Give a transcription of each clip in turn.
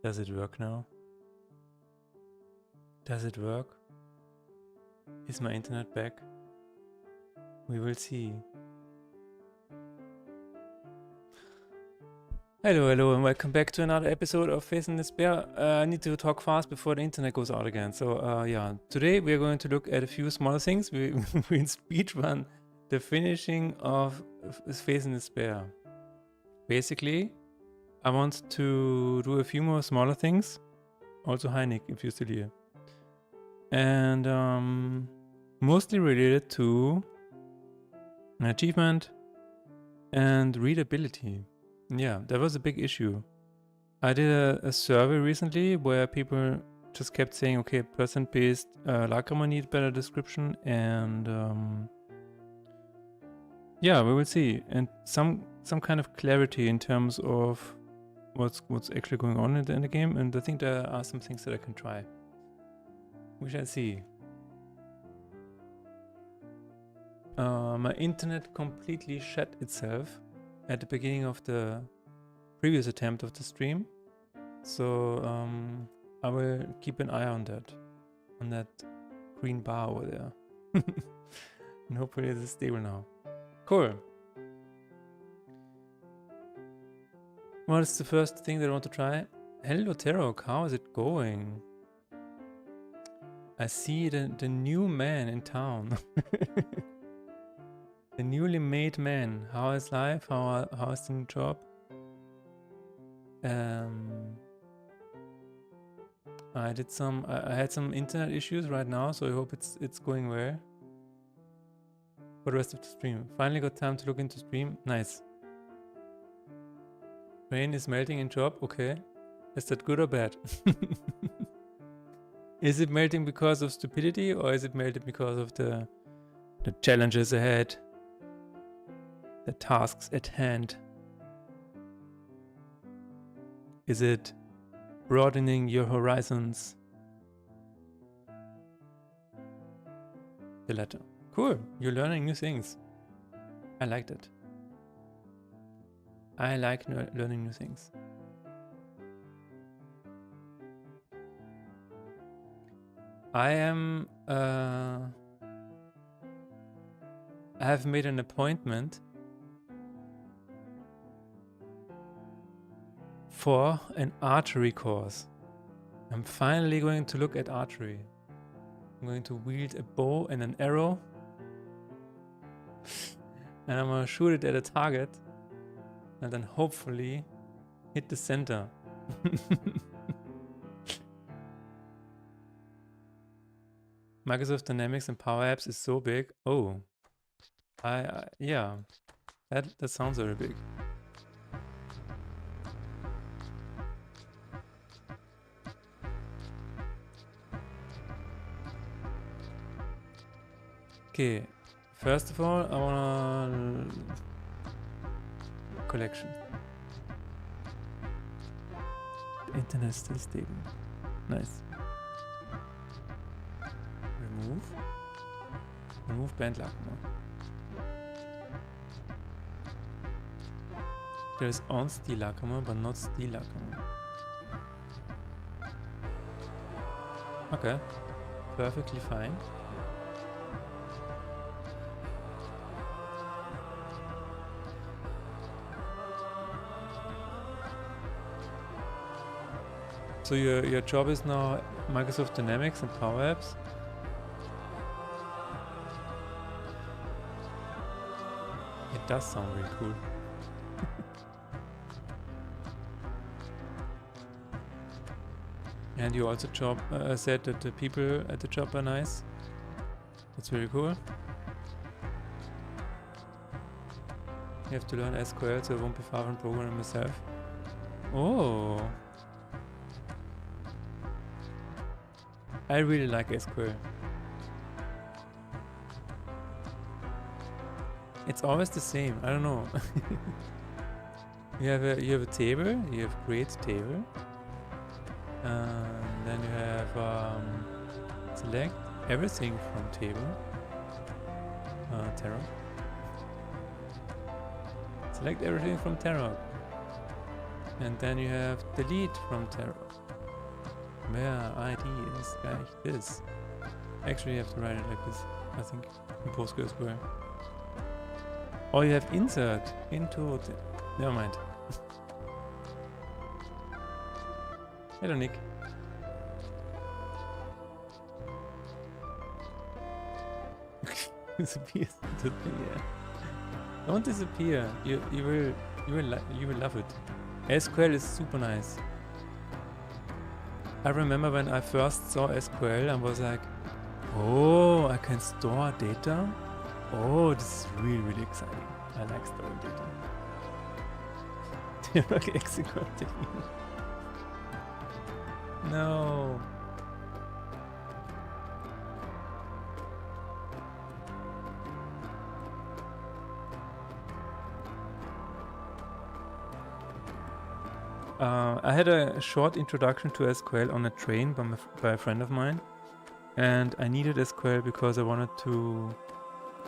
Does it work now? Does it work? Is my internet back? We will see. Hello, and welcome back to another episode of Faith in Despair. I need to talk fast before the internet goes out again. So, yeah, today we are going to look at a few smaller things. We will speed run the finishing of Faith in Despair. Basically, I want to do a few more smaller things. Also, hi Nick, if you're still here. And mostly related to achievement and readability. Yeah, that was a big issue. I did a survey recently where people just kept saying, okay, percent-based Lacrima need better description, and yeah, we will see. And some kind of clarity in terms of what's actually going on in the game, and I think there are some things that I can try. We shall see. My internet completely shut itself at the beginning of the previous attempt of the stream, so I will keep an eye on that green bar over there. And hopefully it is stable now. Cool. What is the first thing that I want to try? Hello Terok, how is it going? I see the new man in town. The newly made man. How is life? How is the new job? I had some internet issues right now, so I hope it's going well for the rest of the stream. Finally got time to look into stream. Nice. Rain is melting in job. Okay. Is that good or bad? Is it melting because of stupidity, or is it melting because of the challenges ahead? The tasks at hand? Is it broadening your horizons? The latter. Cool, you're learning new things. I liked it. I like learning new things. I have made an appointment for an archery course. I'm finally going to look at archery. I'm going to wield a bow and an arrow, and I'm gonna shoot it at a target, and then hopefully hit the center. Microsoft Dynamics and Power Apps is so big. Oh, yeah, that sounds very big. Okay, first of all, I wanna collection. The internet is still stable. Nice. Remove band Lacrima. There is on Steel Lacrima, but not Steel Lacrima. Okay, perfectly fine. So your job is now Microsoft Dynamics and Power Apps? It does sound really cool. And you also said that the people at the job are nice. That's very cool. You have to learn SQL, so I won't be far from programming myself. Oh! I really like SQL. It's always the same. I don't know. you have a table. You have create table. And then you have select everything from table. Terra. Select everything from Terra. And then you have delete from Terra. Where ID is like this. Actually, you have to write it like this, I think, in PostgreSQL. Or you have insert into. Never mind. Hello, Nick. Disappear. Don't disappear. You will love it. SQL is super nice. I remember when I first saw SQL, I was like, oh, I can store data? Oh, this is really, really exciting. I like storing data. Direct executed. No. I had a short introduction to SQL on a train by a friend of mine, and I needed SQL because I wanted to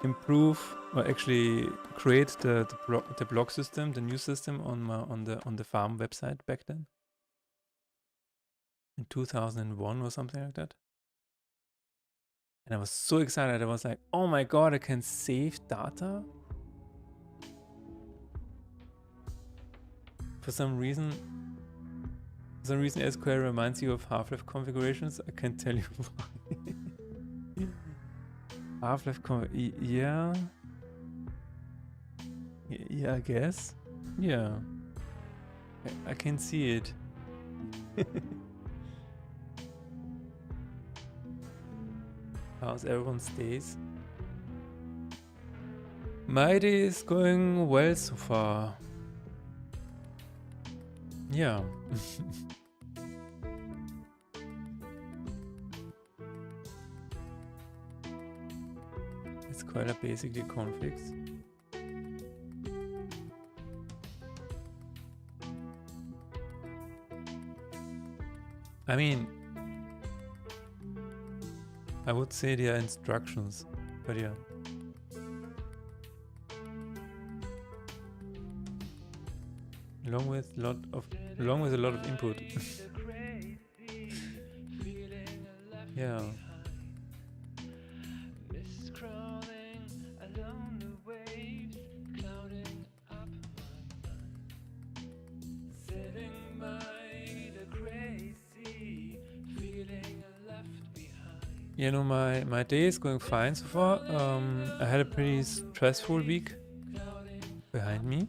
improve or actually create the blog system, the new system on the farm website back then in 2001 or something like that. And I was so excited. I was like, oh my god, I can save data. For some reason SQL reminds you of Half-Life configurations. I can't tell you why. Half-Life yeah. Yeah, I guess. Yeah. I can see it. How's everyone's days? My day is going well so far. Yeah. SQL are basically configs. I mean, I would say they are instructions, but yeah. Along with a lot of input. Yeah. You know, my day is going fine so far. I had a pretty stressful week behind me.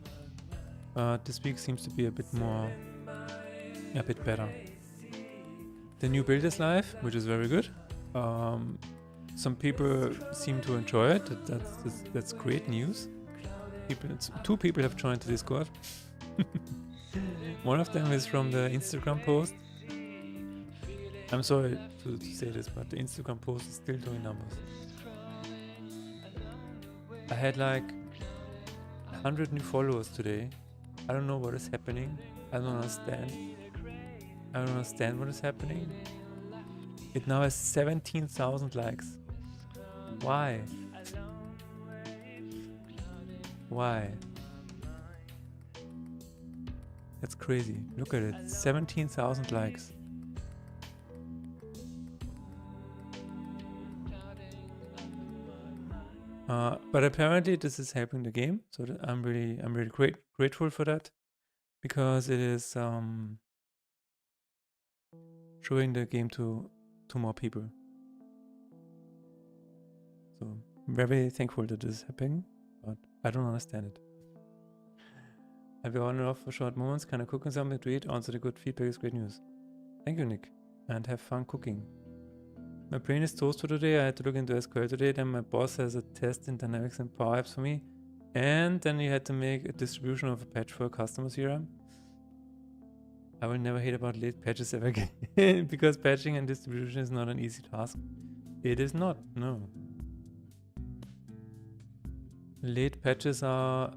This week seems to be a bit better. The new build is live, which is very good. Some people seem to enjoy it. That's great news. Two people have joined the Discord. One of them is from the Instagram post. I'm sorry to say this, but the Instagram post is still doing numbers. I had like 100 new followers today. I don't know what is happening. I don't understand. I don't understand what is happening. It now has 17,000 likes. Why? Why? That's crazy. Look at it. 17,000 likes. But apparently this is helping the game, so I'm really grateful for that, because it is showing the game to more people. So I'm very thankful that this is happening, but I don't understand it. I'll be on and off for short moments, kind of cooking something to eat. Also, the good feedback is great news. Thank you, Nick, and have fun cooking. My brain is toast today. I had to look into SQL today. Then my boss has a test in Dynamics and Power Apps for me. And then you had to make a distribution of a patch for a customer CRM. I will never hate about late patches ever again. Because patching and distribution is not an easy task. It is not, no. Late patches are...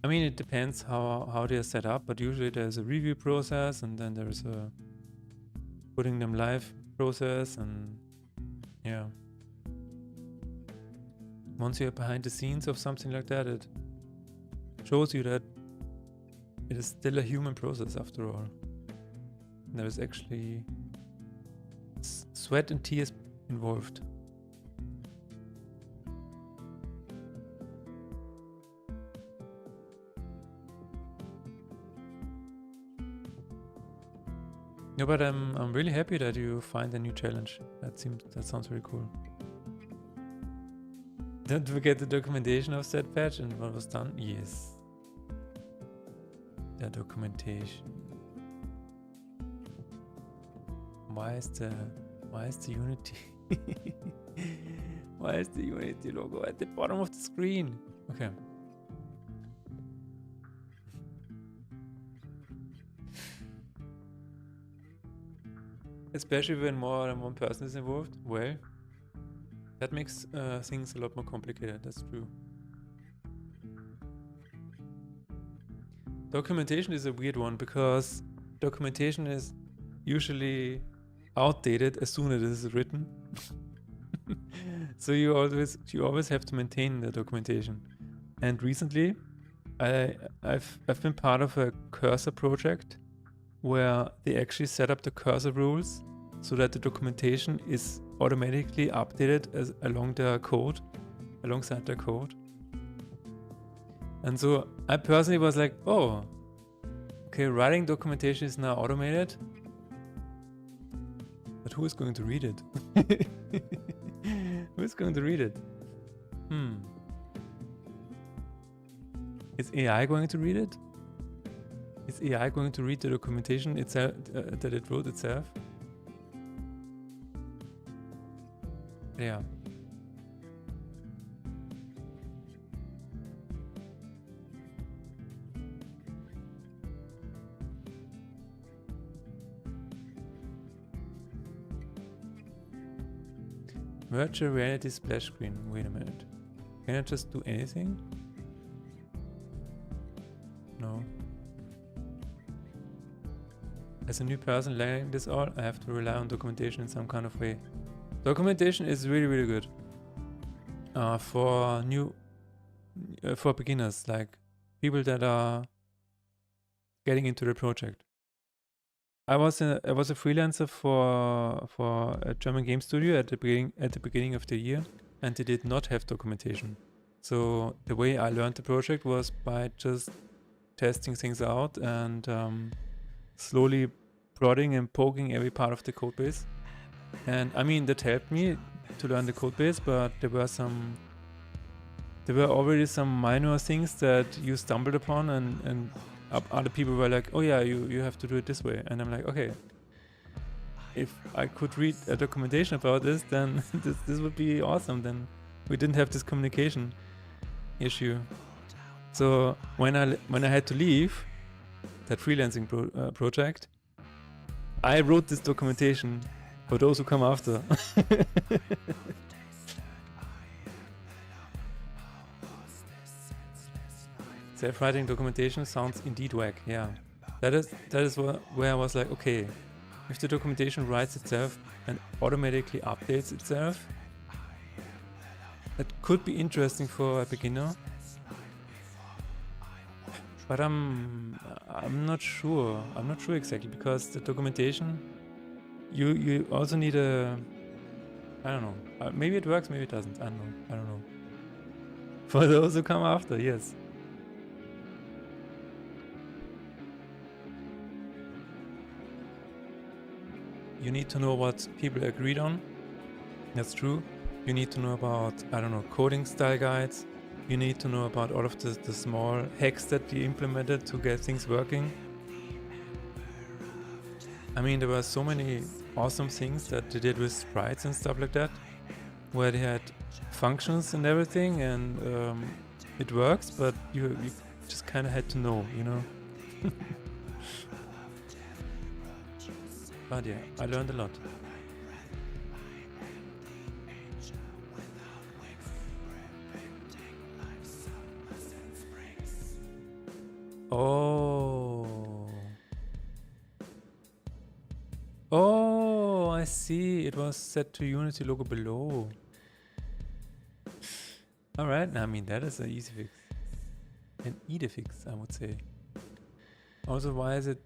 I mean, it depends how they are set up. But usually there's a review process. And then there's a putting them live process, and yeah, once you're behind the scenes of something like that, it shows you that it is still a human process after all. There is actually sweat and tears involved. Yeah, but I'm really happy that you find a new challenge. That sounds very cool. Don't forget the documentation of that patch and what was done. Yes. The documentation. Why is the Unity why is the Unity logo at the bottom of the screen? Okay. Especially when more than one person is involved. Well, that makes things a lot more complicated. That's true. Documentation is a weird one because documentation is usually outdated as soon as it is written. So you always have to maintain the documentation. And recently, I've been part of a cursor project where they actually set up the cursor rules so that the documentation is automatically updated alongside their code. And so I personally was like, oh, okay, writing documentation is now automated, but who is going to read it? Who is going to read it? Is AI going to read it? Is AI going to read the documentation itself that it wrote itself? Yeah. Virtual reality splash screen. Wait a minute. Can I just do anything? No. As a new person learning this all, I have to rely on documentation in some kind of way. Documentation is really, really good. For beginners, like people that are getting into the project. I was a freelancer for a German game studio at the beginning of the year, and they did not have documentation. So the way I learned the project was by just testing things out and slowly prodding and poking every part of the code base. And I mean, that helped me to learn the code base, but there were already some minor things that you stumbled upon, and other people were like, oh yeah, you have to do it this way. And I'm like, okay, if I could read a documentation about this, then this would be awesome. Then we didn't have this communication issue. So when I had to leave that freelancing project, I wrote this documentation for those who come after. Self-writing documentation sounds indeed whack. Yeah, that is where I was like, okay, if the documentation writes itself and automatically updates itself, that could be interesting for a beginner. But I'm not sure. I'm not sure exactly, because the documentation, you also need a, I don't know. Maybe it works, maybe it doesn't. I don't know. For those who come after, yes. You need to know what people agreed on. That's true. You need to know about, I don't know, coding style guides. You need to know about all of the small hacks that we implemented to get things working. I mean, there were so many awesome things that they did with sprites and stuff like that, where they had functions and everything, and it works, but you just kind of had to know, you know? But yeah, I learned a lot. Oh, I see. It was set to Unity logo below. Alright, I mean, that is an easy fix. An easy fix, I would say. Also, why is it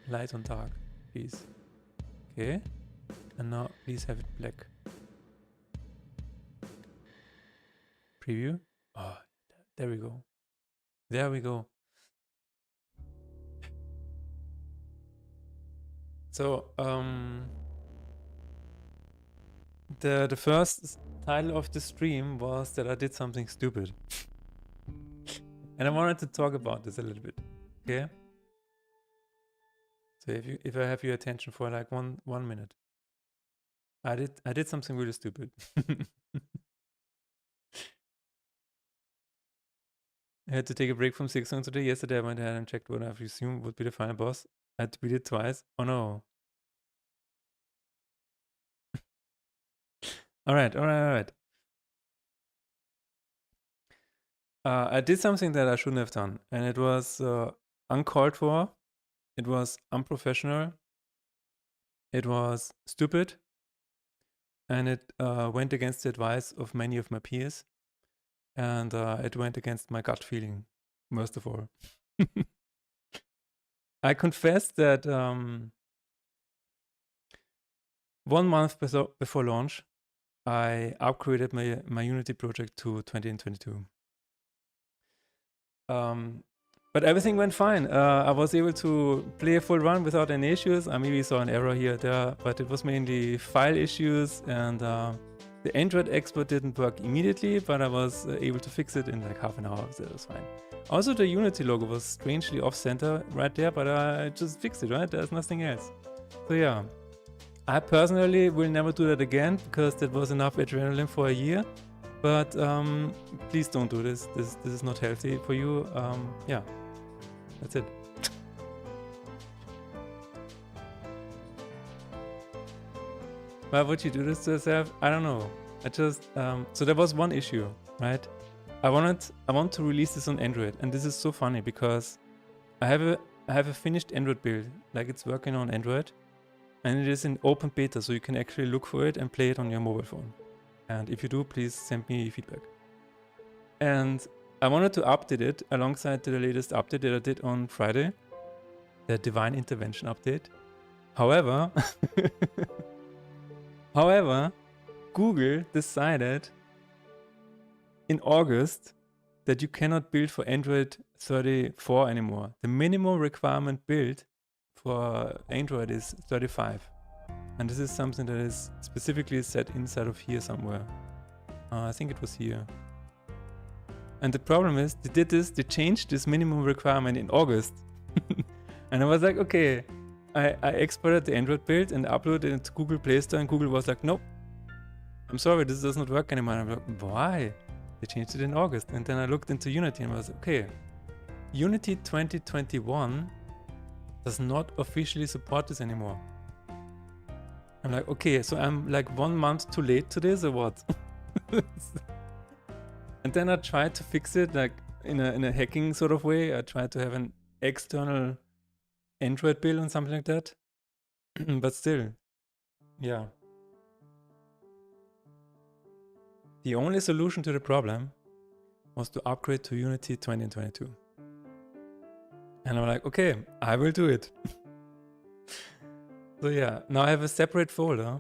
light on dark? Please. Okay. And now please have it black. Preview. Oh, there we go. There we go. So, the first title of the stream was that I did something stupid. And I wanted to talk about this a little bit. Okay? So if I have your attention for like one minute. I did something really stupid. I had to take a break from 6 today. Yesterday I went ahead and checked what I assumed would be the final boss. I had to beat it twice. Oh no. Alright. I did something that I shouldn't have done, and it was uncalled for. It was unprofessional. It was stupid. And it went against the advice of many of my peers. And it went against my gut feeling, most of all. I confess that 1 month before launch, I upgraded my Unity project to 2022. But everything went fine. I was able to play a full run without any issues. I maybe saw an error here or there, but it was mainly file issues, and the Android export didn't work immediately, but I was able to fix it in like half an hour, so it was fine. Also, the Unity logo was strangely off-center right there, but I just fixed it, right? There's nothing else. So yeah, I personally will never do that again, because that was enough adrenaline for a year. But please don't do this. This is not healthy for you. Yeah, that's it. Why would you do this to yourself? I don't know. I just so there was one issue, right? I want to release this on Android, and this is so funny because I have a finished Android build, like it's working on Android, and it is in open beta, so you can actually look for it and play it on your mobile phone. And if you do, please send me feedback. And I wanted to update it alongside the latest update that I did on Friday, the Divine Intervention update. However, Google decided in August that you cannot build for Android 34 anymore. The minimum requirement build for Android is 35. And this is something that is specifically set inside of here somewhere. I think it was here. And the problem is, they changed this minimum requirement in August. And I was like, okay, I exported the Android build and uploaded it into Google Play Store, and Google was like, nope, I'm sorry, this does not work anymore. And I'm like, why? They changed it in August. And then I looked into Unity and I was like, okay, Unity 2021 does not officially support this anymore. I'm like, okay, so I'm like 1 month too late to this or what? And then I tried to fix it like in a hacking sort of way. I tried to have an external Android build and something like that. But still, yeah. The only solution to the problem was to upgrade to Unity 2022. And I'm like, okay, I will do it. So yeah, now I have a separate folder.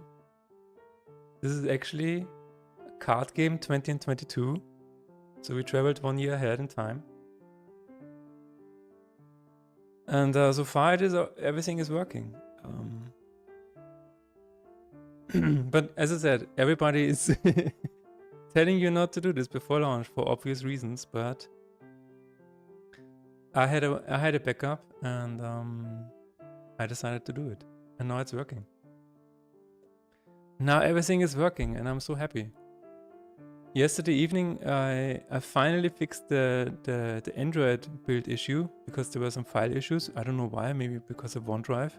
This is actually a card game 2022. So we traveled 1 year ahead in time. And so far everything is working. But as I said, everybody is telling you not to do this before launch for obvious reasons, but I had a backup, and I decided to do it. And now it's working. Now everything is working, and I'm so happy. Yesterday evening, I finally fixed the Android build issue because there were some file issues. I don't know why, maybe because of OneDrive.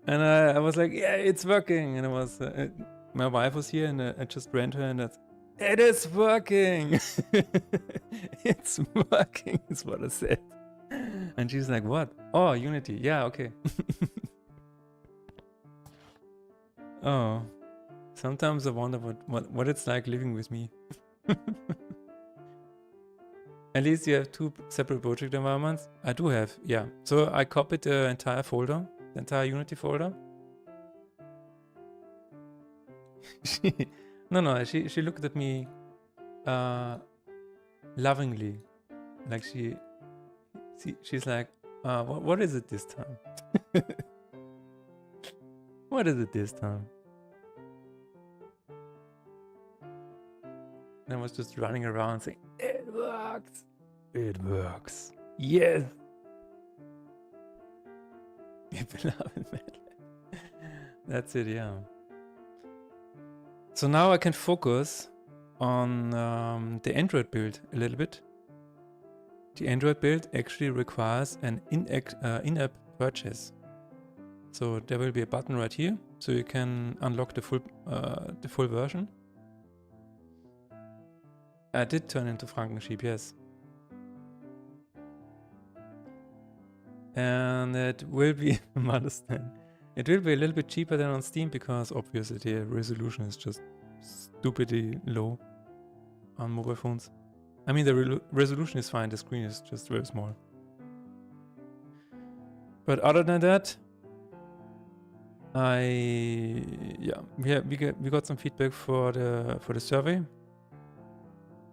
And I was like, yeah, it's working. And I was, my wife was here, and I just ran to her and it is working. It's working, is what I said. And she's like, what? Oh, Unity. Yeah, okay. Oh, sometimes I wonder what it's like living with me. At least you have two separate project environments. I do have, yeah. So I copied the entire folder, the entire Unity folder. She looked at me lovingly, like she's like, what is it this time? What is it this time? And I was just running around saying, it works! It works. Yes! That's it, yeah. So now I can focus on the Android build a little bit. The Android build actually requires an in-app purchase. So there will be a button right here, so you can unlock the full version. I did turn into Frankensheep, yes. And it will be, understand, it will be a little bit cheaper than on Steam because obviously the resolution is just stupidly low on mobile phones. I mean, the resolution is fine, the screen is just very small. But other than that, we got some feedback for the survey.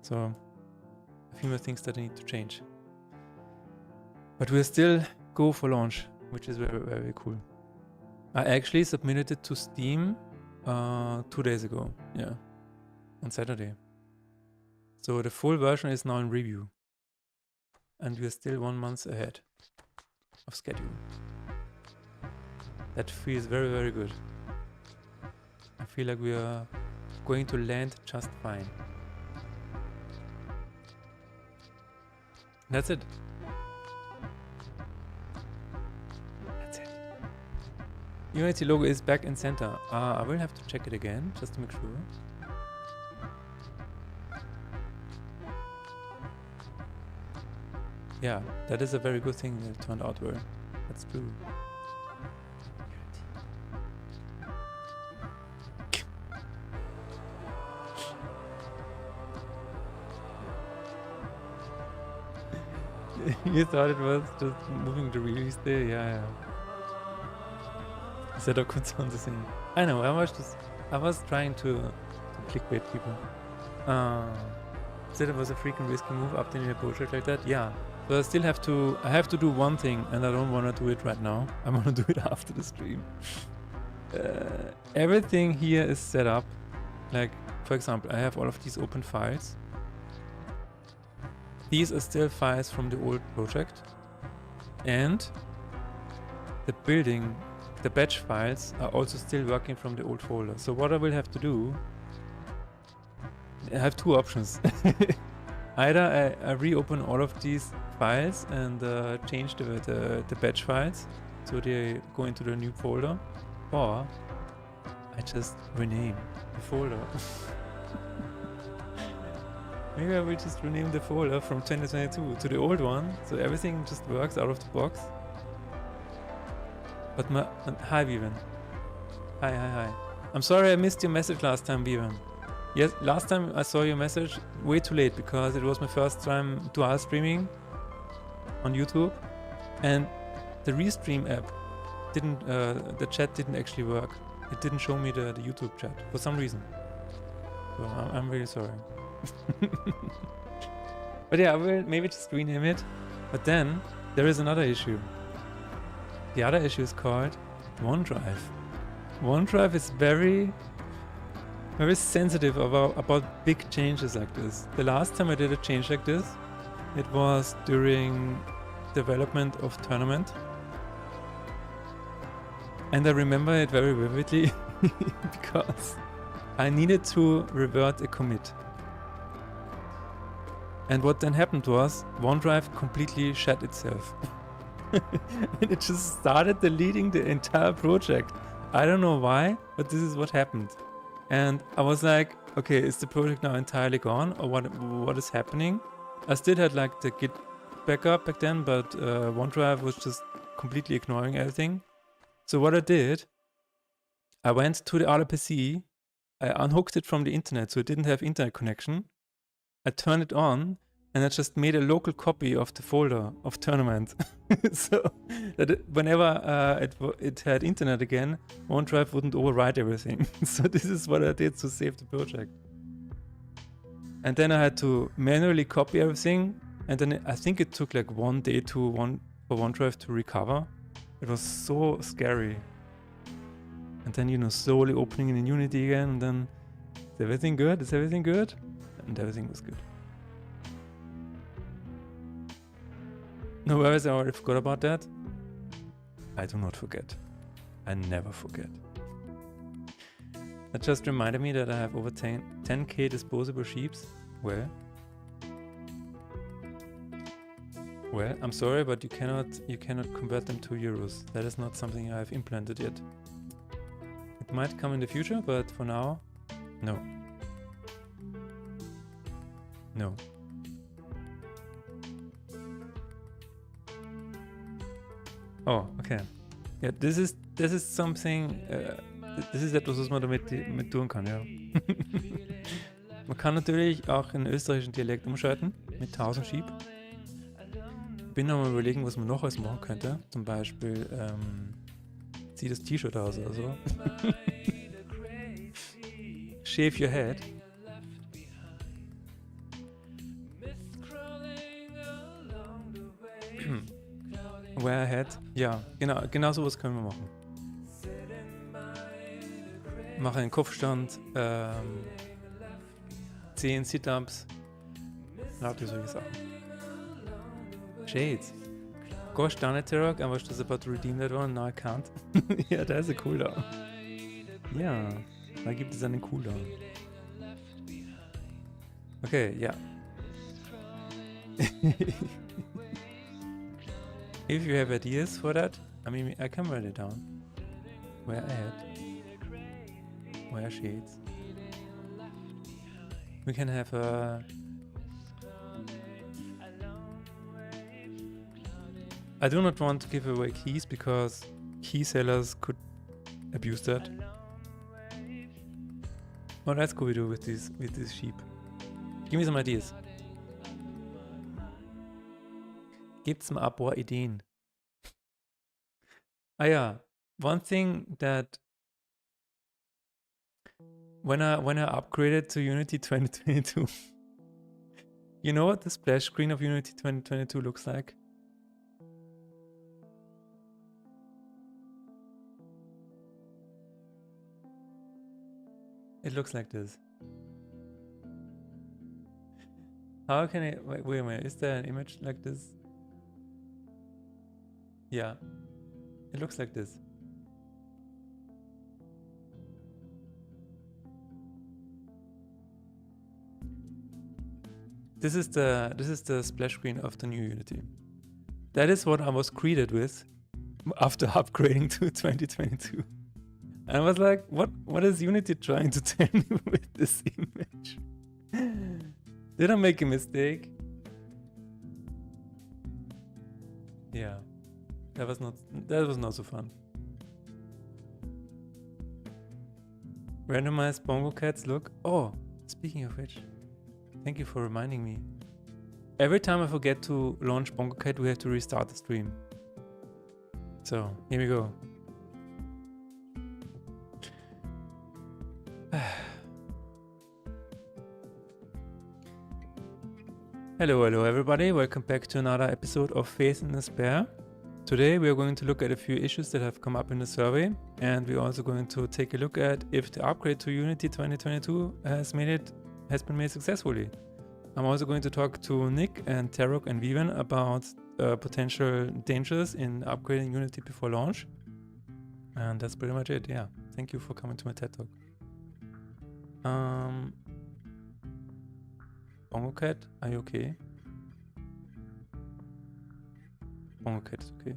So a few more things that I need to change. But we'll still go for launch, which is very, very cool. I actually submitted it to Steam 2 days ago, yeah, on Saturday. So the full version is now in review. And we're still 1 month ahead of schedule. That feels very, very good. I feel like we are going to land just fine. That's it. That's it. Unity logo is back in center. I will have to check it again, just to make sure. Yeah, that is a very good thing that it turned out well. That's true. You thought it was just moving the release day? Yeah. Instead of consulting. I know, I was trying to clickbait people. Said it was a freaking risky move updating a project like that. Yeah. So I have to do one thing, and I don't want to do it right now. I want to do it after the stream. Everything here is set up. Like, for example, I have all of these open files. These are still files from the old project. And the batch files are also still working from the old folder. So what I will have to do, I have two options. Either I reopen all of these files and change the batch files so they go into the new folder, or I just rename the folder. Maybe I will just rename the folder from 2022 to the old one, so everything just works out of the box. But hi Vivian. Hi. I'm sorry I missed your message last time, Vivian. Yes, last time I saw your message way too late because it was my first time dual streaming on YouTube, and the Restream app didn't, the chat didn't actually work. It didn't show me the YouTube chat for some reason. So I'm really sorry. But yeah, I will maybe just rename it. But then there is another issue. The other issue is called OneDrive. OneDrive is very sensitive about big changes like this. The last time I did a change like this, it was during development of Tournament. And I remember it very vividly because I needed to revert a commit. And what then happened was OneDrive completely shut itself. And it just started deleting the entire project. I don't know why, but this is what happened. And I was like, okay, is the project now entirely gone, or what is happening? I still had like the Git backup back then, but OneDrive was just completely ignoring everything. So what I did, I went to the other PC, I unhooked it from the internet so it didn't have internet connection. I turned it on, and I just made a local copy of the folder of tournament, so that whenever it had internet again, OneDrive wouldn't overwrite everything. So this is what I did to save the project. And then I had to manually copy everything, and then I think it took like 1 day for OneDrive to recover. It was so scary. And then, you know, slowly opening in Unity again, and then, is everything good? Is everything good? And everything was good. No worries, I already forgot about that. I do not forget. I never forget. That just reminded me that I have over 10k disposable sheeps. Well, I'm sorry, but you cannot convert them to euros. That is not something I have implemented yet. It might come in the future, but for now, no. No. Oh, okay. Ja, das ist something, das ist etwas, was man damit tun kann, ja. Man kann natürlich auch in den österreichischen Dialekt umschalten, mit 1000 Sheep. Ich bin noch mal überlegen, was man noch alles machen könnte. Zum Beispiel, zieh das T-Shirt aus oder so. Shave your head. Wear a hat. Ja, genau sowas können wir machen. Mache einen Kopfstand, 10 Sit-Ups, lauter solche Sachen. Shades. Gosh darn it, Terok, I was just about to redeem that one, now I can't. Ja, da ist ein Cooldown. Ja, da gibt es einen Cooldown. Okay, ja. If you have ideas for that, I mean, I can write it down. Wear a hat. Wear shades. We can have a... I do not want to give away keys because key sellers could abuse that. What else could we do with this sheep? Give me some ideas. Gibt's mal ein paar Ideen? Ah ja, one thing that when I upgraded to Unity 2022, you know what the splash screen of Unity 2022 looks like? It looks like this. How can I... Wait a minute, is there an image like this? Yeah, it looks like this. This is the splash screen of the new Unity. That is what I was greeted with after upgrading to 2022. And I was like, what is Unity trying to tell me with this image? Did I make a mistake? Yeah. That was not so fun. Randomized bongo cats look. Oh, speaking of which, thank you for reminding me. Every time I forget to launch bongo cat, we have to restart the stream. So here we go. Hello everybody, welcome back to another episode of Faith in Despair. Today we are going to look at a few issues that have come up in the survey, and we're also going to take a look at if the upgrade to Unity 2022 has been made successfully. I'm also going to talk to Nick and Terok and Vivian about potential dangers in upgrading Unity before launch. And that's pretty much it, yeah. Thank you for coming to my TED Talk. Bongo Cat, are you okay? Bongo Cat is okay.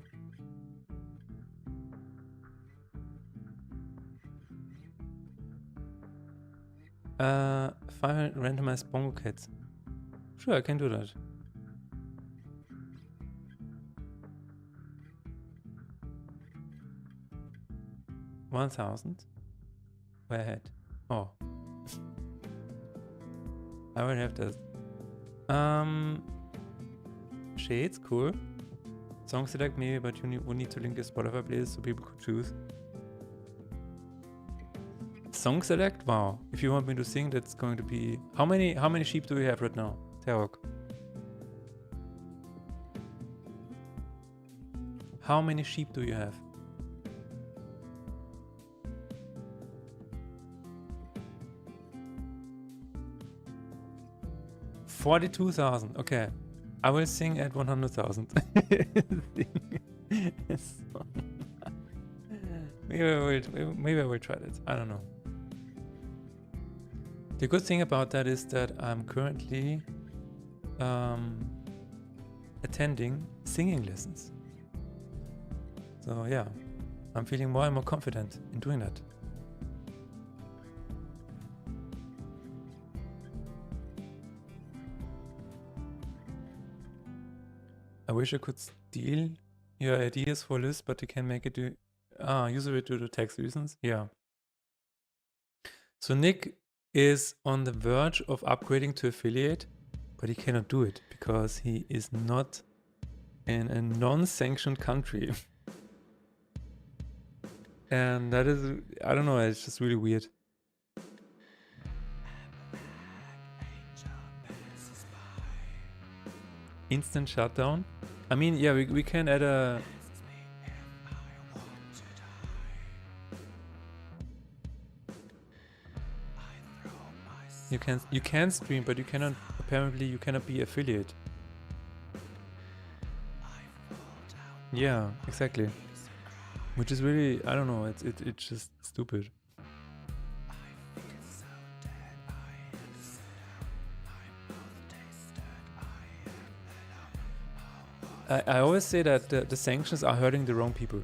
500 randomized Bongo Cats. Sure, I can do that. $1,000? Where ahead? Oh. I already have that. Shades, cool. Song select maybe, but you would need to link your Spotify playlist so people could choose. Song select? Wow. If you want me to sing, that's going to be... How many sheep do we have right now? Tarok. How many sheep do you have? $42,000. Okay. I will sing at 100,000. Maybe I will try that. I don't know. The good thing about that is that I'm currently attending singing lessons. So yeah, I'm feeling more and more confident in doing that. I wish I could steal your ideas for lists, but you can make it do user it due to tax reasons. Yeah. So Nick is on the verge of upgrading to affiliate, but he cannot do it because he is not in a non-sanctioned country. And that is, I don't know, it's just really weird. Instant shutdown? I mean, yeah, we can add a... You can stream, but you cannot, apparently you cannot be affiliate. Yeah, exactly. Which is really, I don't know, it's just stupid. I always say that the sanctions are hurting the wrong people.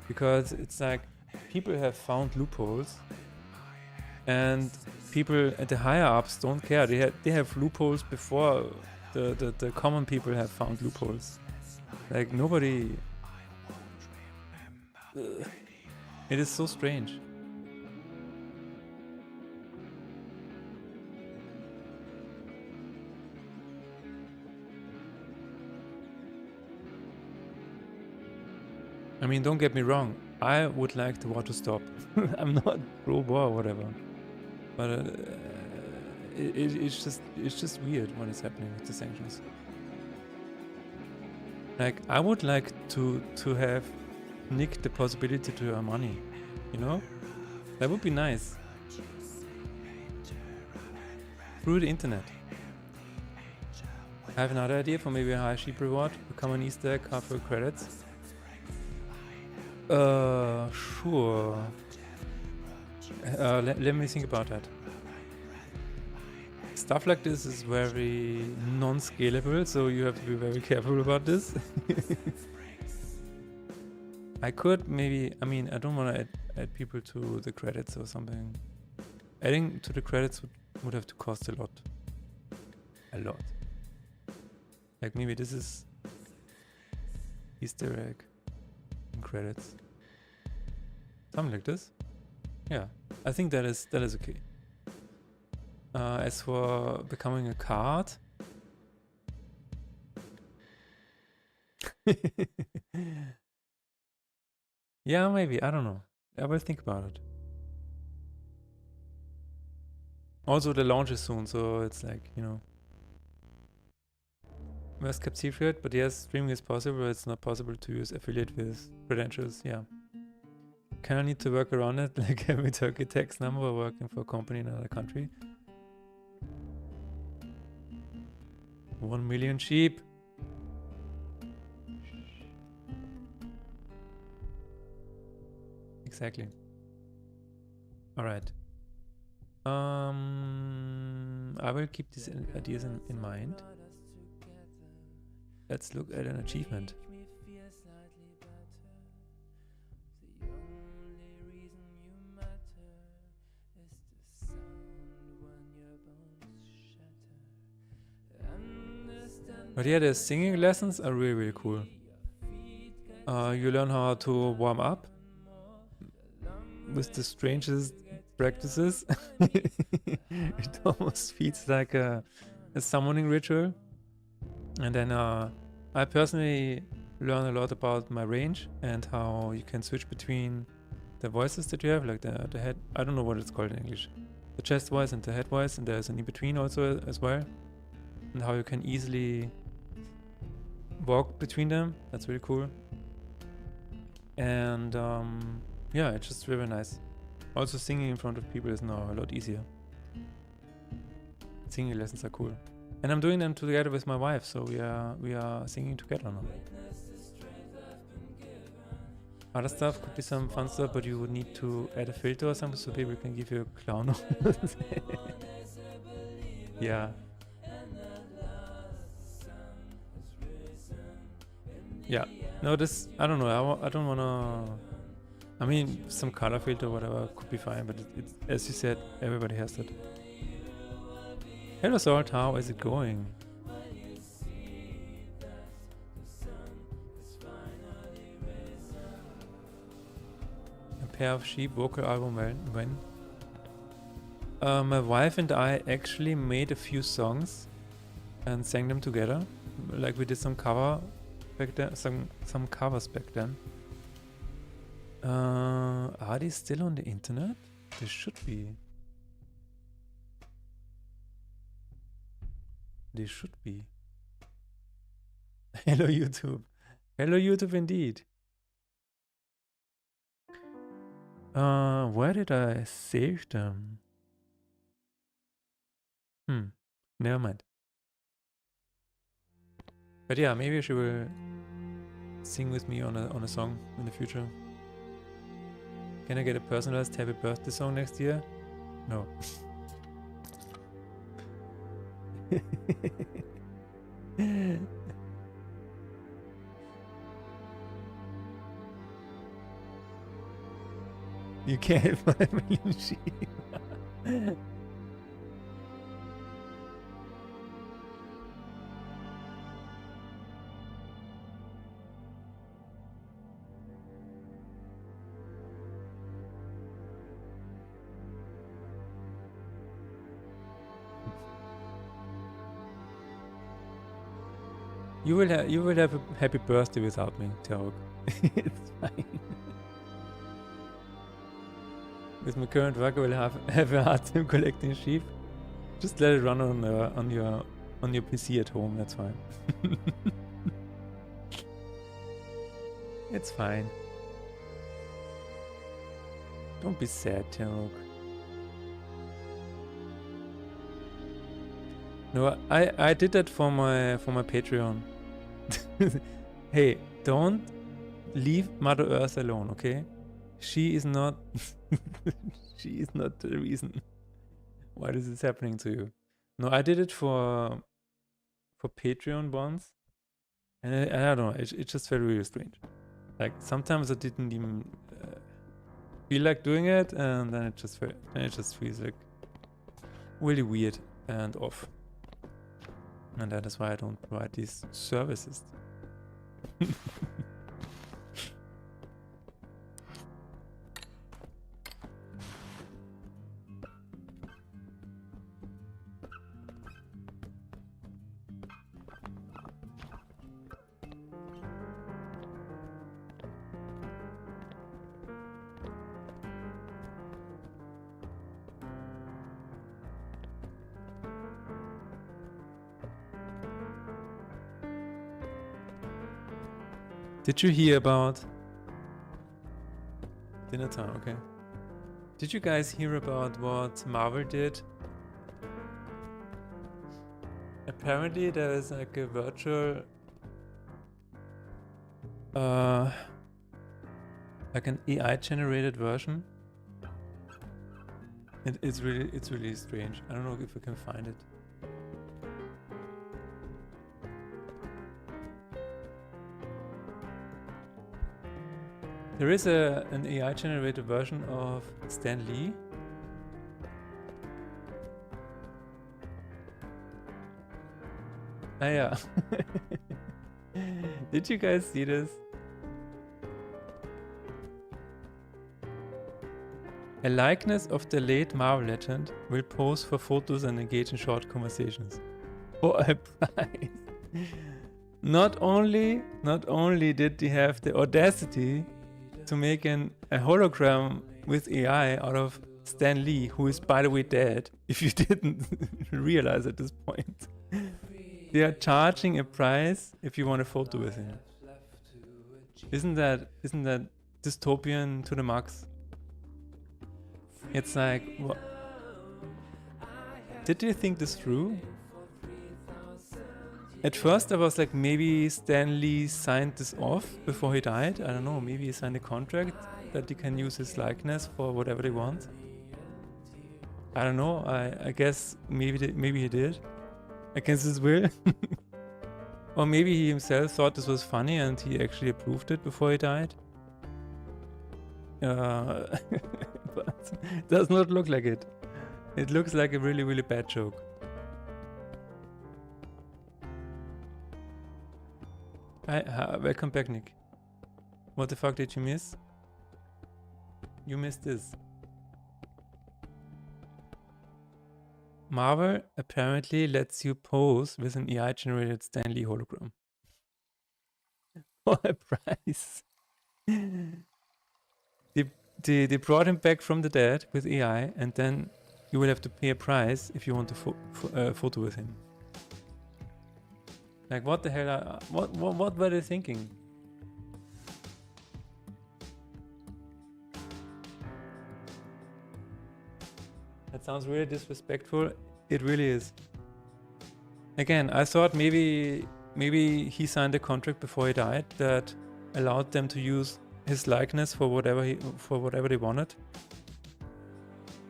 Because it's like, people have found loopholes and people at the higher ups don't care. They have loopholes before the common people have found loopholes. Like nobody... It is so strange. I mean, don't get me wrong. I would like the war to stop. I'm not pro-war or whatever. But it's just weird when it's happening with the sanctions. Like, I would like to have Nick the possibility to earn money, you know? That would be nice. Through the internet. I have another idea for maybe a high sheep reward. Become an Easter egg, half credits. Sure. Let me think about that. Stuff like this is very non-scalable, so you have to be very careful about this. I could maybe, I mean, I don't want to add people to the credits or something. Adding to the credits would have to cost a lot. A lot. Like maybe this is Easter egg and credits. Something like this. Yeah, I think that is okay. As for becoming a card, yeah, maybe, I don't know. I will think about it. Also, the launch is soon, so it's like, you know. Worst kept secret, but yes, streaming is possible. It's not possible to use affiliate with credentials. Yeah. Kind of need to work around it, like having Turkey tax number or working for a company in another country. 1 million sheep. Exactly. All right. I will keep these ideas in mind. Let's look at an achievement. But yeah, the singing lessons are really, really cool. You learn how to warm up with the strangest practices. It almost feels like a a summoning ritual. And then I personally learn a lot about my range and how you can switch between the voices that you have, like the head, I don't know what it's called in English, the chest voice and the head voice, and there's an in-between also as well, and how you can easily walk between them. That's really cool. And yeah, it's just very nice. Also singing in front of people is now a lot easier. Singing lessons are cool. And I'm doing them together with my wife, so we are singing together now. Other stuff could be some fun stuff, but you would need to add a filter or something so people can give you a clown. Yeah. Yeah. No, this, I don't know. I don't wanna. I mean, some color filter or whatever could be fine, but it's as you said, everybody has that. Hello Salt, how is it going? A pair of sheep vocal album when? My wife and I actually made a few songs and sang them together. Like we did some cover back then, some covers back then. Are they still on the internet? They should be. They should be. Hello YouTube. Hello YouTube indeed. Where did I save them? Never mind. But yeah, maybe she will sing with me on a song in the future. Can I get a personalized happy birthday song next year? No. You can't find a million sheep. You will have a happy birthday without me, Tarok. It's fine. With my current work, I will have a hard time collecting sheep. Just let it run on your PC at home. That's fine. It's fine. Don't be sad, Tarok. No, I did that for my Patreon. Hey, don't leave Mother Earth alone, okay? She is not she is not the reason why this is happening to you. No, I did it for Patreon once, and I don't know, it just felt really strange. Like sometimes I didn't even feel like doing it, and then it just feels like really weird and off. And that is why I don't provide these services. Did you hear about dinner time? Okay. Did you guys hear about what Marvel did? Apparently there is like a virtual like an AI generated version. It's really strange. I don't know if I can find it. There is an AI generated version of Stan Lee. Ah yeah. Did you guys see this? A likeness of the late Marvel legend will pose for photos and engage in short conversations. for a price. Not only did they have the audacity to make a hologram with AI out of Stan Lee, who is by the way dead, if you didn't realize at this point. They are charging a price if you want a photo with him. Isn't that dystopian to the max? It's like, what? Did you think this through? At first I was like, maybe Stan Lee signed this off before he died. I don't know, maybe he signed a contract that he can use his likeness for whatever they want. I don't know, I guess maybe he did. Against his will. Or maybe he himself thought this was funny and he actually approved it before he died. But it does not look like it. It looks like a really, really bad joke. Hi, welcome back, Nick. What the fuck did you miss? You missed this. Marvel apparently lets you pose with an AI-generated Stan Lee hologram. For a price. They brought him back from the dead with AI, and then you will have to pay a price if you want a photo with him. Like, what the hell? What were they thinking? That sounds really disrespectful. It really is. Again, I thought maybe he signed a contract before he died that allowed them to use his likeness for whatever they wanted.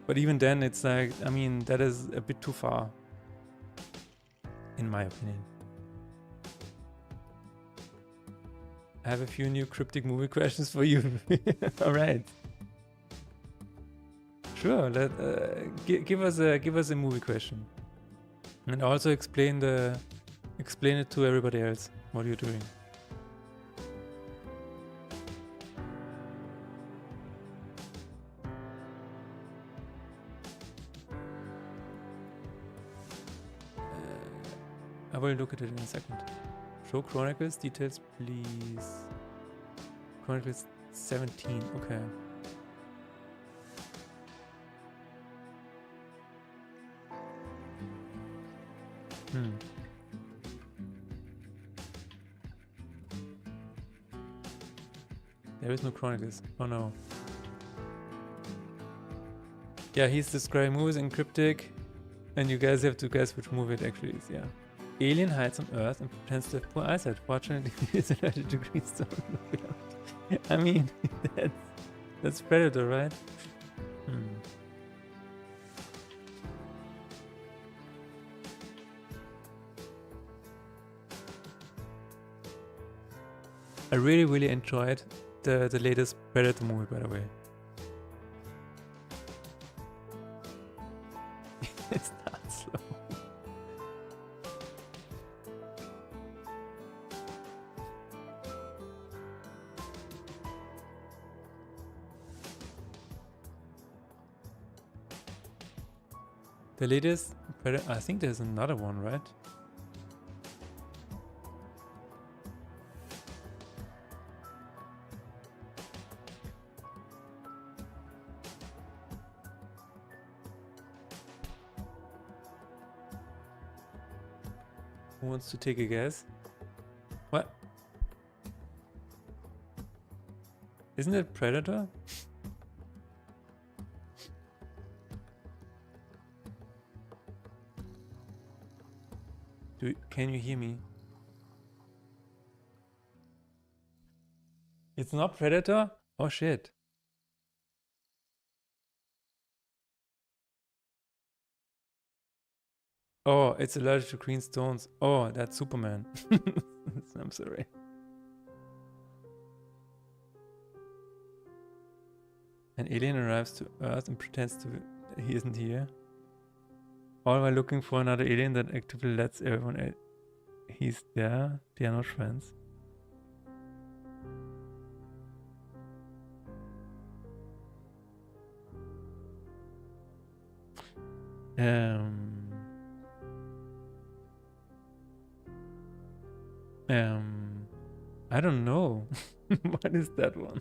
But even then, it's like, I mean, that is a bit too far, in my opinion. I have a few new cryptic movie questions for you. All right. Sure. Give us a movie question, and also explain it to everybody else what you're doing. I will look at it in a second. Show Chronicles details, please. Chronicles 17. Okay. There is no Chronicles. Oh no. Yeah, he's describing movies in cryptic, and you guys have to guess which movie it actually is. Yeah. Alien hides on Earth and pretends to have poor eyesight. Fortunately, he is allergic to green stone. I mean, that's Predator, right? I really, really enjoyed the latest Predator movie, by the way. It's not slow. The latest Predator, I think there's another one, right? Who wants to take a guess? What? Isn't it Predator? Can you hear me? It's not Predator? Oh shit. Oh, it's allergic to green stones. Oh, that's Superman. I'm sorry. An alien arrives to Earth and pretends to he isn't here. All while looking for another alien that actively lets everyone he's there. They are not friends. I don't know. What is that one?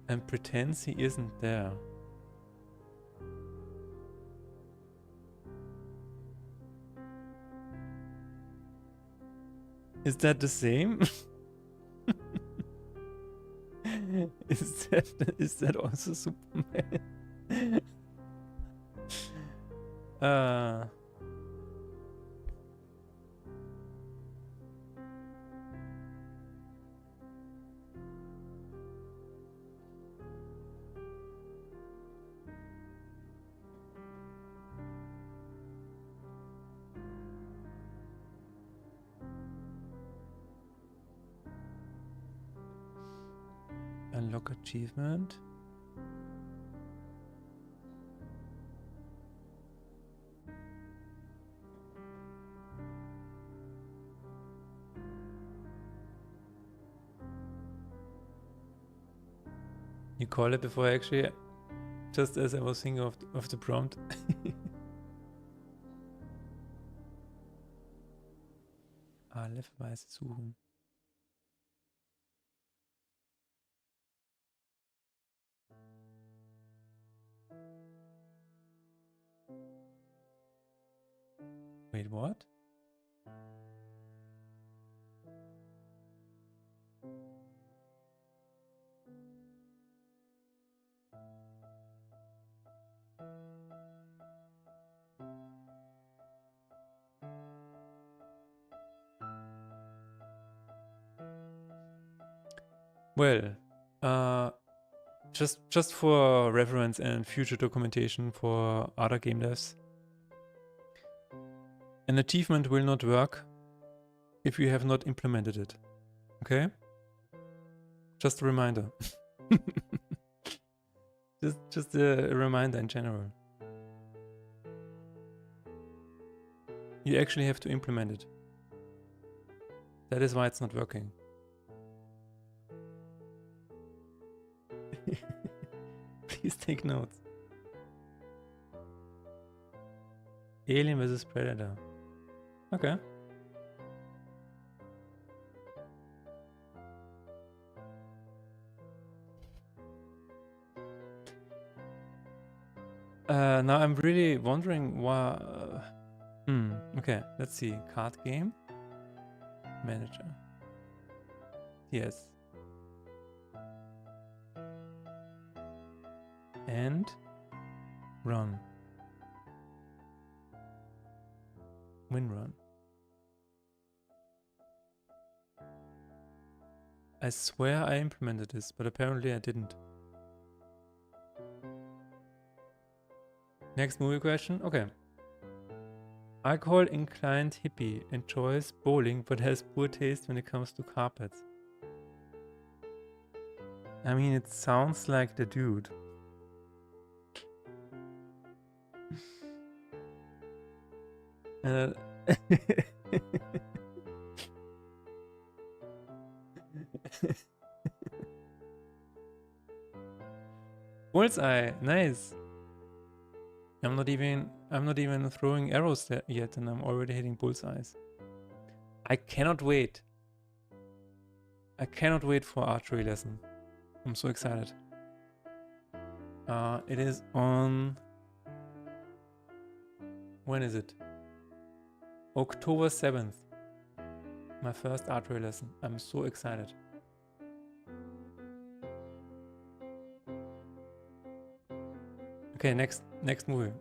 And pretends he isn't there. Is that the same? Is that also Superman? Unlock achievement. You call it before actually, just as I was thinking of the prompt. Levelweise suchen. Wait, what? Well, just for reference and future documentation for other game devs, an achievement will not work if you have not implemented it. Okay? Just a reminder. just a reminder in general. You actually have to implement it. That is why it's not working. Please take notes. Alien vs Predator. Okay. Now I'm really wondering why. Okay, let's see. Card game. Manager. Yes. And run. Win run. I swear I implemented this, but apparently I didn't. Next movie question? Okay. Alcohol inclined hippie enjoys bowling but has poor taste when it comes to carpets. I mean, it sounds like the dude. Bullseye, nice. I'm not even throwing arrows yet, and I'm already hitting bullseyes. I cannot wait. I cannot wait for archery lesson. I'm so excited. It is on. When is it? October 7th. My first archery lesson. I'm so excited. Okay, next movie.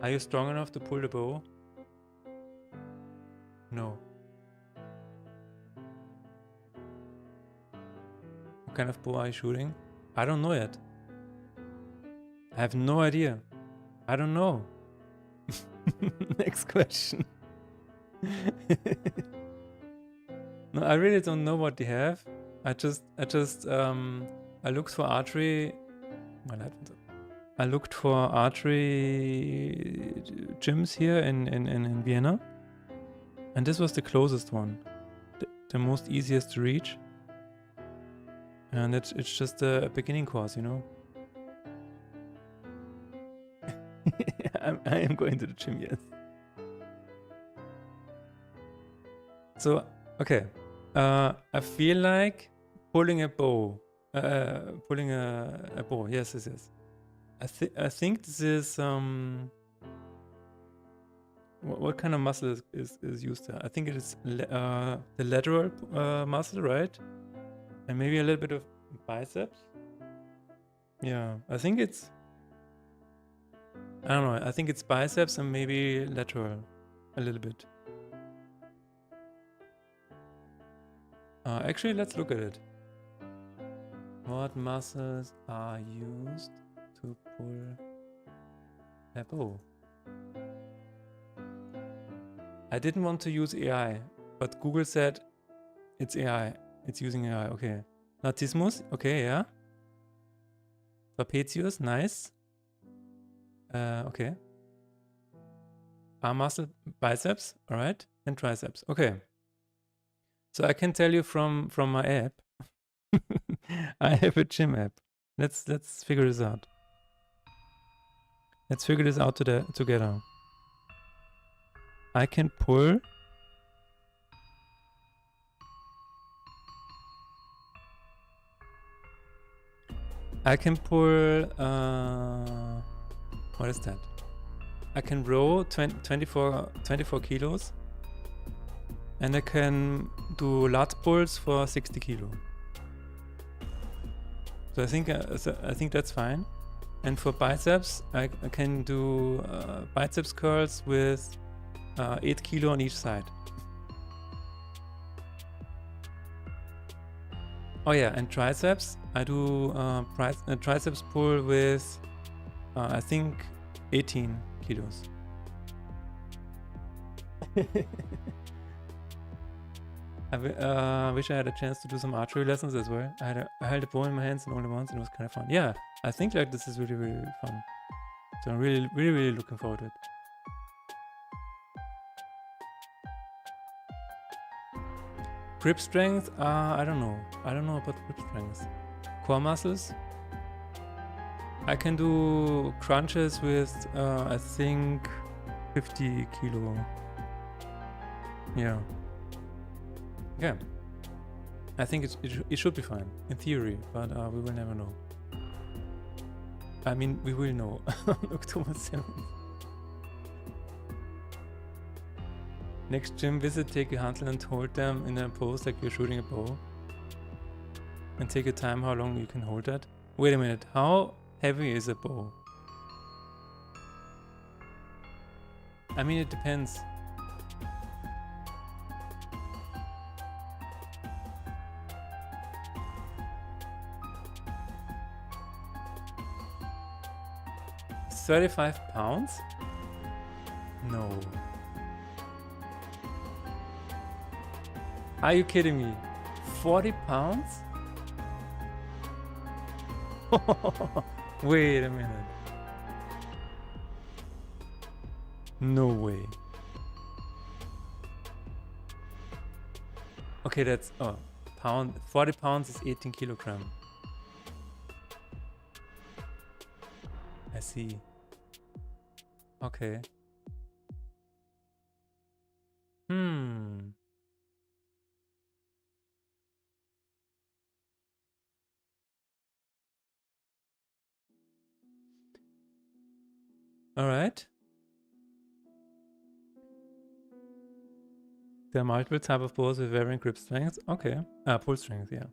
Are you strong enough to pull the bow? No. What kind of bow are you shooting? I don't know yet. I have no idea. I don't know. Next question. No, I really don't know what they have. I looked for archery. I looked for archery gyms here in Vienna, and this was the closest one, the most easiest to reach, and it's just a beginning course, you know. I am going to the gym, yes. So, okay. I feel like pulling a bow. Pulling a bow. Yes, yes, yes. I think this is what kind of muscle is used there? I think it is the lateral muscle, right? And maybe a little bit of biceps. Yeah, I think it's, I don't know, I think it's biceps and maybe lateral a little bit. Actually, let's look at it. What muscles are used to pull a bow? I didn't want to use AI, but Google said it's AI. It's using AI. Okay. Latissimus. Okay, yeah. Trapezius. Nice. Okay. Arm muscle, biceps. All right. And triceps. Okay. So I can tell you from my app. I have a gym app. Let's figure this out. Let's figure this out together. I can pull. I can pull. What is that? I can row 24 kilos. And I can do lat pulls for 60 kilo. So I think that's fine. And for biceps, I can do biceps curls with 8 kilo on each side. Oh yeah, and triceps, I do triceps pull with I think 18 kilos. I wish I had a chance to do some archery lessons as well. I held a bow in my hands and only once, and it was kind of fun. Yeah, I think like this is really, really fun. So I'm really looking forward to it. Grip strength? I don't know. I don't know about grip strength. Core muscles? I can do crunches with, I think, 50 kilo. Yeah. Yeah. I think it should be fine, in theory, but we will never know. I mean, we will know on October 7th. Next gym visit, take a handle and hold them in a pose like you're shooting a bow. And take your time how long you can hold that. Wait a minute, how heavy is a bow? I mean, it depends. £35? No. Are you kidding me? 40 pounds? Wait a minute. No way. Okay, that's 40 pounds is 18 kilogram. I see. Okay. All right. There are multiple types of bows with varying grip strength. Okay. Pull strength, yeah.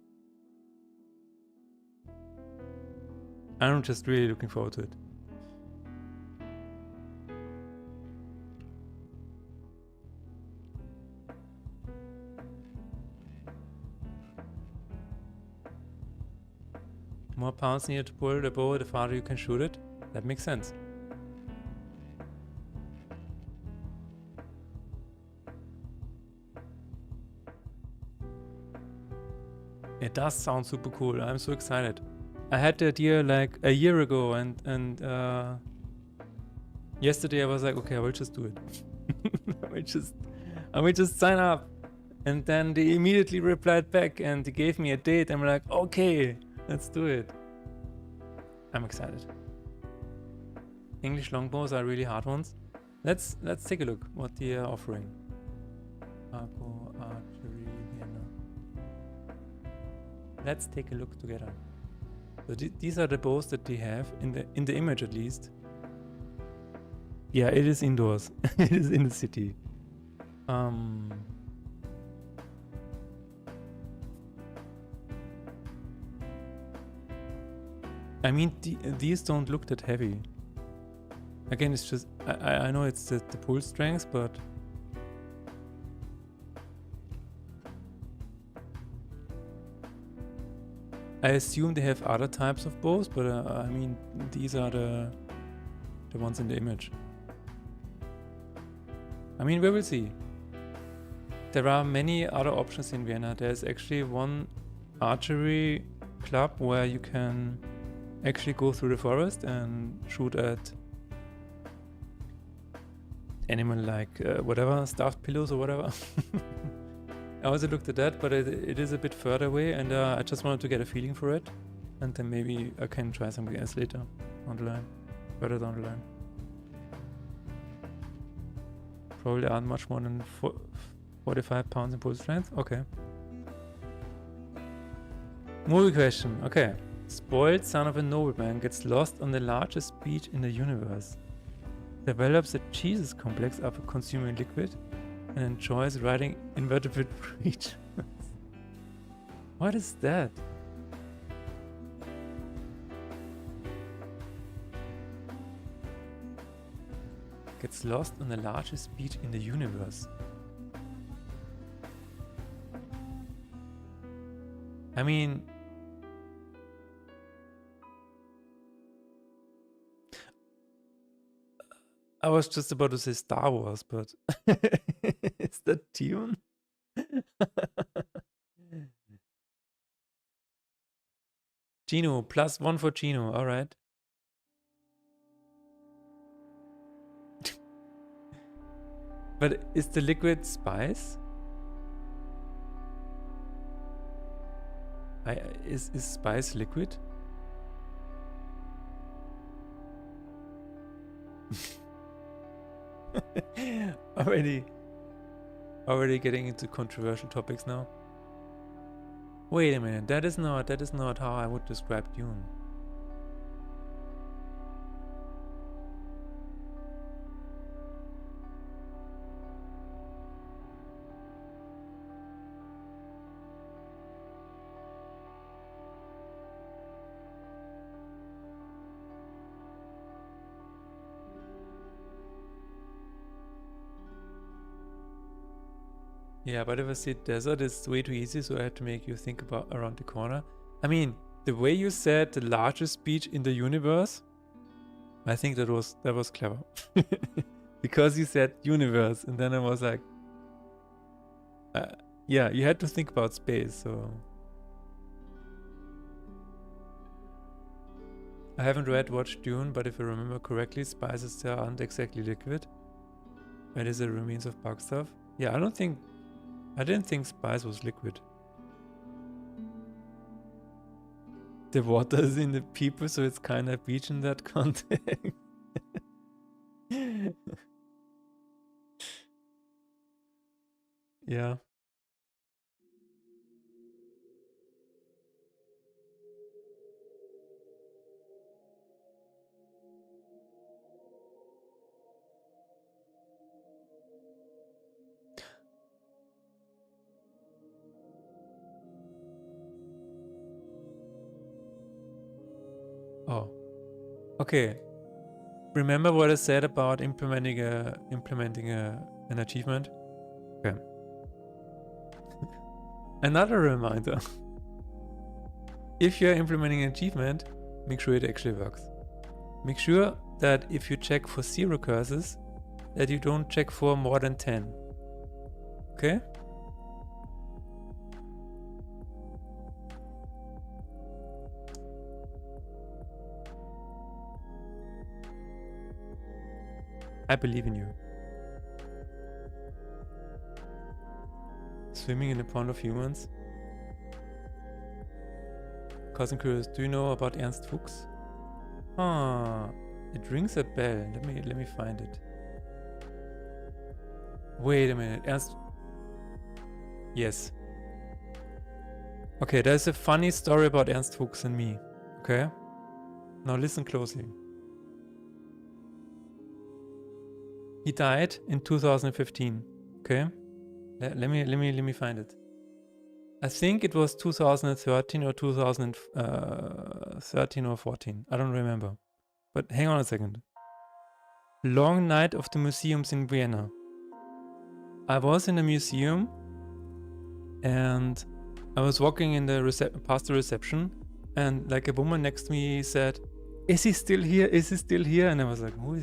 I'm just really looking forward to it. More pounds needed to pull the bow, the farther you can shoot it. That makes sense. It does sound super cool. I'm so excited. I had the idea like a year ago, and yesterday I was like, okay, I will just do it. I will just sign up. And then they immediately replied back and they gave me a date. I'm like, okay, let's do it. I'm excited. English longbows are really hard ones. Let's take a look what they are offering. Arco, archery, Vienna. Let's take a look together. So these are the bows that they have in the image at least. Yeah, it is indoors. It is in the city. I mean, these don't look that heavy. Again, it's just I know it's the pull strength, but I assume they have other types of bows, but I mean, these are the ones in the image. I mean, we will see. There are many other options in Vienna. There's actually one archery club where you can actually go through the forest and shoot at animal like whatever, stuffed pillows or whatever. I also looked at that, but it is a bit further away, and I just wanted to get a feeling for it, and then maybe I can try something else later on the line, further down the line. Probably aren't much more than 45 pounds in pull strength. Okay. Movie question. Okay. Spoiled son of a nobleman gets lost on the largest beach in the universe. Develops a Jesus complex after consuming liquid and enjoys riding invertebrate creatures. What is that? Gets lost on the largest beach in the universe. I mean, I was just about to say Star Wars, but is that Dune? Gino, +1 for Gino, alright. But is the liquid spice? Is spice liquid? already getting into controversial topics now. Wait a minute, that is not how I would describe Dune. Yeah, but if I say desert, it's way too easy, so I had to make you think about around the corner. I mean, the way you said the largest beach in the universe, I think that was clever. Because you said universe, and then I was like, yeah, you had to think about space, so. I haven't watched Dune, but if I remember correctly, spices there aren't exactly liquid. It is a remains of bug stuff. Yeah, I didn't think spice was liquid. The water is in the people, so it's kind of beach in that context. Yeah. Oh, okay. Remember what I said about implementing an achievement? Okay. Another reminder. If you're implementing an achievement, make sure it actually works. Make sure that if you check for 0 curses, that you don't check for more than 10. Okay? I believe in you. Swimming in a pond of humans. Cousin Curious, do you know about Ernst Fuchs? Ah, It rings a bell. Let me find it. Wait a minute. Ernst. Yes. Okay, there's a funny story about Ernst Fuchs and me. Okay? Now listen closely. He died in 2015. Okay? Let me find it. I think it was 2013 or 2013 or 14. I don't remember. But hang on a second. Long night of the museums in Vienna. I was in a museum and I was walking in the past the reception, and like a woman next to me said, "Is he still here? Is he still here?" And I was like, "Who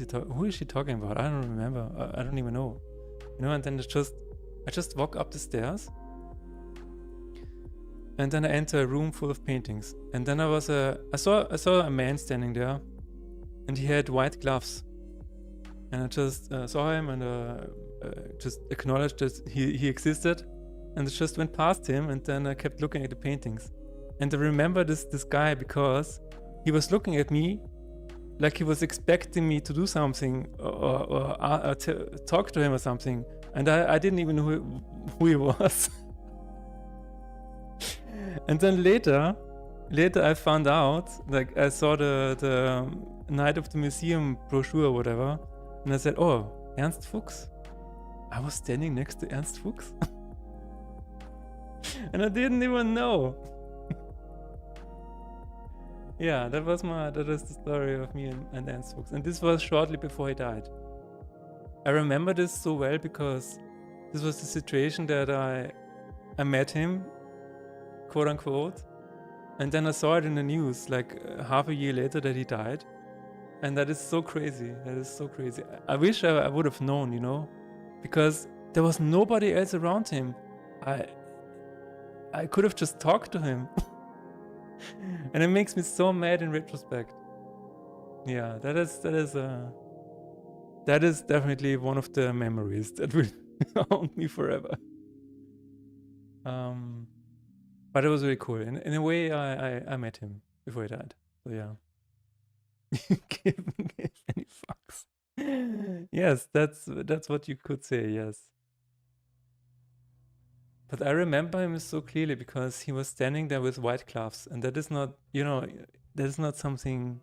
is she talking about? I don't remember. I don't even know." You know. And then I just walk up the stairs, and then I enter a room full of paintings. And then I saw a man standing there, and he had white gloves. And I just saw him and just acknowledged that he existed. And I just went past him, and then I kept looking at the paintings. And I remember this guy because he was looking at me like he was expecting me to do something or talk to him or something. And I didn't even know who he was. And then later I found out, like I saw the Night of the Museum brochure or whatever. And I said, "Oh, Ernst Fuchs? I was standing next to Ernst Fuchs?" And I didn't even know. Yeah, that was the story of me and Ernst Fuchs. And this was shortly before he died. I remember this so well because this was the situation that I met him, quote unquote, and then I saw it in the news like half a year later that he died. And that is so crazy. That is so crazy. I wish I would have known, you know, because there was nobody else around him. I could have just talked to him. And it makes me so mad in retrospect. Yeah, that is definitely one of the memories that will haunt me forever. But it was really cool. In a way, I met him before he died. So yeah. Give any fucks. Yes, that's what you could say, yes. But I remember him so clearly because he was standing there with white gloves, and that is not, you know, that is not something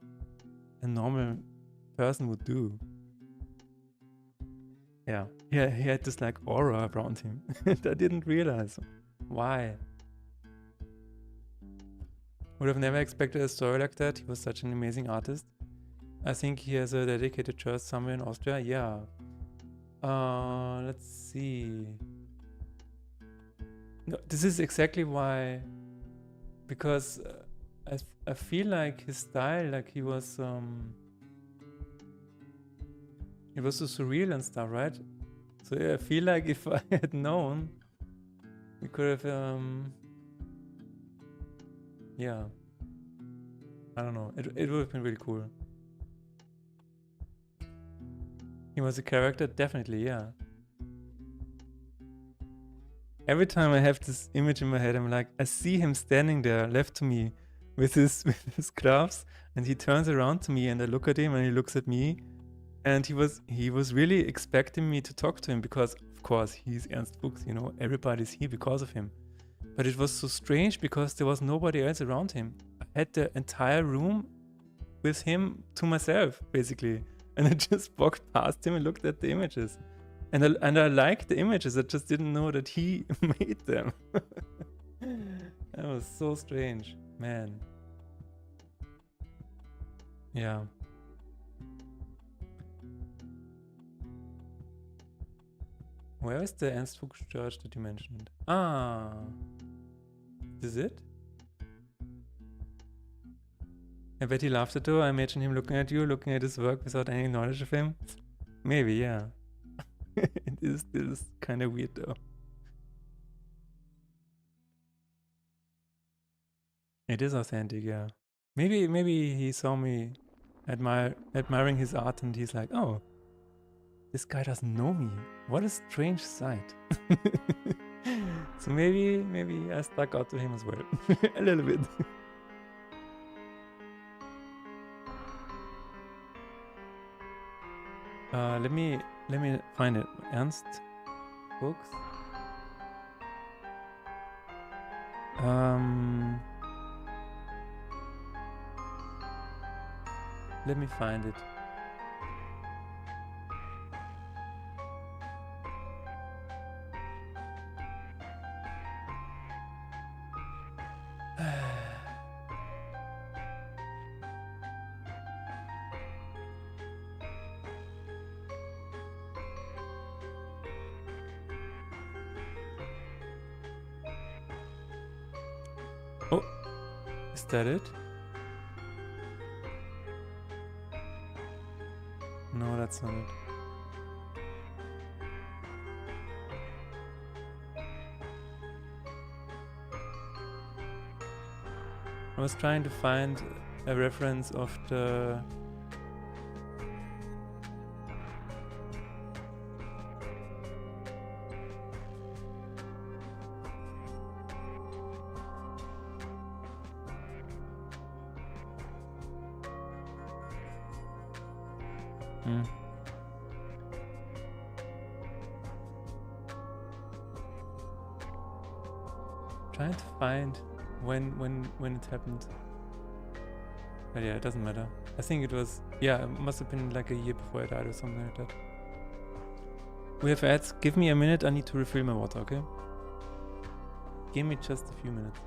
a normal person would do. Yeah, he had this like aura around him, and I didn't realize why. Would have never expected a story like that. He was such an amazing artist. I think he has a dedicated church somewhere in Austria. Yeah. Let's see. No, this is exactly why. Because I feel like his style, like he was so surreal and stuff, right? So yeah, I feel like if I had known, we could have, yeah. I don't know. It would have been really cool. He was a character, definitely, yeah. Every time I have this image in my head, I'm like, I see him standing there, left to me, with his gloves, and he turns around to me, and I look at him, and he looks at me, and he was really expecting me to talk to him because, of course, he's Ernst Fuchs, you know, everybody's here because of him. But it was so strange because there was nobody else around him. I had the entire room with him to myself, basically. And I just walked past him and looked at the images. And I liked the images, I just didn't know that he made them. That was so strange, man. Yeah. Where is the Ernst Fuchs church that you mentioned? Ah. Is this it? I bet he laughed at you. I imagine him looking at you, looking at his work without any knowledge of him. Maybe, yeah. It is kind of weird though. It is authentic, yeah. Maybe he saw me admiring his art and he's like, oh, this guy doesn't know me. What a strange sight. So maybe I stuck out to him as well. A little bit. Let me find it. Ernst books. Let me find it. Oh, is that it? No, that's not it. I was trying to find a reference of the... Trying to find when it happened. But yeah, it doesn't matter. I think it was, yeah, it must have been like a year before I died or something like that. We have ads. Give me a minute. I need to refill my water, okay? Give me just a few minutes.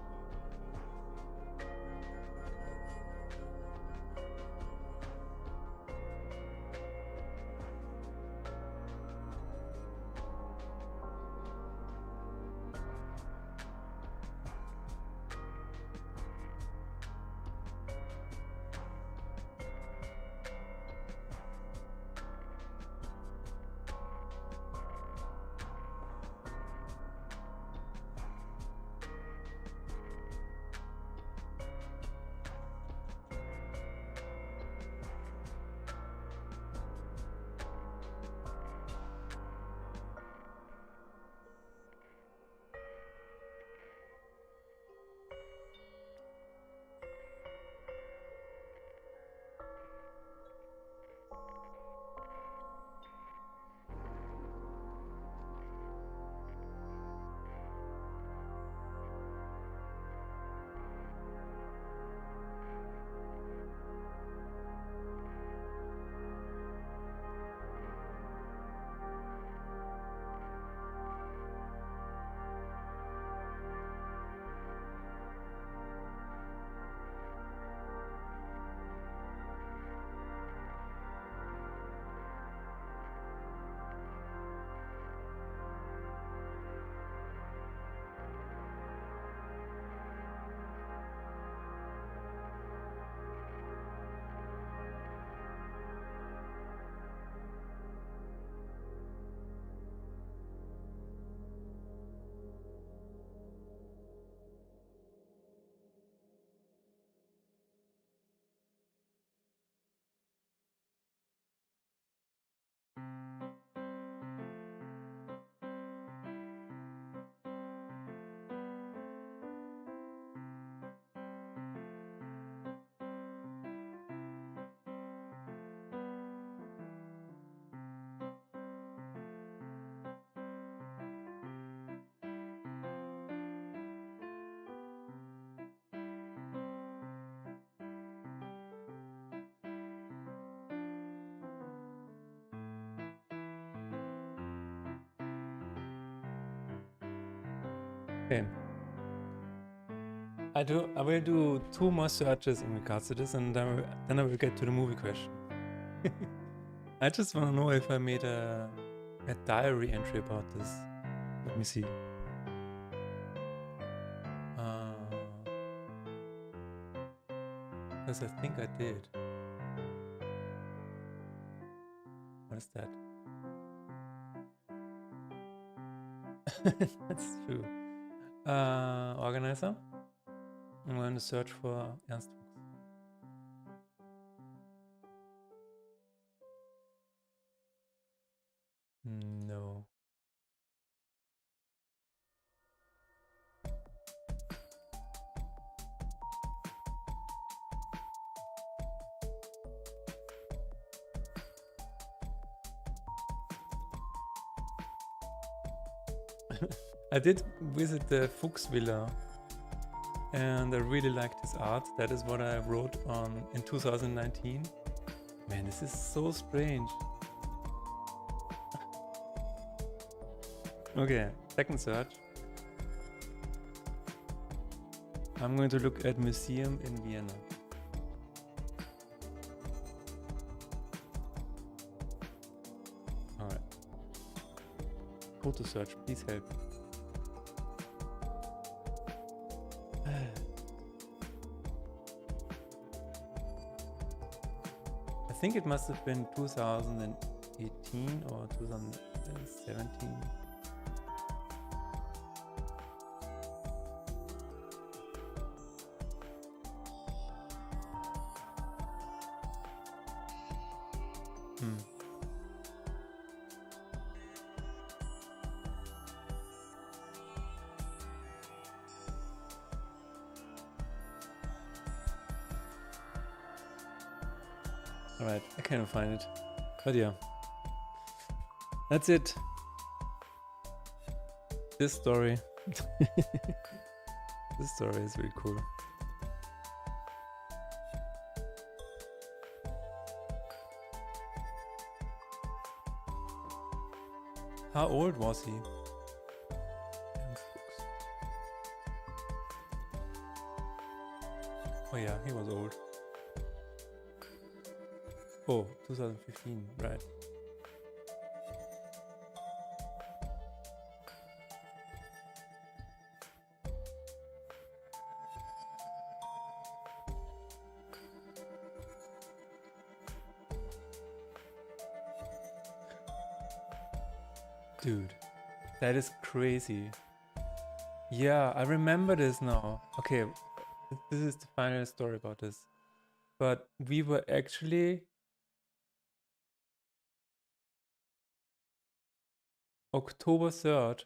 Okay. I will do 2 more searches in regards to this, and then I will get to the movie question. I just want to know if I made a diary entry about this. Let me see. Because I think I did. What is that? That's true. Organizer. I'm going to search for Ernst Fuchs. No. I did visit the Fuchs Villa and I really liked his art. That is what I wrote on in 2019. Man, this is so strange. Okay, second search. I'm going to look at museum in Vienna. Alright. Photo search, please help. I think it must have been 2018 or 2017. Alright, I cannot find it. But yeah. That's it. This story. This story is really cool. How old was he? Oh yeah, he was old. Oh, 2015, right. Dude, that is crazy. Yeah, I remember this now. Okay, this is the final story about this. But we were actually... October 3rd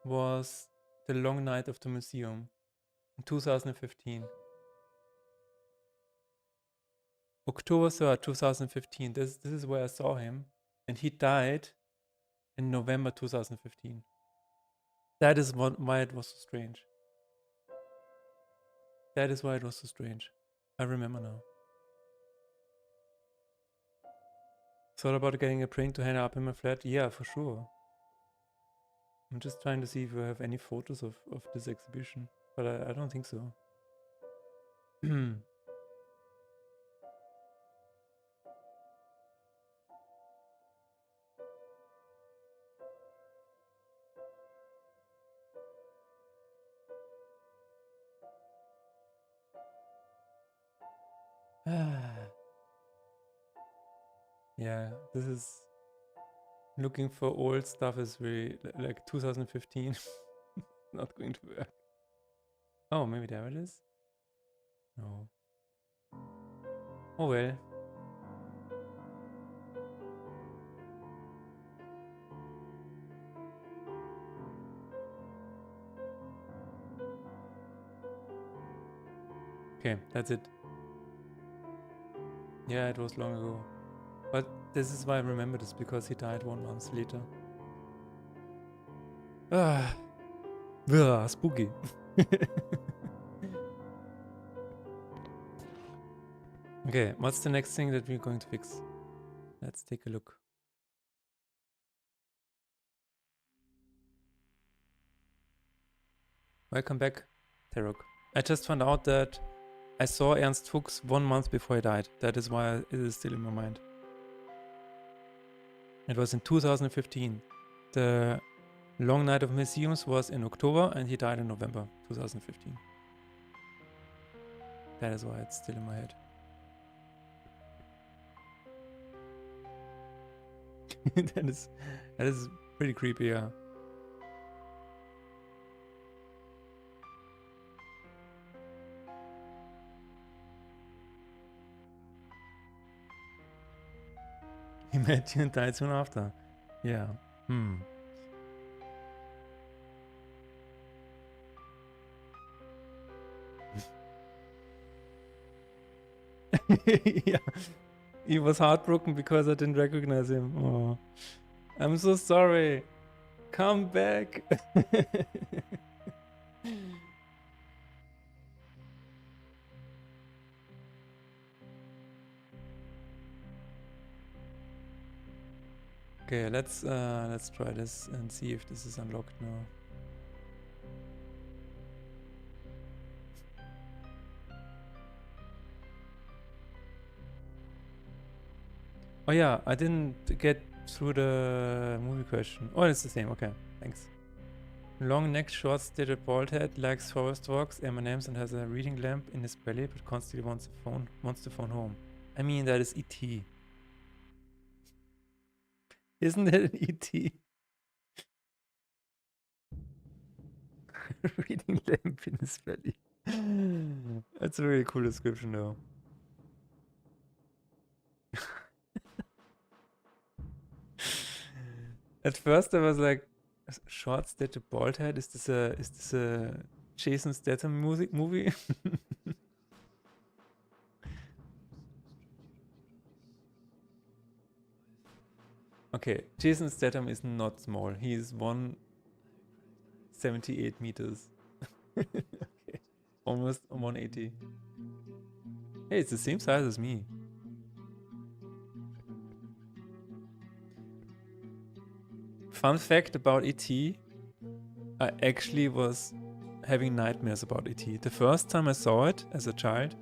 was the long night of the museum in 2015. October 3rd, 2015. This is where I saw him. And he died in November 2015. That is why it was so strange. That is why it was so strange. I remember now. Thought about getting a print to hang up in my flat? Yeah, for sure. I'm just trying to see if we have any photos of this exhibition. But I don't think so. Yeah, this is... Looking for old stuff is really... Like 2015. Not going to work. Oh, maybe there it is? No. Oh well. Okay, that's it. Yeah, it was long ago. But this is why I remember this, because he died 1 month later. Spooky. Okay, what's the next thing that we're going to fix? Let's take a look. Welcome back, Tarok. I just found out that I saw Ernst Fuchs 1 month before he died. That is why it is still in my mind. It was in 2015. The long night of museums was in October and he died in November 2015. That is why it's still in my head. that is pretty creepy, yeah. He met you and died soon after. Yeah. Yeah. He was heartbroken because I didn't recognize him. Oh. I'm so sorry. Come back. Okay, let's try this and see if this is unlocked now. Oh yeah, I didn't get through the movie question. Oh, it's the same. Okay, thanks. Long neck, short stated bald head, likes forest walks, M&Ms, and has a reading lamp in his belly, but constantly wants the phone home. I mean, that is E.T. Isn't that an E.T.? Reading lamp in his belly. That's a really cool description, though. At first, I was like, short stated bald head. Is this a Jason Statham movie? Okay, Jason Statham is not small. He is 178 meters. Okay, almost 180. Hey, it's the same size as me. Fun fact about E.T. I actually was having nightmares about E.T. The first time I saw it as a child,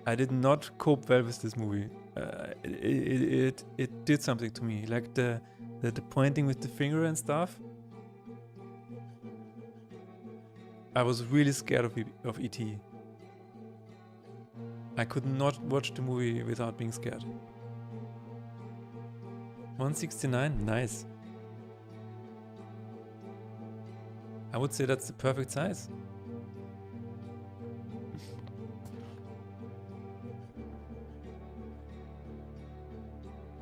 I did not cope well with this movie. It did something to me, like the pointing with the finger and stuff. I was really scared of E.T. I could not watch the movie without being scared. 169, nice. I would say that's the perfect size.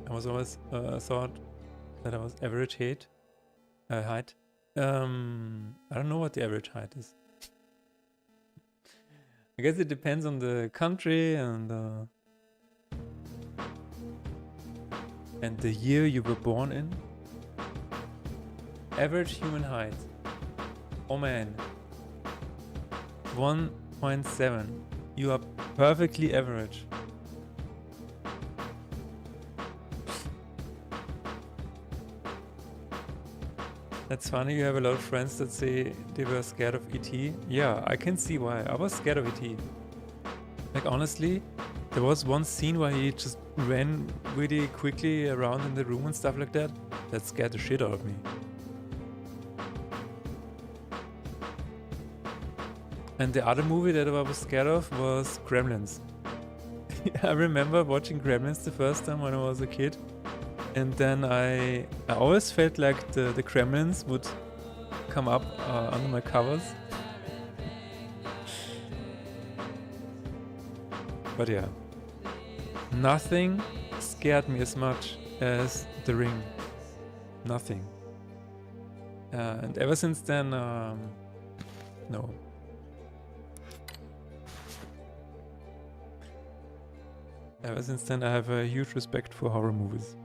I was always thought that I was average height. I don't know what the average height is. I guess it depends on the country and the year you were born in. Average human height. Oh man. 1.7. You are perfectly average. That's funny, you have a lot of friends that say they were scared of E.T. Yeah, I can see why. I was scared of E.T. Like honestly, there was one scene where he just ran really quickly around in the room and stuff like that. That scared the shit out of me. And the other movie that I was scared of was Gremlins. I remember watching Gremlins the first time when I was a kid. And then I always felt like the Gremlins would come up under my covers. But yeah, nothing scared me as much as The Ring. Nothing. And ever since then, no. Ever since then, I have a huge respect for horror movies.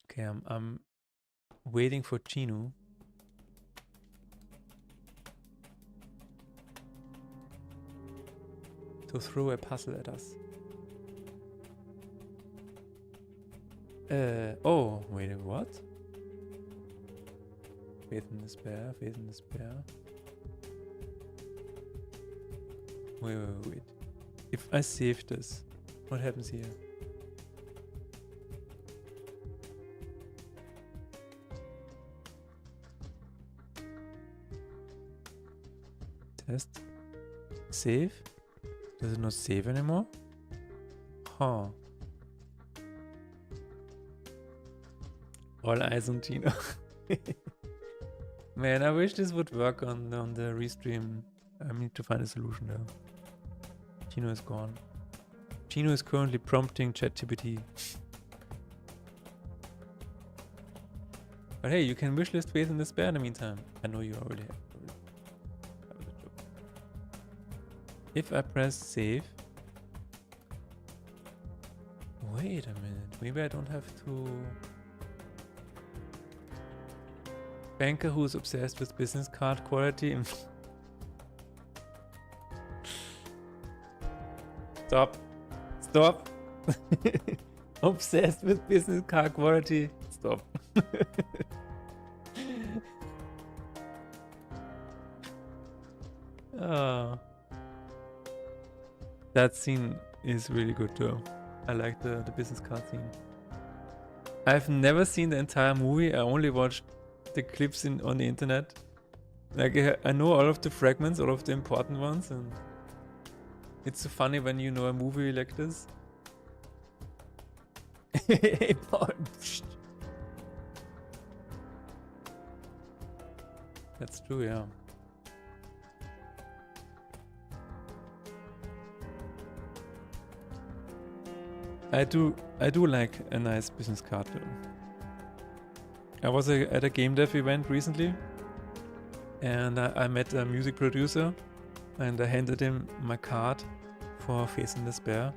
Okay, I'm waiting for Chino. To throw a puzzle at us. Oh, wait, what? Faith in Despair, Faith in Despair. Wait. If I save this, what happens here? Test. Save? Does it not save anymore? Huh. All eyes on Chino. Man, I wish this would work on the restream. I need to find a solution there. Chino is gone. Chino is currently prompting ChatGPT. But hey, you can wishlist Faith in Despair in the meantime. I know you already have. If I press save. Wait a minute. Maybe I don't have to. Banker who's obsessed with business card quality. Stop. Stop. Obsessed with business card quality. Stop. Oh. That scene is really good too. I like the business card scene. I've never seen the entire movie. I only watched the clips on the internet. Like I know all of the fragments, all of the important ones, and it's so funny when you know a movie like this. That's true, yeah. I do like a nice business card though. I was at a game dev event recently, and I met a music producer, and I handed him my card for Faith in Despair,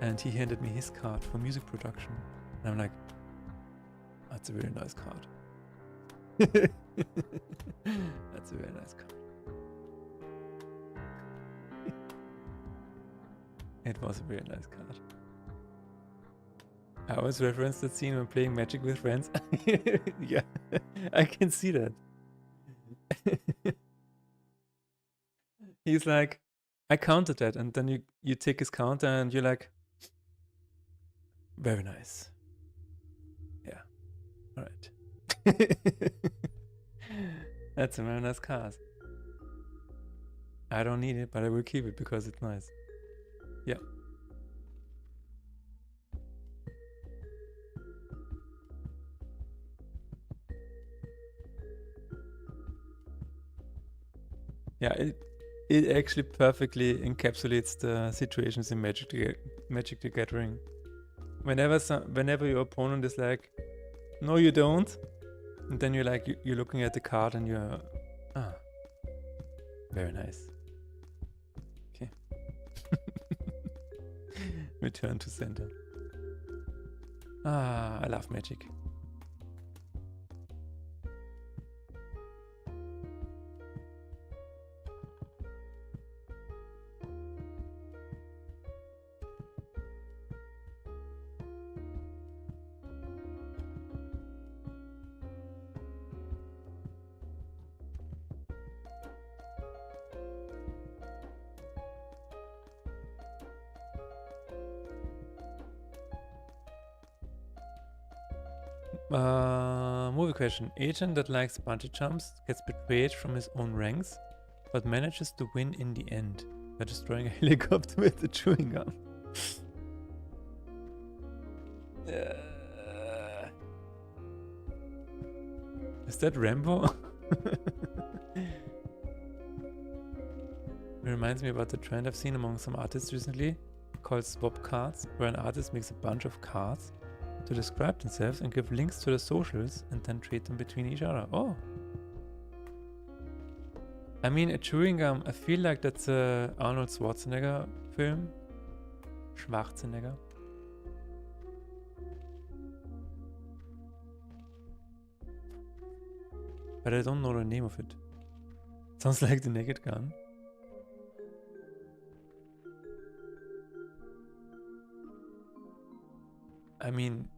and he handed me his card for music production. And I'm like, that's a very nice card. That's a very nice card. It was a very nice card. I always reference that scene when playing Magic with friends. Yeah, I can see that. He's like, I counted that, and then you take his counter and you're like, very nice. Yeah, all right. That's a very nice card. I don't need it, but I will keep it because it's nice. Yeah. Yeah, it actually perfectly encapsulates the situations in Magic the Gathering. Whenever your opponent is like, no you don't, and then you're like, you're looking at the card and you're, ah, very nice. Okay. Return to center. Ah, I love Magic. Movie question. Agent that likes bungee jumps gets betrayed from his own ranks, but manages to win in the end by destroying a helicopter with a chewing gum. Is that Rambo? It reminds me about the trend I've seen among some artists recently called swap cards, where an artist makes a bunch of cards to describe themselves and give links to the socials and then trade them between each other. Oh. I mean, a chewing gum, I feel like that's a Arnold Schwarzenegger film. Schwarzenegger. But I don't know the name of it. Sounds like The Naked Gun. I mean,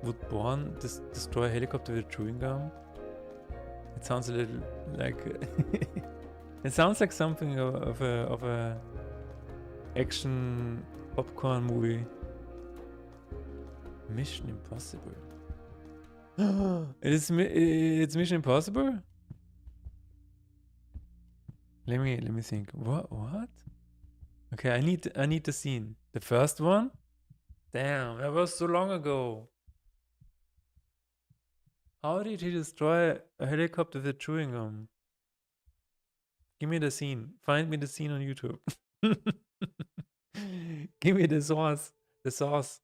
would Bourne destroy a helicopter with a chewing gum? It sounds a little like it sounds like something of a action popcorn movie. Mission Impossible. It's Mission Impossible? Let me think. What? Okay, I need the scene. The first one? Damn, that was so long ago. How did he destroy a helicopter with chewing gum? Give me the scene. Find me the scene on YouTube. Give me the source. The source.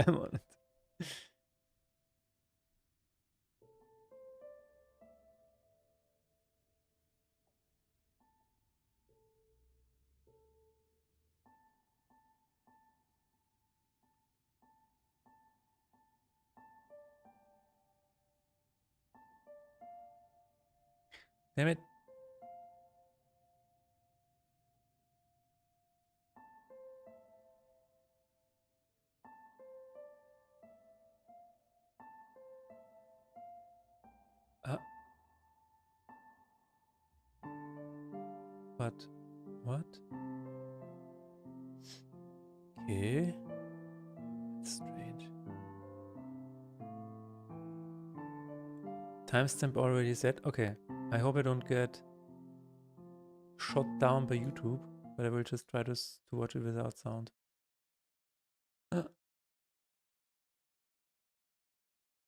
I'm on it. Damn it. But what? Okay. That's strange. Timestamp already set. Okay. I hope I don't get shot down by YouTube, but I will just try to watch it without sound.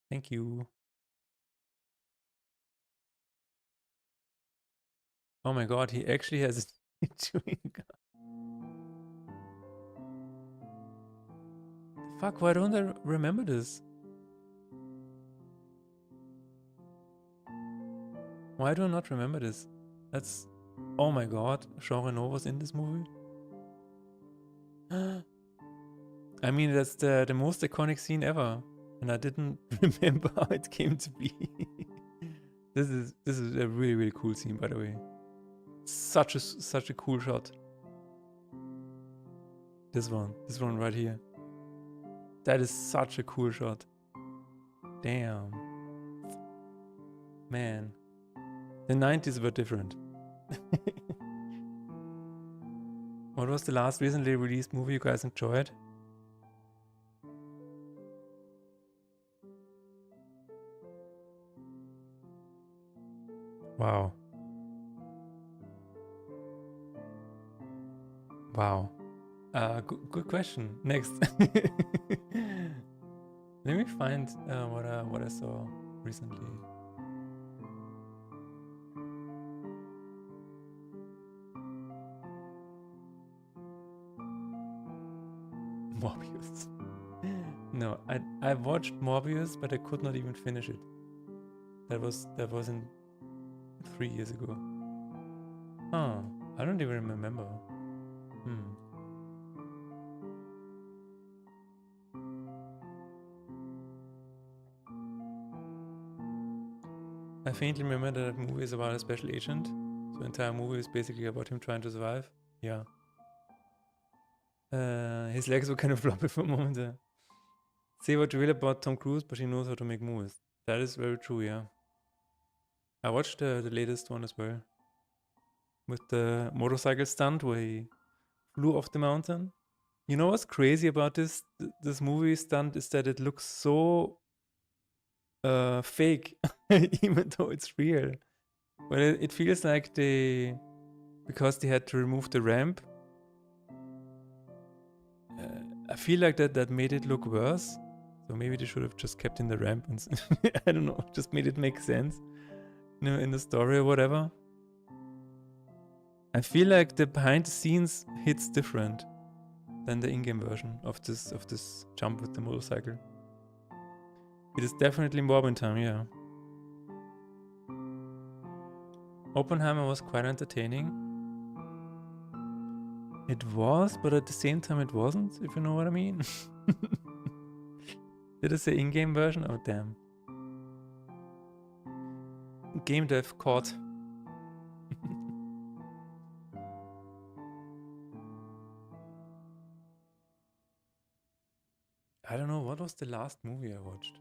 Thank you. Oh my god, he actually has a chewing gum. Fuck, why don't I remember this? Why do I not remember this? That's... Oh my god, Jean Reno was in this movie? I mean, that's the most iconic scene ever. And I didn't remember how it came to be. This is a really, really cool scene, by the way. Such a cool shot. This one right here. That is such a cool shot. Damn. Man. The 90s were different. What was the last recently released movie you guys enjoyed? Wow. Wow. Good question. Next. Let me find what I saw recently. Morbius. No, I watched Morbius, but I could not even finish it. That was in 3 years ago. Huh. I don't even remember. I faintly remember that movie is about a special agent. So the entire movie is basically about him trying to survive. Yeah. His legs were kind of floppy for a moment there. Say what you will about Tom Cruise, but he knows how to make movies. That is very true, yeah. I watched the latest one as well. With the motorcycle stunt where he flew off the mountain. You know what's crazy about this movie stunt is that it looks so fake, even though it's real. But it feels like because they had to remove the ramp, I feel like that made it look worse. So maybe they should have just kept in the ramp and I don't know, just made it make sense, you know, in the story or whatever. I feel like the behind the scenes hits different than the in-game version of this jump with the motorcycle. It is definitely Morbin time, yeah. Oppenheimer was quite entertaining. It was, but at the same time it wasn't, if you know what I mean. Did I say in-game version? Oh, damn. Game dev caught. I don't know, what was the last movie I watched?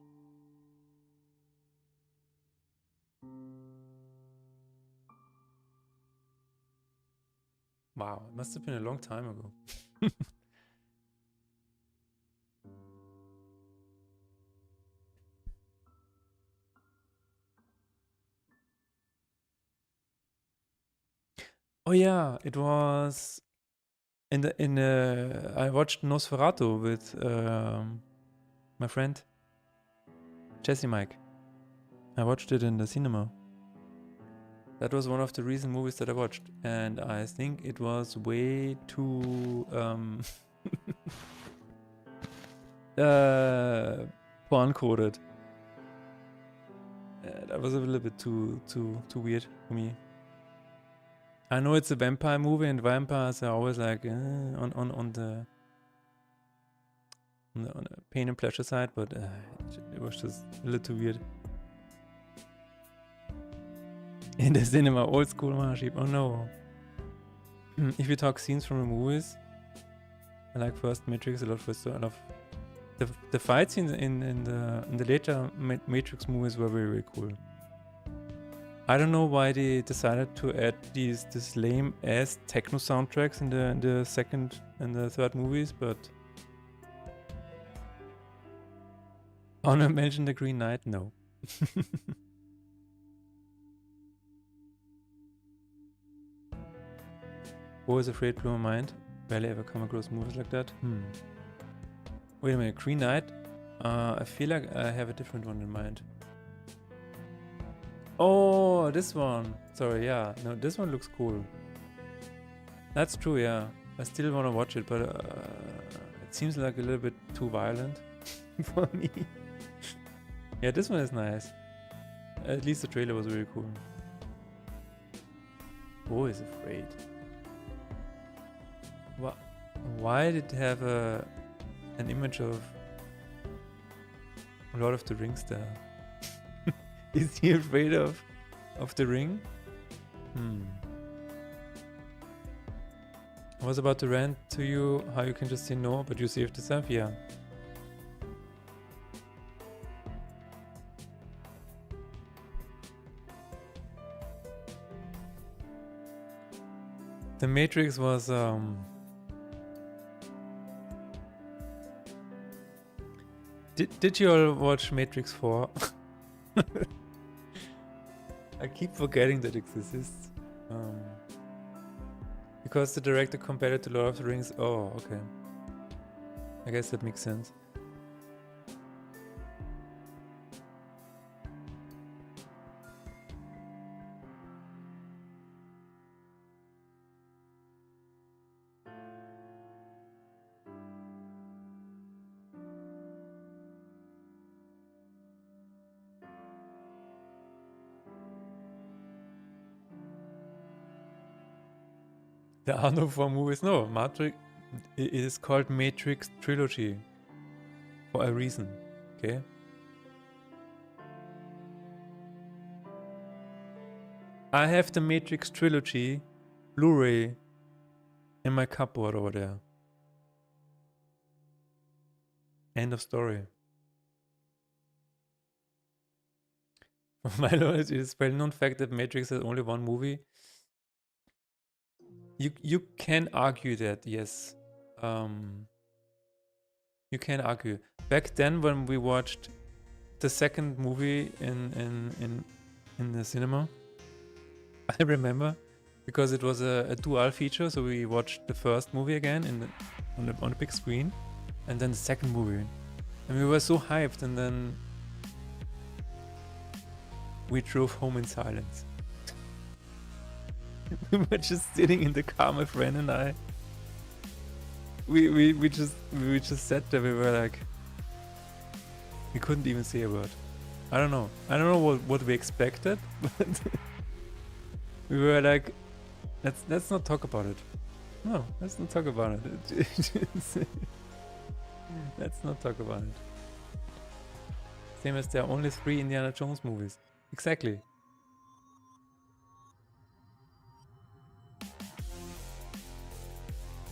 Wow, it must have been a long time ago. Oh yeah, it was I watched Nosferatu with my friend Jesse Mike. I watched it in the cinema. That was one of the recent movies that I watched, and I think it was way too porn coded. That was a little bit too weird for me. I know it's a vampire movie, and vampires are always like on the pain and pleasure side, but it was just a little too weird. In the cinema, old school Mahaship. Oh no. If you talk scenes from the movies, I like first Matrix a lot. First, I love the fight scenes in the later Matrix movies were very, very cool. I don't know why they decided to add this lame ass techno soundtracks in the second and the third movies, but I wanna mention the Green Knight? No. Always afraid blew my mind. Barely ever come across movies like that. Wait a minute, Green Knight? I feel like I have a different one in mind. Oh, this one. Sorry, yeah. No, this one looks cool. That's true, yeah. I still want to watch it, but it seems like a little bit too violent for me. Yeah, this one is nice. At least the trailer was really cool. Bo is afraid. Why did it have an image of Lord of the Rings there? Is he afraid of the ring? I was about to rant to you how you can just say no, but you saved yourself. Yeah. The Matrix was Did you all watch Matrix 4? I keep forgetting that it exists. Because the director compared it to Lord of the Rings. Oh, okay. I guess that makes sense. There are no 4 movies. No, Matrix. It is called Matrix Trilogy for a reason. Okay. I have the Matrix Trilogy Blu-ray in my cupboard over there. End of story. For my knowledge, it is well-known fact that Matrix has only 1 movie. You can argue that, yes. You can argue. Back then, when we watched the second movie in the cinema, I remember because it was a dual feature. So we watched the first movie again on the big screen, and then the second movie, and we were so hyped. And then we drove home in silence. We were just sitting in the car, my friend and I. We just sat there. We were like, we couldn't even say a word. I don't know what we expected, but we were like, let's not talk about it. No, let's not talk about it. Let's not talk about it. Same as there are only 3 Indiana Jones movies. Exactly.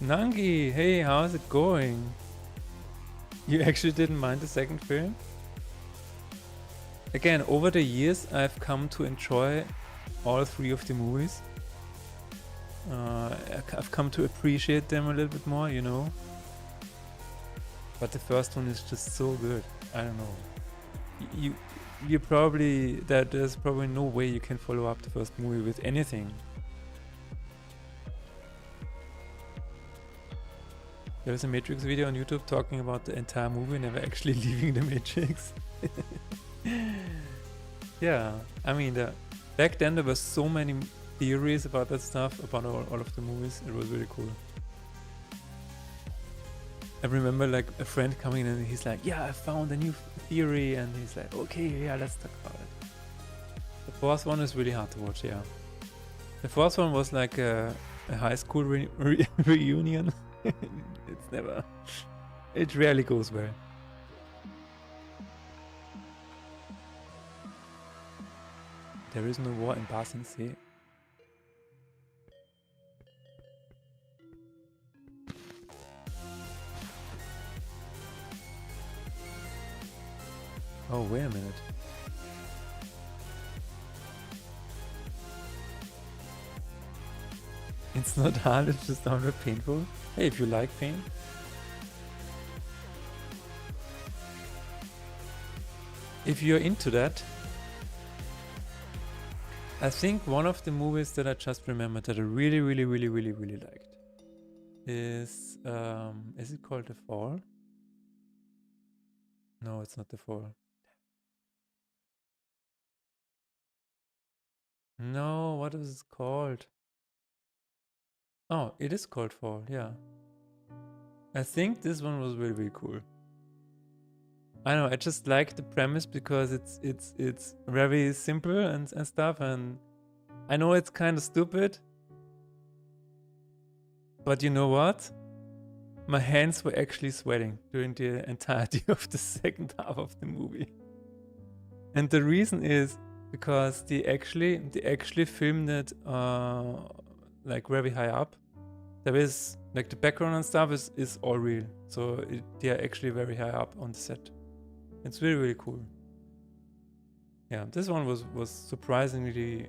Nangi, hey, how's it going? You actually didn't mind the second film? Again, over the years, I've come to enjoy all 3 of the movies. I've come to appreciate them a little bit more, you know. But the first one is just so good. I don't know. You probably there's probably no way you can follow up the first movie with anything. There's a Matrix video on YouTube talking about the entire movie, never actually leaving the Matrix. Yeah, I mean, back then there were so many theories about that stuff, about all of the movies. It was really cool. I remember like a friend coming in and he's like, yeah, I found a new theory, and he's like, okay, yeah, let's talk about it. The fourth one is really hard to watch, yeah. The fourth one was like a high school reunion. It's never, it rarely goes well. There is no war in Ba Sing Se. Oh, wait a minute. It's not hard, it's just downright painful. Hey, if you like pain. If you're into that, I think one of the movies that I just remembered that I really liked is it called The Fall? No, it's not The Fall. No, what is it called? Oh, it is called Fall, yeah. I think this one was really cool. I don't know, I just like the premise because it's very simple and stuff, and I know it's kind of stupid, but you know what? My hands were actually sweating during the entirety of the second half of the movie. And the reason is because they actually filmed it like very high up. There is like the background and stuff is all real, so they are actually very high up on the set. It's really cool. Yeah, this one was surprisingly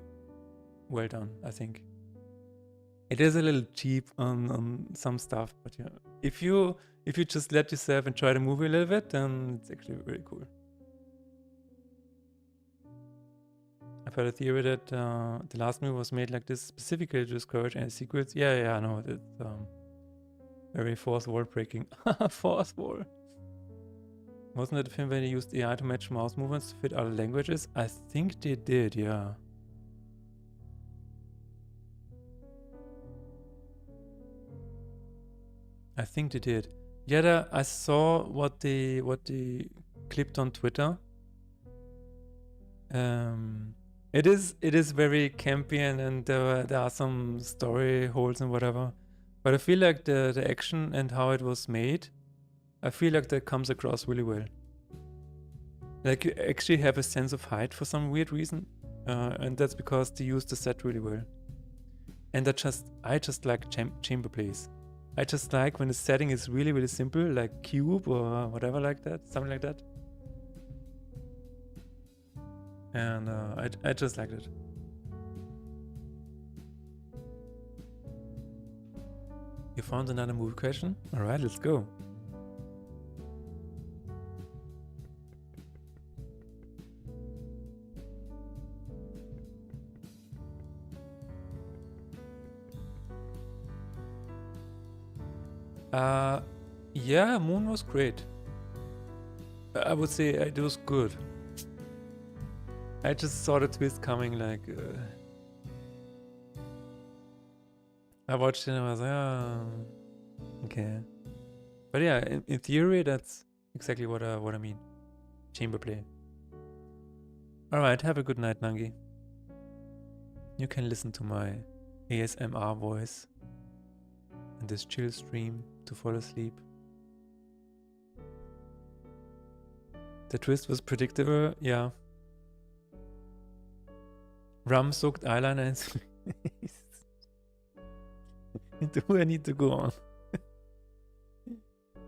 well done, I think. It is a little cheap on some stuff, but yeah, if you just let yourself enjoy the movie a little bit, then it's actually really cool. I've heard a theory that the last movie was made like this specifically to discourage any sequels. Yeah, I know. It's very fourth wall breaking. Fourth wall. Wasn't it a film where they used AI to match mouse movements to fit other languages? I think they did, yeah. I think they did. Yeah, I saw what they clipped on Twitter. It is very campy and there are some story holes and whatever, but I feel like the action and how it was made, I feel like that comes across really well. Like you actually have a sense of height for some weird reason, and that's because they use the set really well. And I just like chamber plays. I just like when the setting is really simple, like cube or whatever like that, something like that. And I just liked it. You found another movie question? Alright, let's go. Yeah, Moon was great. I would say it was good. I just saw the twist coming, like... I watched it and I was like, oh, okay. But yeah, in theory, that's exactly what I mean. Chamber play. Alright, have a good night, Nangi. You can listen to my ASMR voice in this chill stream to fall asleep. The twist was predictable, yeah. Rum-soaked eyeliner and... Do I need to go on?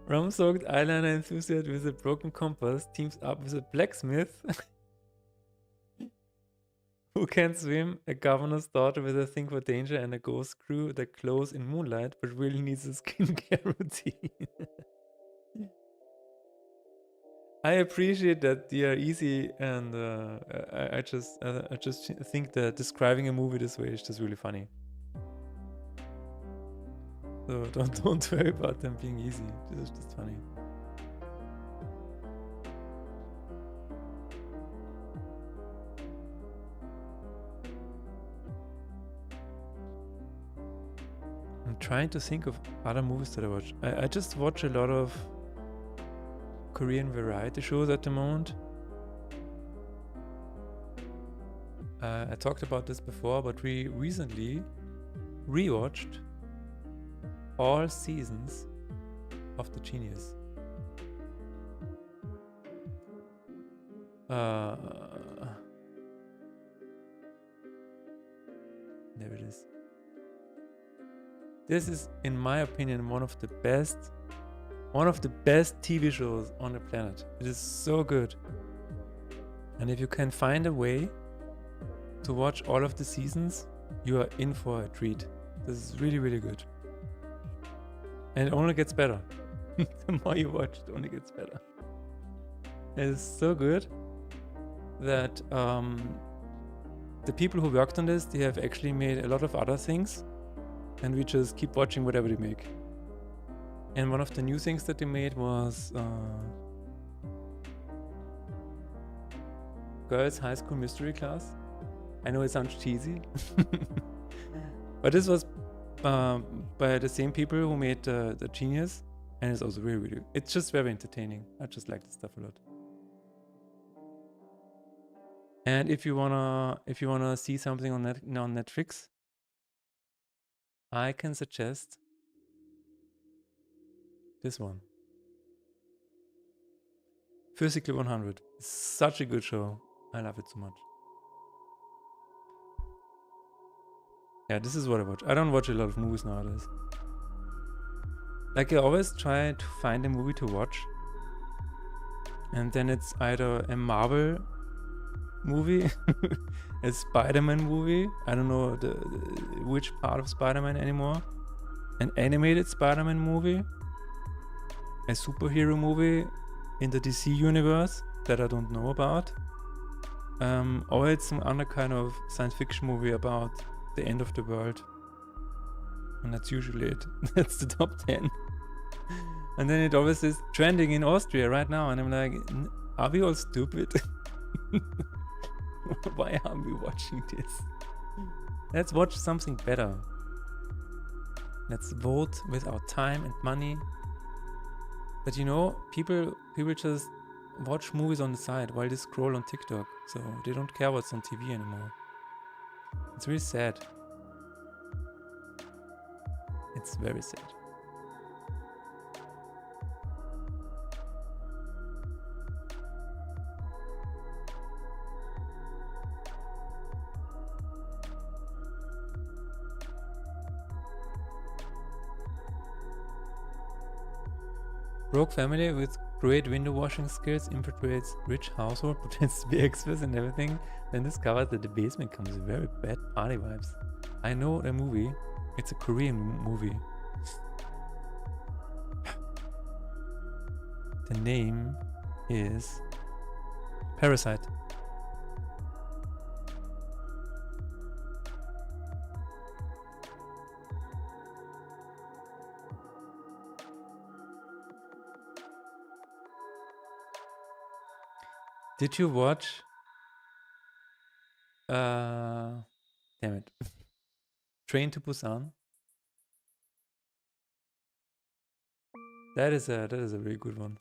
Rum-soaked eyeliner enthusiast with a broken compass teams up with a blacksmith who can swim, a governor's daughter with a thing for danger, and a ghost crew that glows in moonlight but really needs a skincare routine. I appreciate that they are easy, and I just think that describing a movie this way is just really funny. So don't worry about them being easy. This is just funny. I'm trying to think of other movies that I watch. I just watch a lot of Korean variety shows at the moment. I talked about this before, but we recently rewatched all seasons of The Genius. There it is. This is, in my opinion, one of the best TV shows on the planet. It is so good. And if you can find a way to watch all of the seasons, you are in for a treat. This is really, really good. And it only gets better. The more you watch, it only gets better. It is so good that the people who worked on this, they have actually made a lot of other things, and we just keep watching whatever they make. And one of the new things that they made was Girls' High School Mystery Class. I know it sounds cheesy, but this was by the same people who made The Genius, and it's also really, really, it's just very entertaining. I just like this stuff a lot. And if you wanna see something on Netflix, I can suggest this one. Physically 100. It's such a good show. I love it so much. Yeah, this is what I watch. I don't watch a lot of movies nowadays. Like, I always try to find a movie to watch, and then it's either a Marvel movie, a Spider-Man movie, I don't know which part of Spider-Man anymore, an animated Spider-Man movie, a superhero movie in the DC universe that I don't know about, or it's some other kind of science fiction movie about the end of the world. And that's usually it. That's the top 10. And then it always is trending in Austria right now, and I'm like, are we all stupid? Why are we watching this? Let's watch something better. Let's vote with our time and money. But you know, people just watch movies on the side while they scroll on TikTok, so they don't care what's on TV anymore. It's really sad. It's very sad. Broke family with great window washing skills infiltrates rich household, pretends to be experts and everything, then discovers that the basement comes with very bad party vibes. I know a movie. It's a Korean movie. The name is Parasite. Did you watch damn it. Train to Busan? That is a really good one.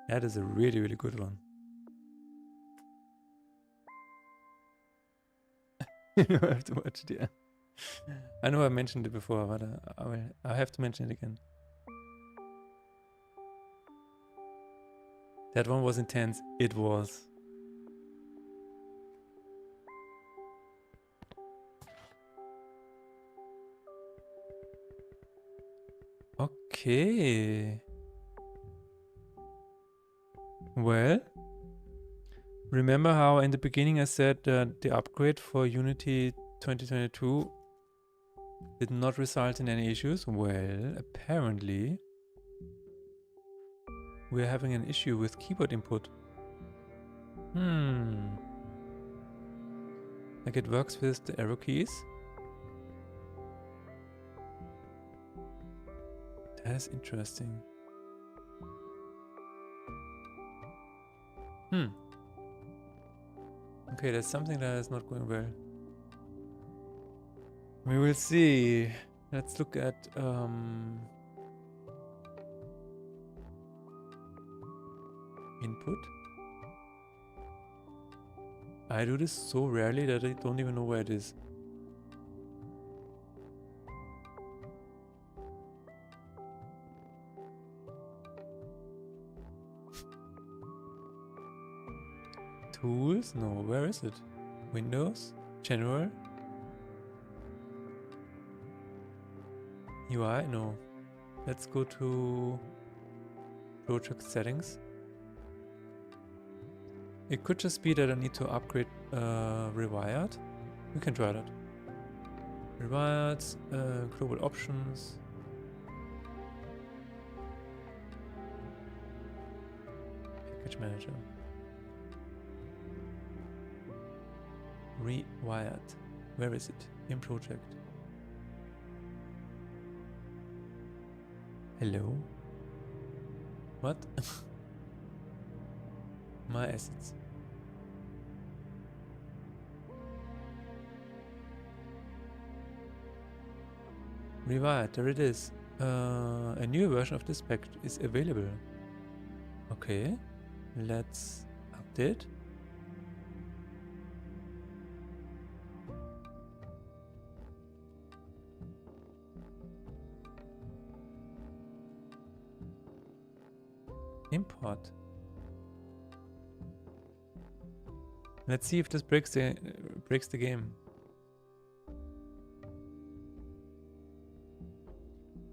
That is a really, really good one. You know, I have to watch it, yeah. I know I mentioned it before, but I have to mention it again. That one was intense. It was. Okay. Well, remember how in the beginning I said that the upgrade for Unity 2022 did not result in any issues? Well, apparently we're having an issue with keyboard input. Like, it works with the arrow keys. That is interesting. Okay, that's something that is not going well. We will see. Let's look at input. I do this so rarely that I don't even know where it is. Tools? No, where is it? Windows? General? UI? No. Let's go to project settings. It could just be that I need to upgrade Rewired. We can try that. Rewired, global options. Package manager. Rewired. Where is it? In project. Hello? What? My assets. Rewired, there it is. A new version of this package is available. Okay, let's update. Import. Let's see if this breaks the game.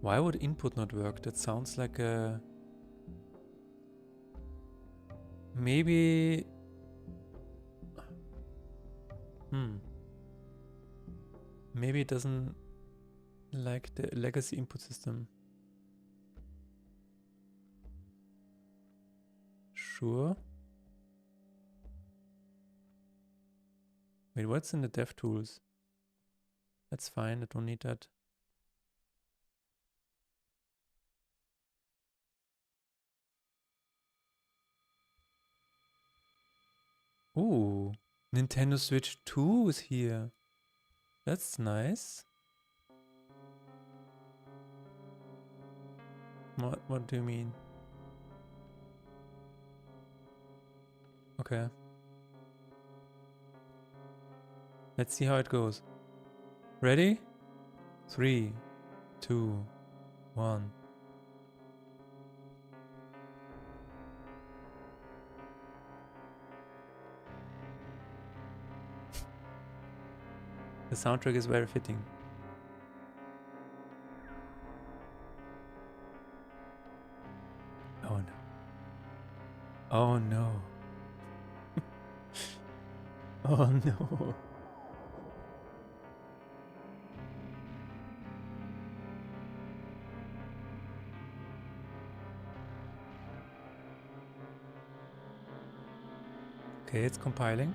Why would input not work? That sounds like a... Maybe... Maybe it doesn't like the legacy input system. Sure. Wait, what's in the dev tools? That's fine, I don't need that. Ooh, Nintendo Switch 2 is here. That's nice. What do you mean? Okay. Let's see how it goes. Ready? 3, 2, 1. The soundtrack is very fitting. Oh no. Oh no. Oh no. Okay, it's compiling.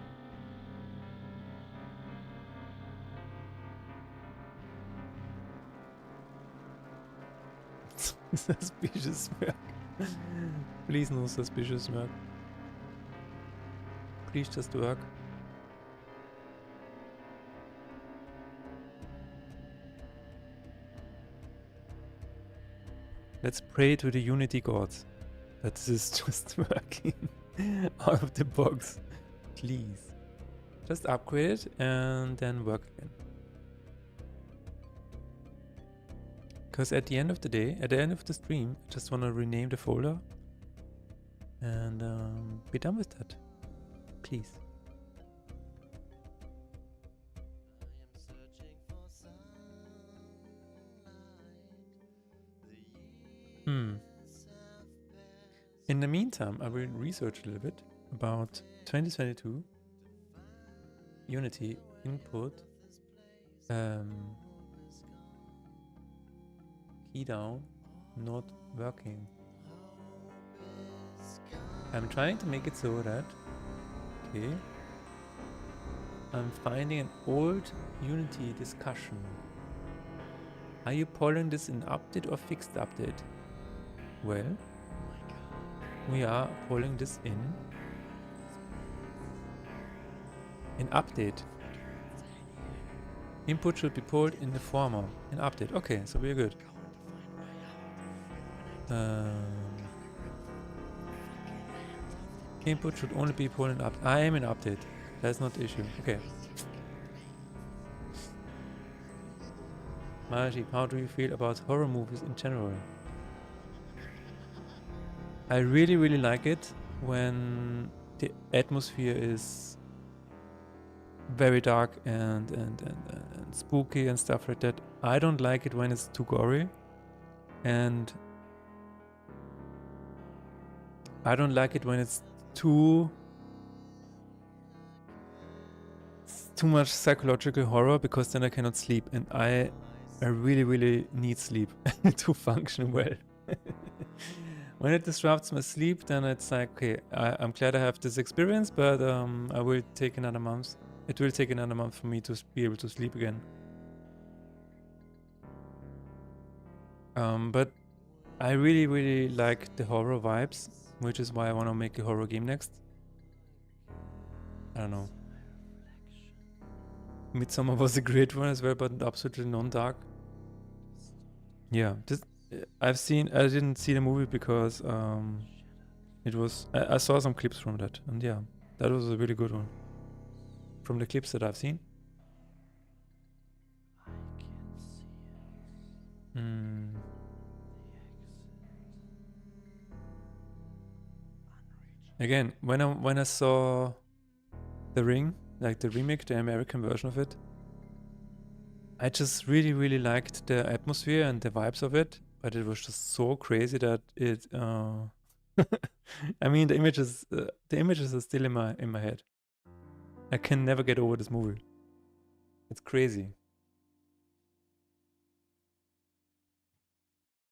Suspicious smirk. Please no suspicious smirk. Please just work. Let's pray to the Unity gods that this is just working out of the box. Please. Just upgrade it and then work again. Because at the end of the day, at the end of the stream, I just want to rename the folder and be done with that. Please. In the meantime, I will research a little bit about 2022 Unity input key down not working. I'm trying to make it so that, okay, I'm finding an old Unity discussion. Are you polling this in update or fixed update? Well, we are polling this in update. Input should be pulled in the former. In update. Okay, so we're good. Input should only be pulled in update. I am in update. That's not the issue. Okay. Majid, how do you feel about horror movies in general? I really, really like it when the atmosphere is very dark and spooky and stuff like that. I don't like it when it's too gory, and I don't like it when it's too much psychological horror, because then I cannot sleep, and I really, really need sleep to function well. When it disrupts my sleep, then it's like, okay, I'm glad I have this experience, but I will take another month. It will take another month for me to be able to sleep again. But I really, really like the horror vibes, which is why I want to make a horror game next. I don't know. Midsommar was a great one as well, but absolutely non-dark. Yeah, this I didn't see the movie because it was, I saw some clips from that, and yeah, that was a really good one. From the clips that I've seen. Again, when I saw The Ring, like the remake, the American version of it, I just really, really liked the atmosphere and the vibes of it, but it was just so crazy that it. I mean, the images are still in my head. I can never get over this movie. It's crazy.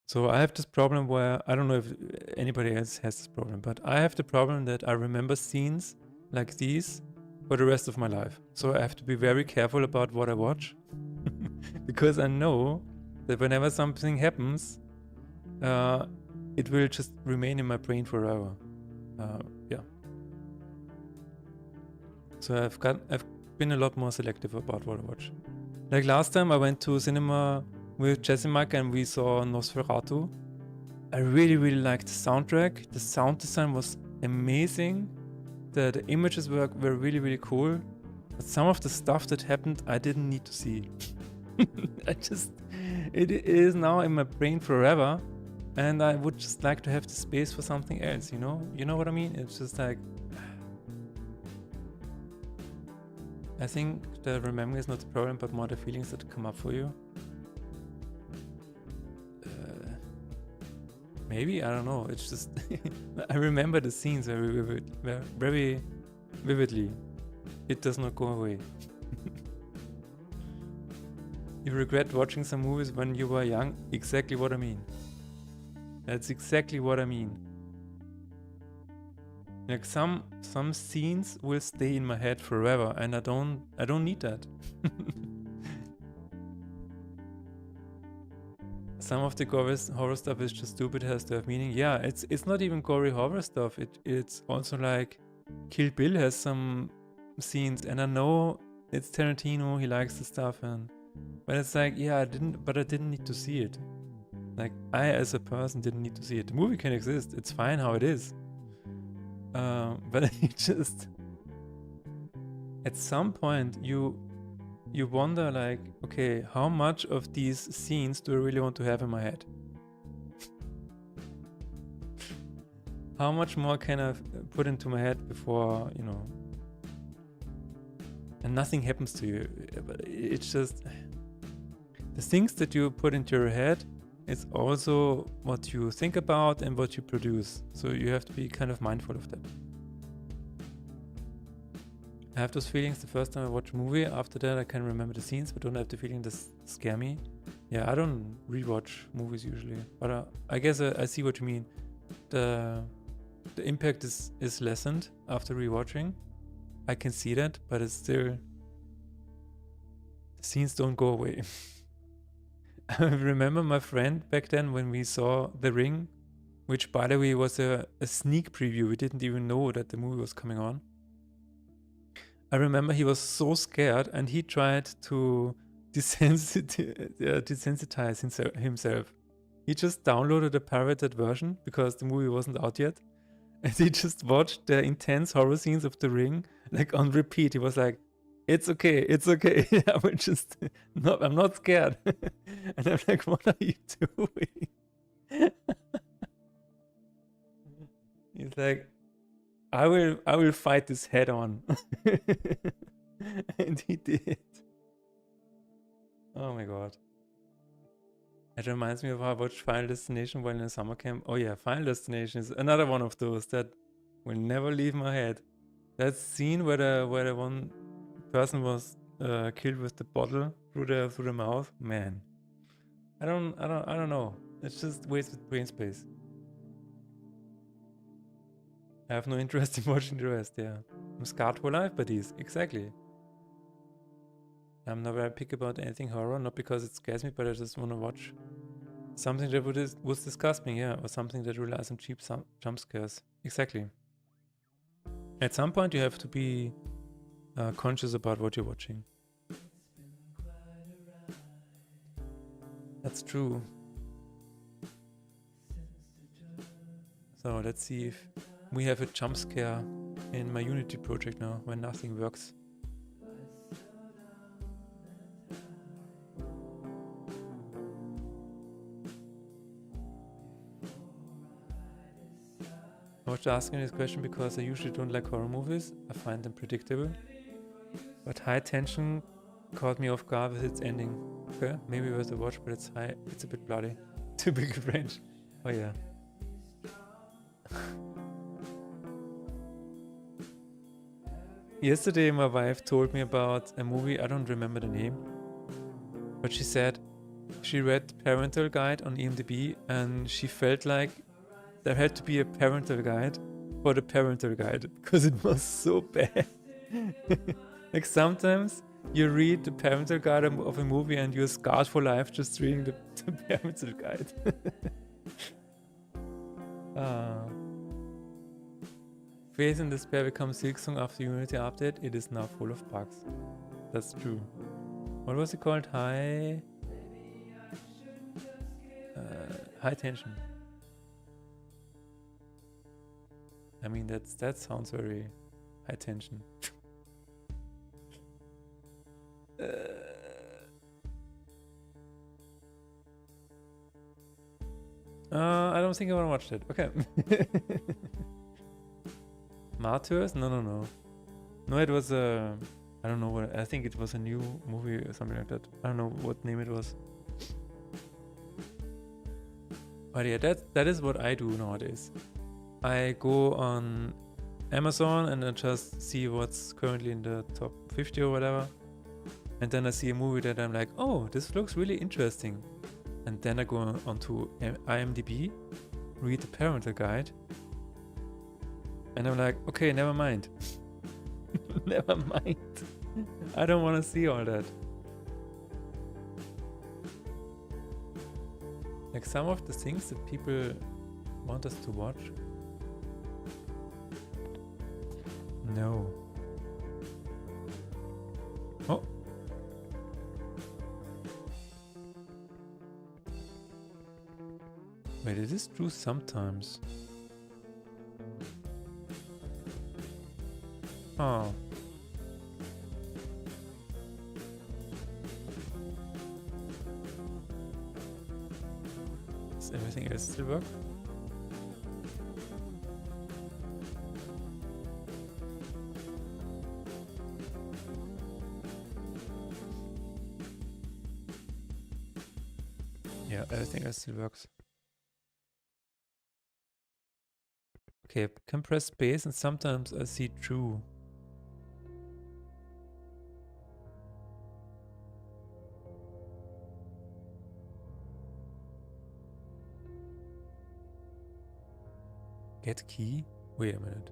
So I have this problem where, I don't know if anybody else has this problem, but I have the problem that I remember scenes like these for the rest of my life. So I have to be very careful about what I watch, because I know that whenever something happens, it will just remain in my brain forever. Yeah. So I've been a lot more selective about what I watch. Like last time I went to cinema with Jessimac and we saw Nosferatu. I really, really liked the soundtrack. The sound design was amazing. The images were really, really cool. But some of the stuff that happened, I didn't need to see. It is now in my brain forever. And I would just like to have the space for something else, you know? You know what I mean? It's just like, I think the remembering is not the problem, but more the feelings that come up for you. Maybe, I don't know. It's just I remember the scenes very vividly. It does not go away. You regret watching some movies when you were young? Exactly what I mean. That's exactly what I mean. Like some scenes will stay in my head forever, and I don't need that. Some of the horror stuff is just stupid, has to have meaning. Yeah, it's not even gory horror stuff. It's also like Kill Bill has some scenes, and I know it's Tarantino, he likes the stuff, but it's like, yeah, I didn't need to see it. Like, I as a person didn't need to see it. The movie can exist, it's fine how it is. But it just, at some point you wonder, like, okay, how much of these scenes do I really want to have in my head? How much more can I put into my head before, you know, and nothing happens to you? It's just, the things that you put into your head, it's also what you think about and what you produce. So you have to be kind of mindful of that. I have those feelings the first time I watch a movie. After that, I can remember the scenes, but don't have the feeling this scare me. Yeah, I don't rewatch movies usually, but I guess I see what you mean. The impact is lessened after rewatching. I can see that, but it's still, the scenes don't go away. I remember my friend back then when we saw The Ring, which by the way was a sneak preview. We didn't even know that the movie was coming on. I remember he was so scared and he tried to desensitize himself. He just downloaded a pirated version because the movie wasn't out yet. And he just watched the intense horror scenes of The Ring, like on repeat. He was like, it's okay, it's okay. I will just, no, I'm not scared. And I'm like, what are you doing? He's like, I will fight this head on. And he did. Oh my god. It reminds me of how I watched Final Destination while in a summer camp. Oh yeah, Final Destination is another one of those that will never leave my head. That scene where the one person was killed with the bottle through the mouth. Man, I don't know. It's just wasted brain space. I have no interest in watching the rest. Yeah, I'm scarred for life by these. Exactly. I'm not very picky about anything horror, not because it scares me, but I just want to watch something that would disgust me, yeah, or something that relies on cheap jump scares. Exactly. At some point, you have to be conscious about what you're watching. That's true. So let's see if we have a jump scare in my Unity project now when nothing works. I was asking this question because I usually don't like horror movies. I find them predictable. But High Tension caught me off guard with its ending. Okay, maybe worth a watch, but it's a bit bloody. Typical French. Oh yeah. Yesterday my wife told me about a movie, I don't remember the name. But she said she read the parental guide on IMDb and she felt like there had to be a parental guide for the parental guide because it was so bad. Like sometimes you read the parental guide of a movie and you're scarred for life just reading the parental guide. Faith in Despair becomes Silksong after Unity update. It is now full of bugs. That's true. What was it called? High Tension. I mean, that sounds very high tension. I don't think I want to watch that. Okay. Martyrs? No. No, it was a... I don't know what... I think it was a new movie or something like that. I don't know what name it was. But yeah, that is what I do nowadays. I go on Amazon and I just see what's currently in the top 50 or whatever. And then I see a movie that I'm like, oh, this looks really interesting. And then I go onto IMDb, read the parental guide. And I'm like, okay, never mind. Never mind. I don't want to see all that. Like some of the things that people want us to watch. No. Oh. Wait, it is true sometimes. Oh. Does everything else still work? Yeah, everything else still works. Okay, I can press space and sometimes I see true. Get key? Wait a minute.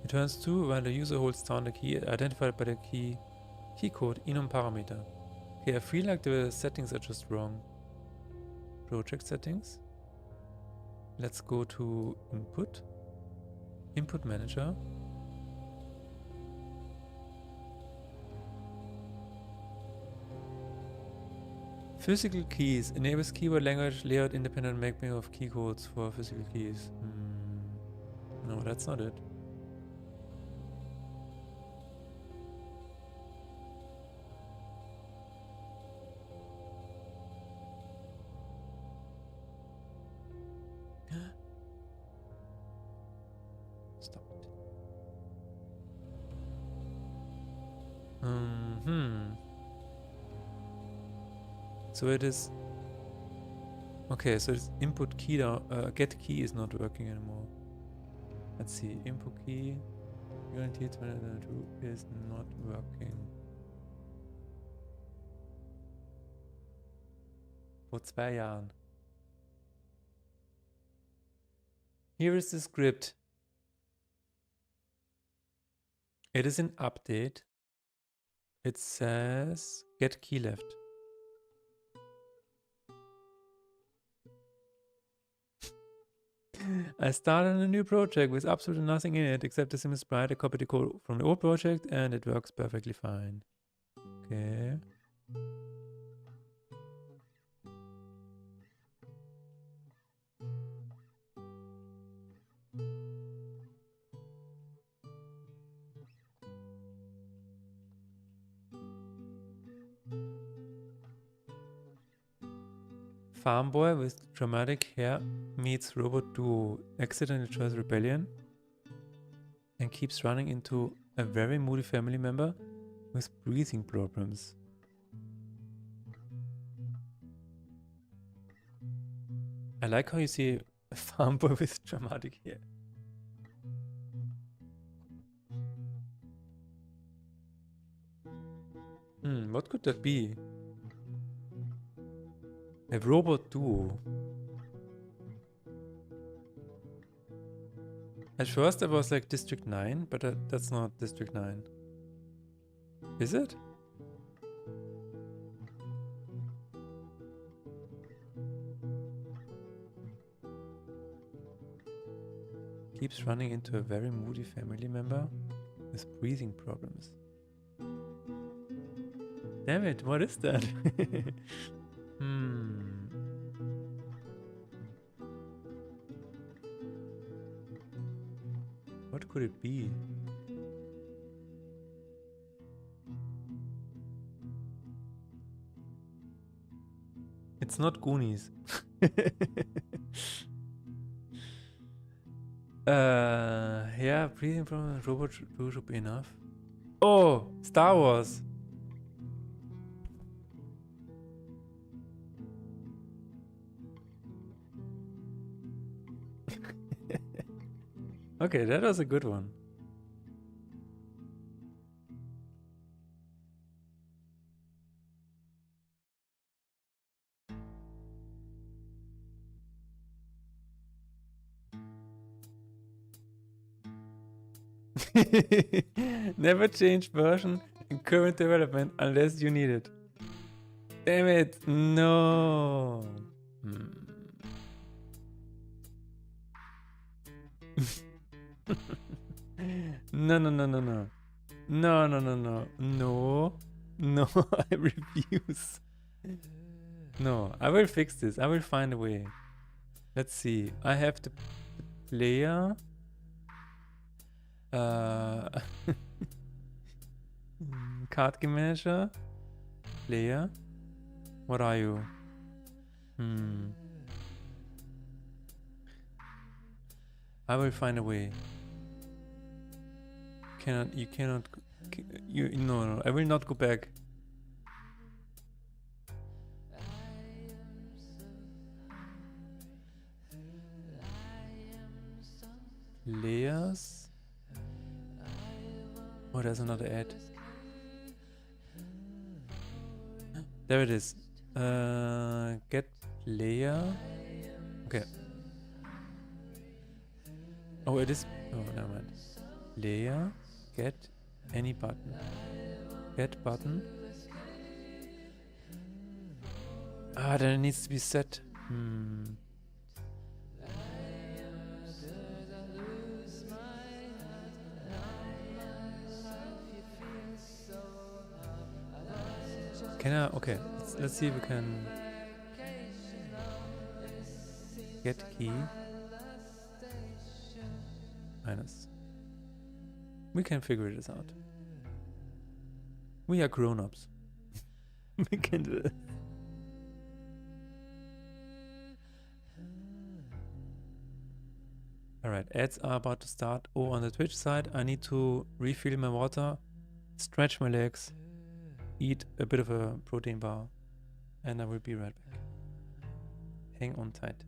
It turns true when the user holds down the key identified by the key code enum parameter. Okay, I feel like the settings are just wrong. Project settings. Let's go to input. Input manager. Physical keys enables keyboard language layout independent mapping of key codes for physical keys. No, that's not it. Stop it. So it is. Okay, so it's input key down. Get key is not working anymore. Let's see. Input key guaranteed 2022 is not working. Vor 2 Jahren. Here is the script. It is an update. It says get key left. I started a new project with absolutely nothing in it except a simple sprite. I copied the code from the old project and it works perfectly fine. Okay. Farm boy with dramatic hair meets robot duo, accidentally joins rebellion, and keeps running into a very moody family member with breathing problems. I like how you see a farm boy with dramatic hair. What could that be? A robot duo. At first I was like District 9, but that's not District 9. Is it? Keeps running into a very moody family member with breathing problems. Damn it, what is that? What could it be? It's not Goonies. Yeah, breathing from a robot should be enough. Oh, Star Wars. Okay, that was a good one. Never change version in current development unless you need it. Damn it, no. No, no, no, no, no. No, no, no, no. No. No, I refuse. No, I will fix this. I will find a way. Let's see. I have the player. Card game manager. Player. What are you? I will find a way. You cannot. No, I will not go back. Layers. Oh, there's another ad. There it is. Get layer. Okay. Oh, it is. Oh, never mind. Layer. Get any button. Get button. Ah, then it needs to be set. Can I? Okay, let's see if we can get key minus. We can figure this out. We are grown-ups. We can do it. Alright, ads are about to start. Oh, on the Twitch side, I need to refill my water, stretch my legs, eat a bit of a protein bar, and I will be right back. Hang on tight.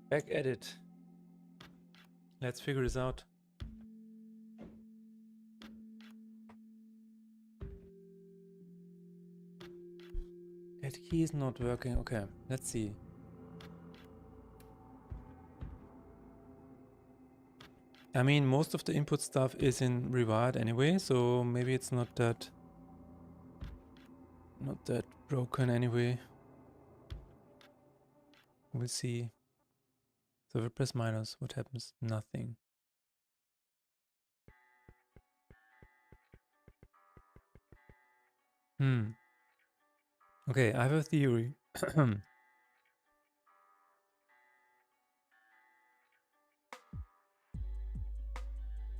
Back at it. Let's figure this out. That key is not working. Okay, let's see. I mean, most of the input stuff is in Rewired anyway, so maybe it's not that broken anyway. We'll see. So if I press minus, what happens? Nothing. Okay, I have a theory.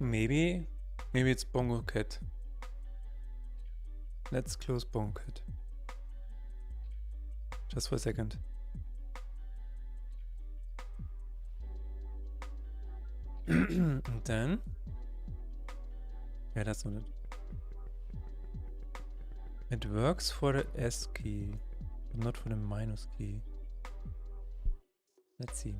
Maybe it's Bongo Cat. Let's close Bongo Cat. Just for a second. And then... Yeah, that's not it. It works for the S key, but not for the minus key. Let's see.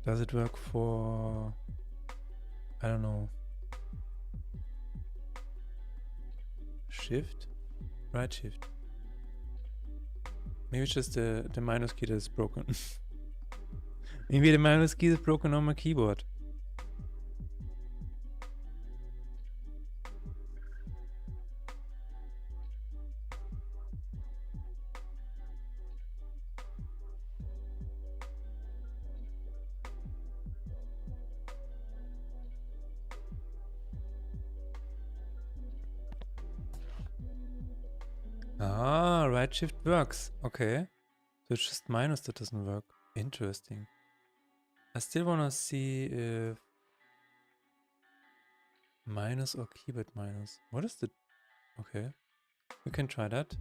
Does it work for... I don't know. Shift? Right shift. Maybe it's just the minus key that is broken. Maybe the minus key is broken on my keyboard. Ah, right shift works. Okay. So it's just minus that doesn't work. Interesting. I still want to see if minus or keyboard minus. What is the... Okay. We can try that.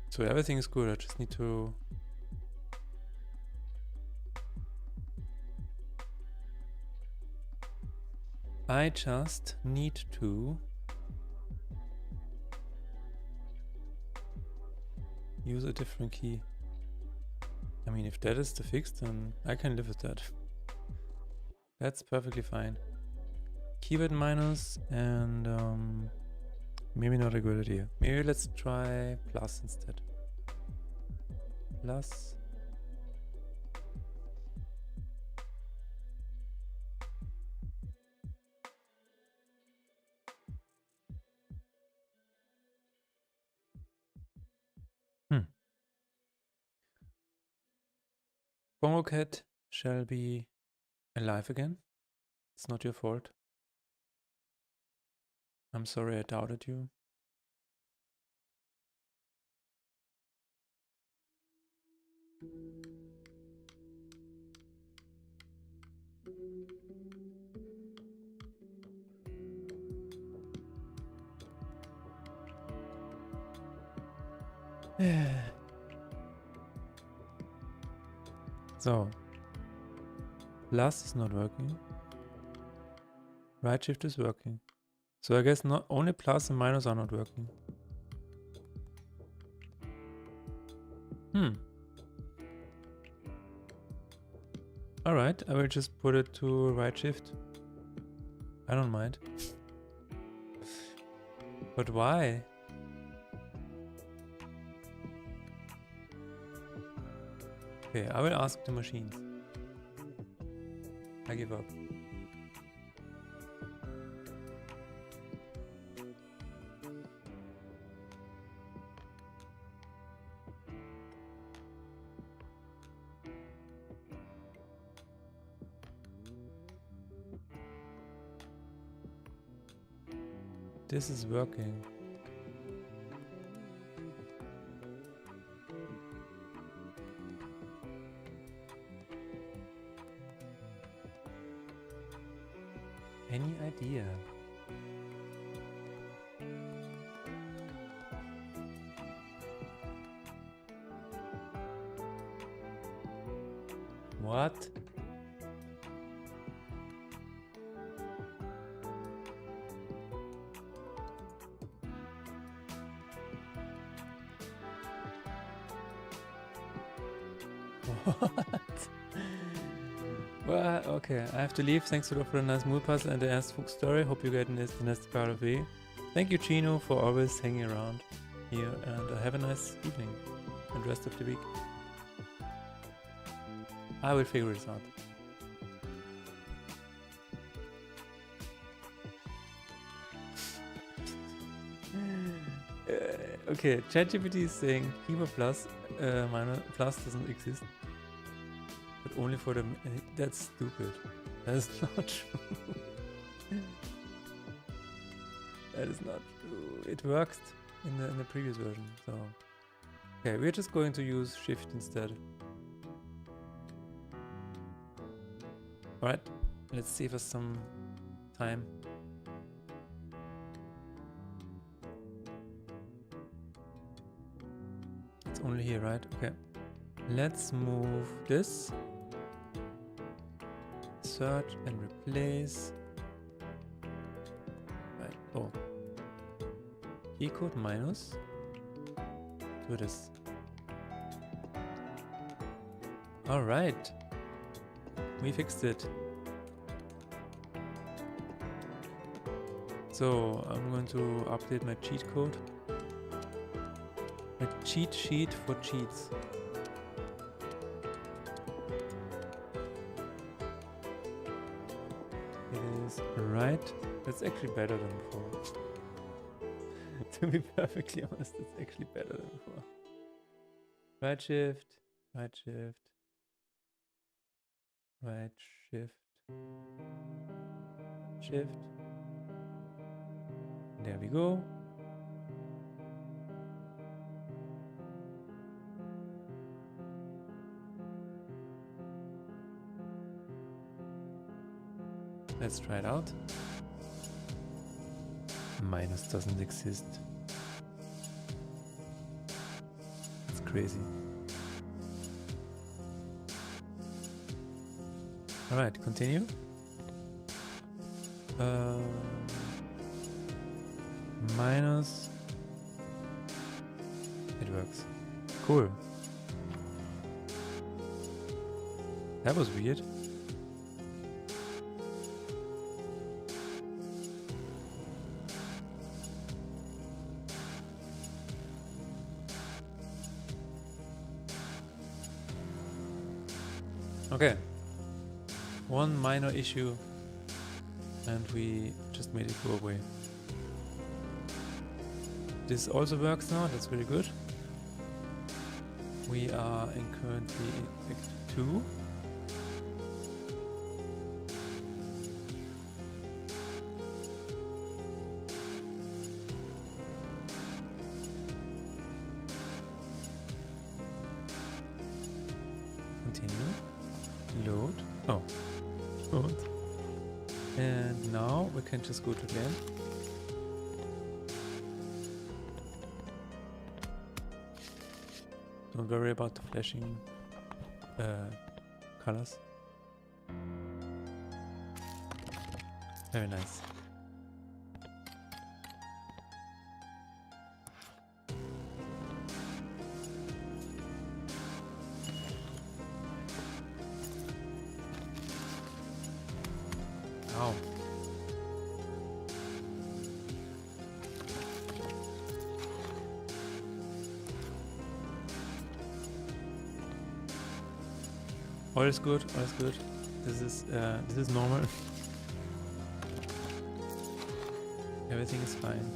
So everything is good. I just need to... use a different key. I mean, if that is the fix, then I can live with that. That's perfectly fine. Keyboard minus and maybe not a good idea. Maybe let's try plus instead. Plus. Bongo Cat shall be alive again. It's not your fault. I'm sorry I doubted you. So, plus is not working. Right shift is working. So I guess not only plus and minus are not working. Alright, I will just put it to right shift. I don't mind. But why? Okay, I will ask the machines. I give up. This is working. Any idea? What? What? Well, okay, I have to leave. Thanks a lot for the nice mood puzzle and the Ernst Fuchs story. Hope you get the next part of it. Thank you, Chino, for always hanging around here, and have a nice evening and rest of the week. I will figure this out. Okay, ChatGPT is saying keyboard plus minus plus doesn't exist. But only for the... That's stupid. That is not true. That is not true. It worked in the previous version, so... Okay, we're just going to use shift instead. Alright, let's save us some time. It's only here, right? Okay. Let's move this. Search and replace. Right. Oh. Keycode minus. Do this. Alright. We fixed it. So I'm going to update my cheat code. A cheat sheet for cheats. It is right. That's actually better than before. To be perfectly honest, it's actually better than before. Right shift, right shift, right shift, shift. There we go. Let's try it out. Minus doesn't exist. It's crazy. Alright, continue. Minus. It works. Cool. That was weird. Okay, one minor issue and we just made it go away. This also works now, that's very good. We are in currently Act 2. Continue. Load. Oh. Load. And now we can just go to the end. Don't worry about the flashing colors. Very nice. Ow. All is good, all is good. This is normal. Everything is fine.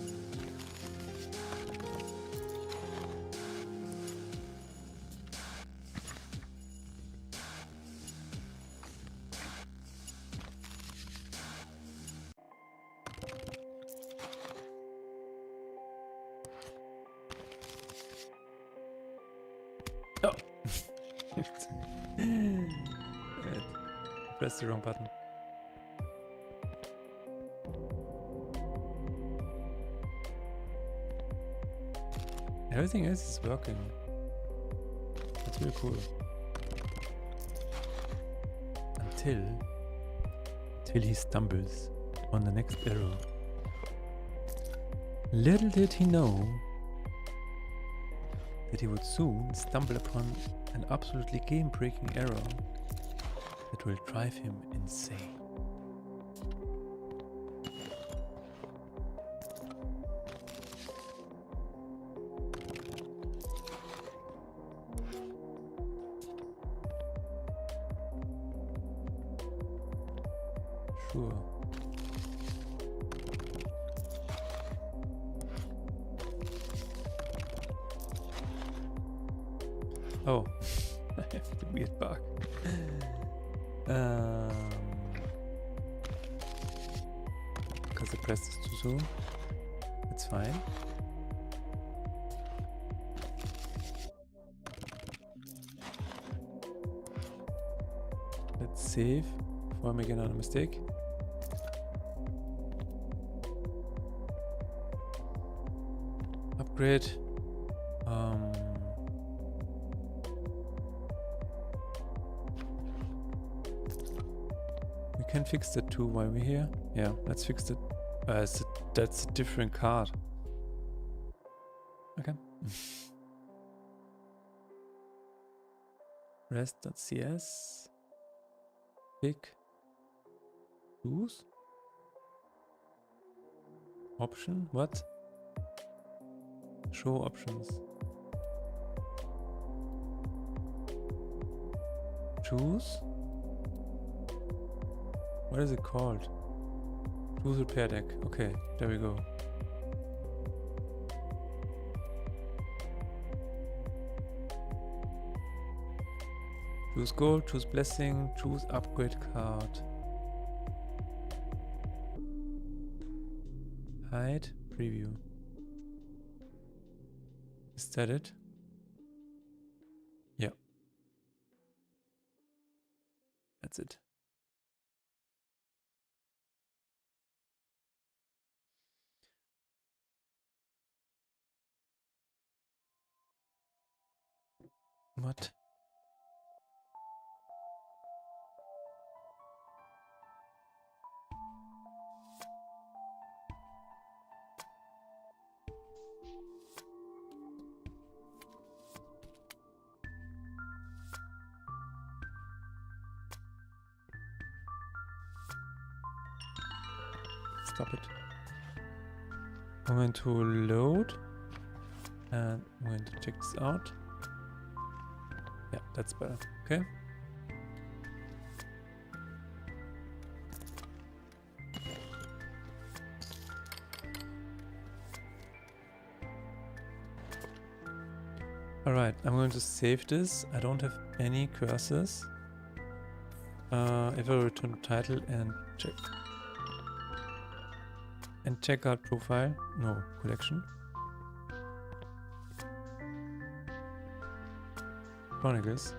Oh. Press the wrong button. Everything else is working. That's really cool. Until he stumbles on the next arrow. Little did he know that he would soon stumble upon an absolutely game-breaking error that will drive him insane. Sure. Oh, I have the weird bug. Because I pressed this too soon. That's fine. Let's save before I make another mistake. Upgrade. We can fix that too while we're here. Yeah, let's fix it. That's a different card. Okay. Rest.cs. Pick. Choose. Option. What? Show options. Choose. What is it called? Choose repair deck. Okay, there we go. Choose gold, choose blessing, choose upgrade card. Hide, preview. Is that it? Yeah. That's it. What? Stop it. I'm going to load and I'm going to check this out. Yeah, that's better. Okay. Alright, I'm going to save this. I don't have any curses. If I return to title and check out profile, no, collection. Chronicles.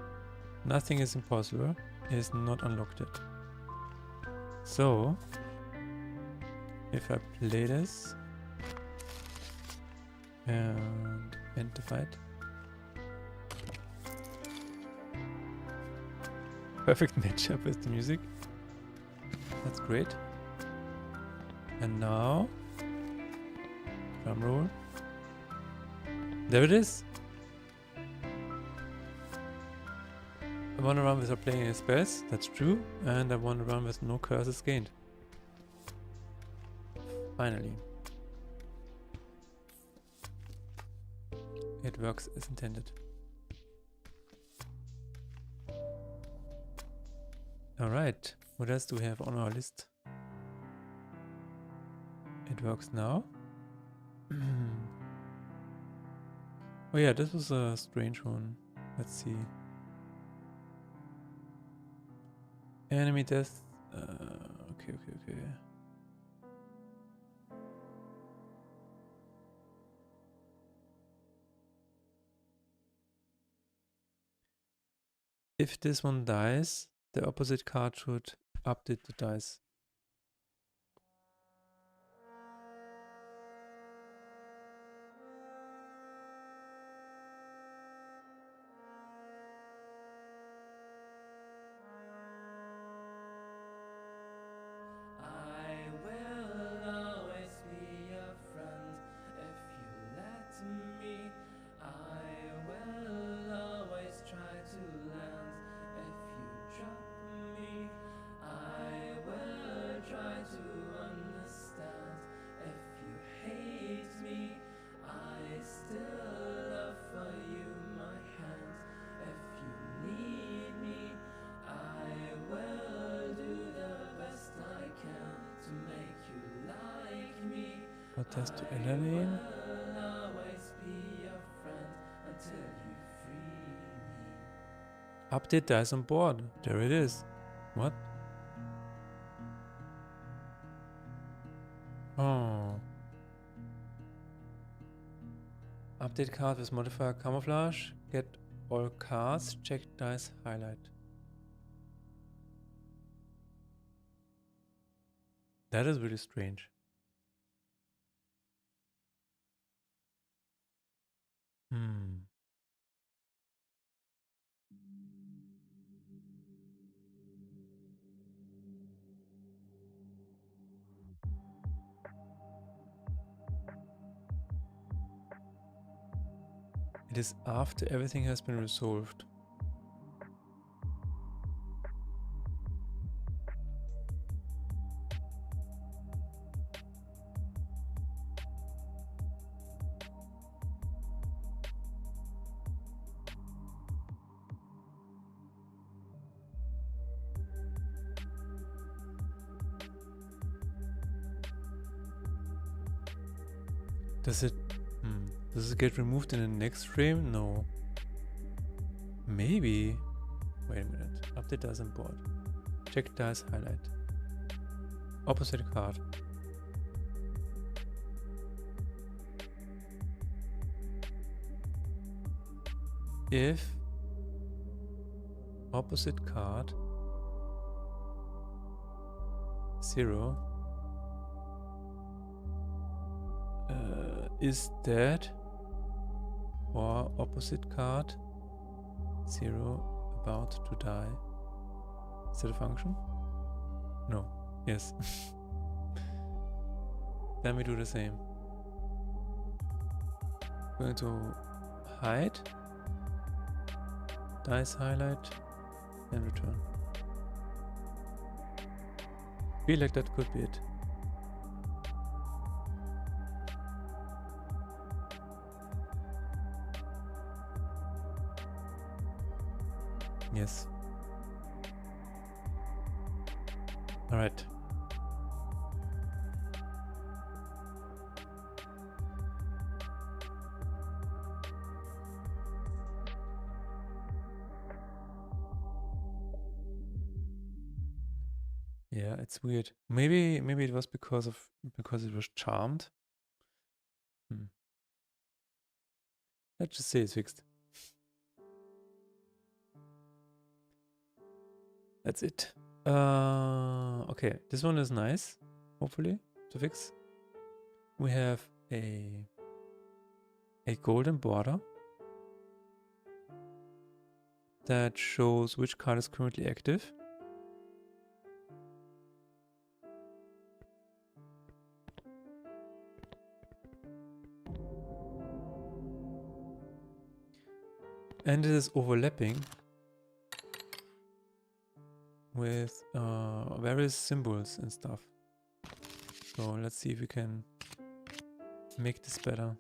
Nothing is impossible. It is not unlocked yet. So, if I play this and enter fight. Perfect matchup with the music. That's great. And now, drum roll. There it is. I want to run without playing any spells, that's true. And I want to run with no curses gained. Finally. It works as intended. Alright, what else do we have on our list? It works now. Oh yeah, this was a strange one. Let's see. Enemy death. Okay. If this one dies, the opposite card should update the dice. Protest to Elaine. Update dice on board. There it is. What? Oh. Update card with modifier camouflage. Get all cards. Check dice highlight. That is really strange. It is after everything has been resolved. Does it get removed in the next frame? No. Maybe. Wait a minute. Update dice import. Check dice highlight. Opposite card. If opposite card 0 is dead, or opposite card 0 about to die. Is that a function? No. Yes. Then we do the same. Going to hide, dice highlight, and return. Feel like that could be it. Yes. All right. Yeah, it's weird. Maybe it was because it was charmed. Let's just say it's fixed. That's it. Okay, this one is nice, hopefully, to fix. We have a golden border that shows which card is currently active. And it is overlapping with various symbols and stuff. So let's see if we can make this better.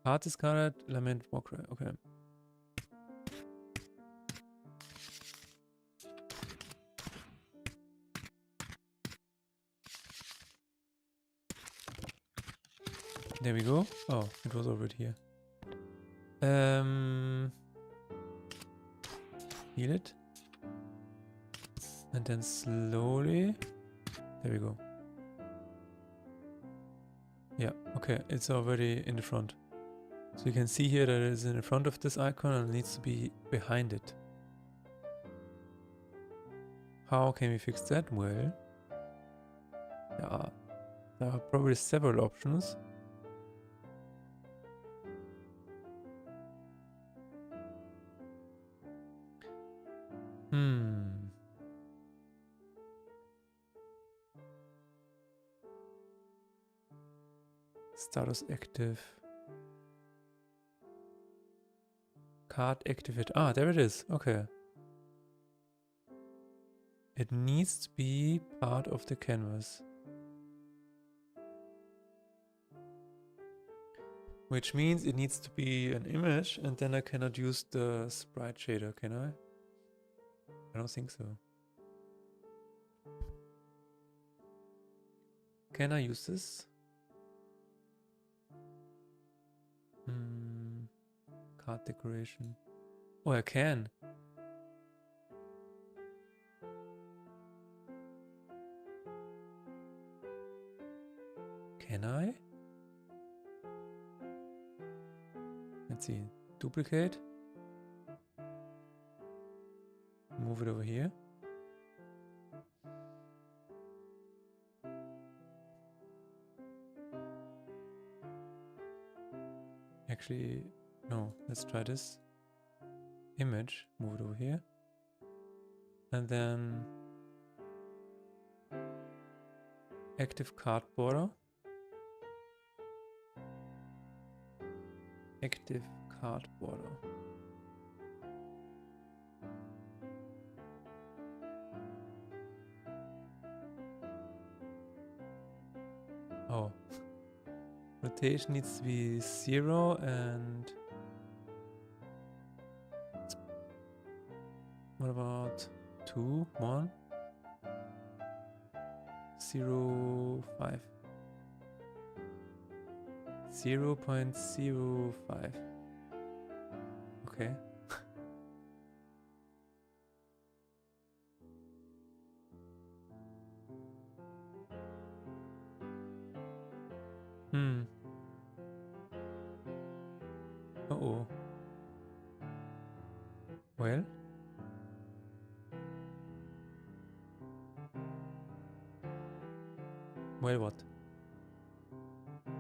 Card discarded, lament, walk right. Okay. There we go. Oh, it was already here. Heal it. And then slowly. There we go. Yeah, okay, it's already in the front. So you can see here that it is in the front of this icon and it needs to be behind it. How can we fix that? Well, there are probably several options. Status active. Card activate. Ah, there it is. Okay. It needs to be part of the canvas. Which means it needs to be an image, and then I cannot use the sprite shader, can I? I don't think so. Can I use this? Card decoration. Oh, I can. Can I? Let's see. Duplicate. Move it over here. Actually, no. Let's try this. Image. Move it over here. And then active card border. Active card border. Oh. Rotation needs to be 0 and what about 2, 1, 0, 5. 0.05. Okay. Uh-oh. Well. Well, what?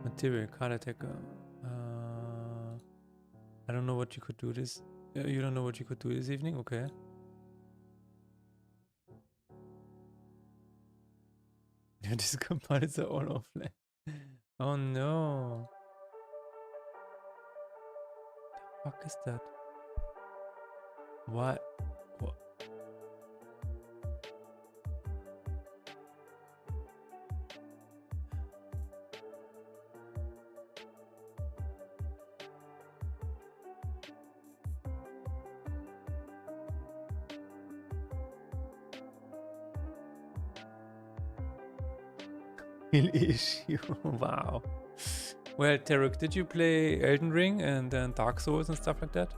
Material, card attacker. I don't know what you could do this. You don't know what you could do this evening? Okay. Yeah, these components are all offline. Oh no. The fuck is that? What? What? Issue. Wow. Well, Tarek, did you play Elden Ring and then Dark Souls and stuff like that?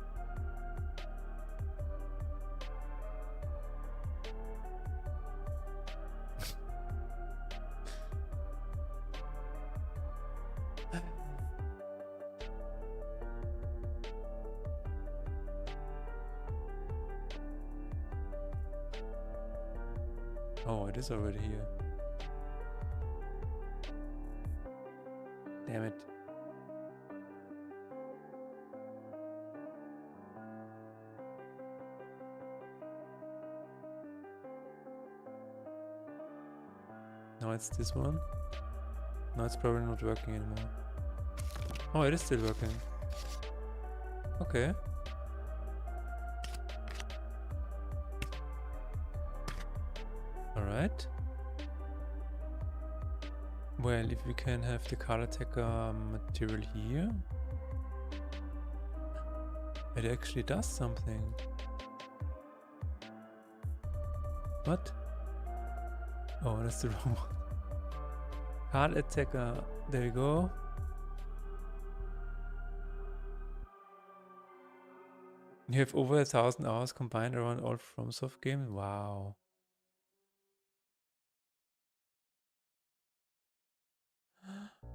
Oh, it is already here. Damn it. No, it's this one. No, it's probably not working anymore. Oh, it is still working. Okay. Alright. Well, if we can have the card attacker material here, it actually does something. What? Oh, that's the wrong one. Card attacker, there we go. You have over 1,000 hours combined around all FromSoft games. Wow.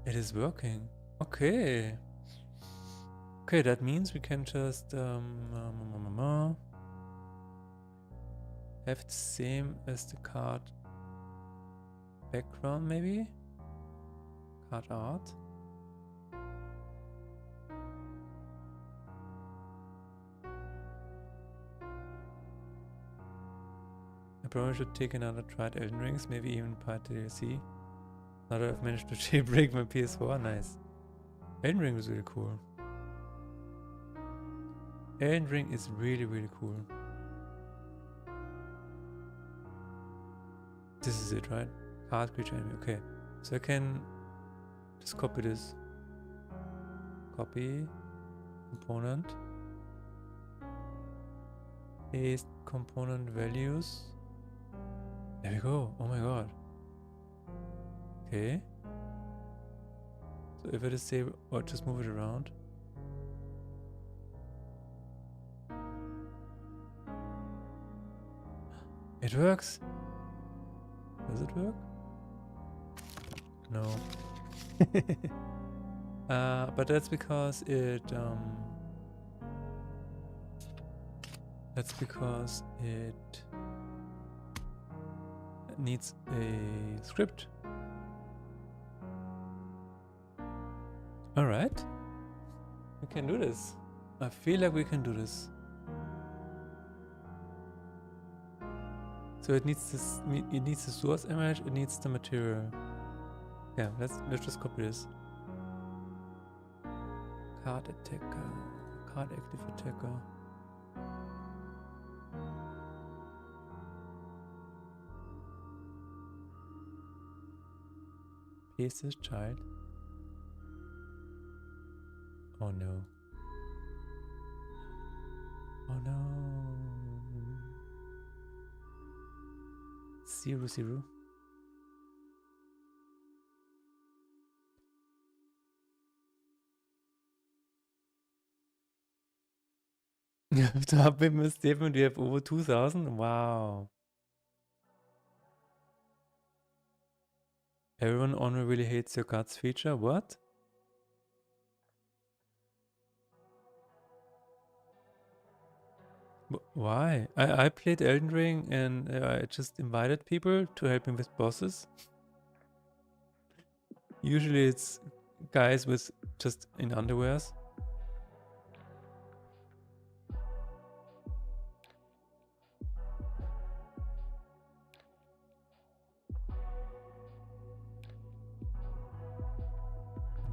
It is working. Okay. Okay, that means we can just have the same as the card background, maybe? Card art. I probably should take another try at Elden Rings, maybe even part DLC. Now that I've managed to jailbreak my PS4, nice. Elden Ring is really cool. Elden Ring is really, really cool. This is it, right? Card creature enemy, okay. So I can just copy this. Copy. Component. Paste component values. There we go. Oh my god. Okay. So if I just say, or just move it around. It works. Does it work? No. But that's because it That's because it needs a script. All right. We can do this. I feel like we can do this. So it needs this. It needs the source image. It needs the material. Yeah, let's just copy this. Card attacker. Card active attacker. Paste this child. Oh no. Oh no. 0, 0. After update misstatement, we have over 2000. Wow. Everyone only really hates your guts feature. What? Why? I played Elden Ring and I just invited people to help me with bosses. Usually it's guys with just in underwears.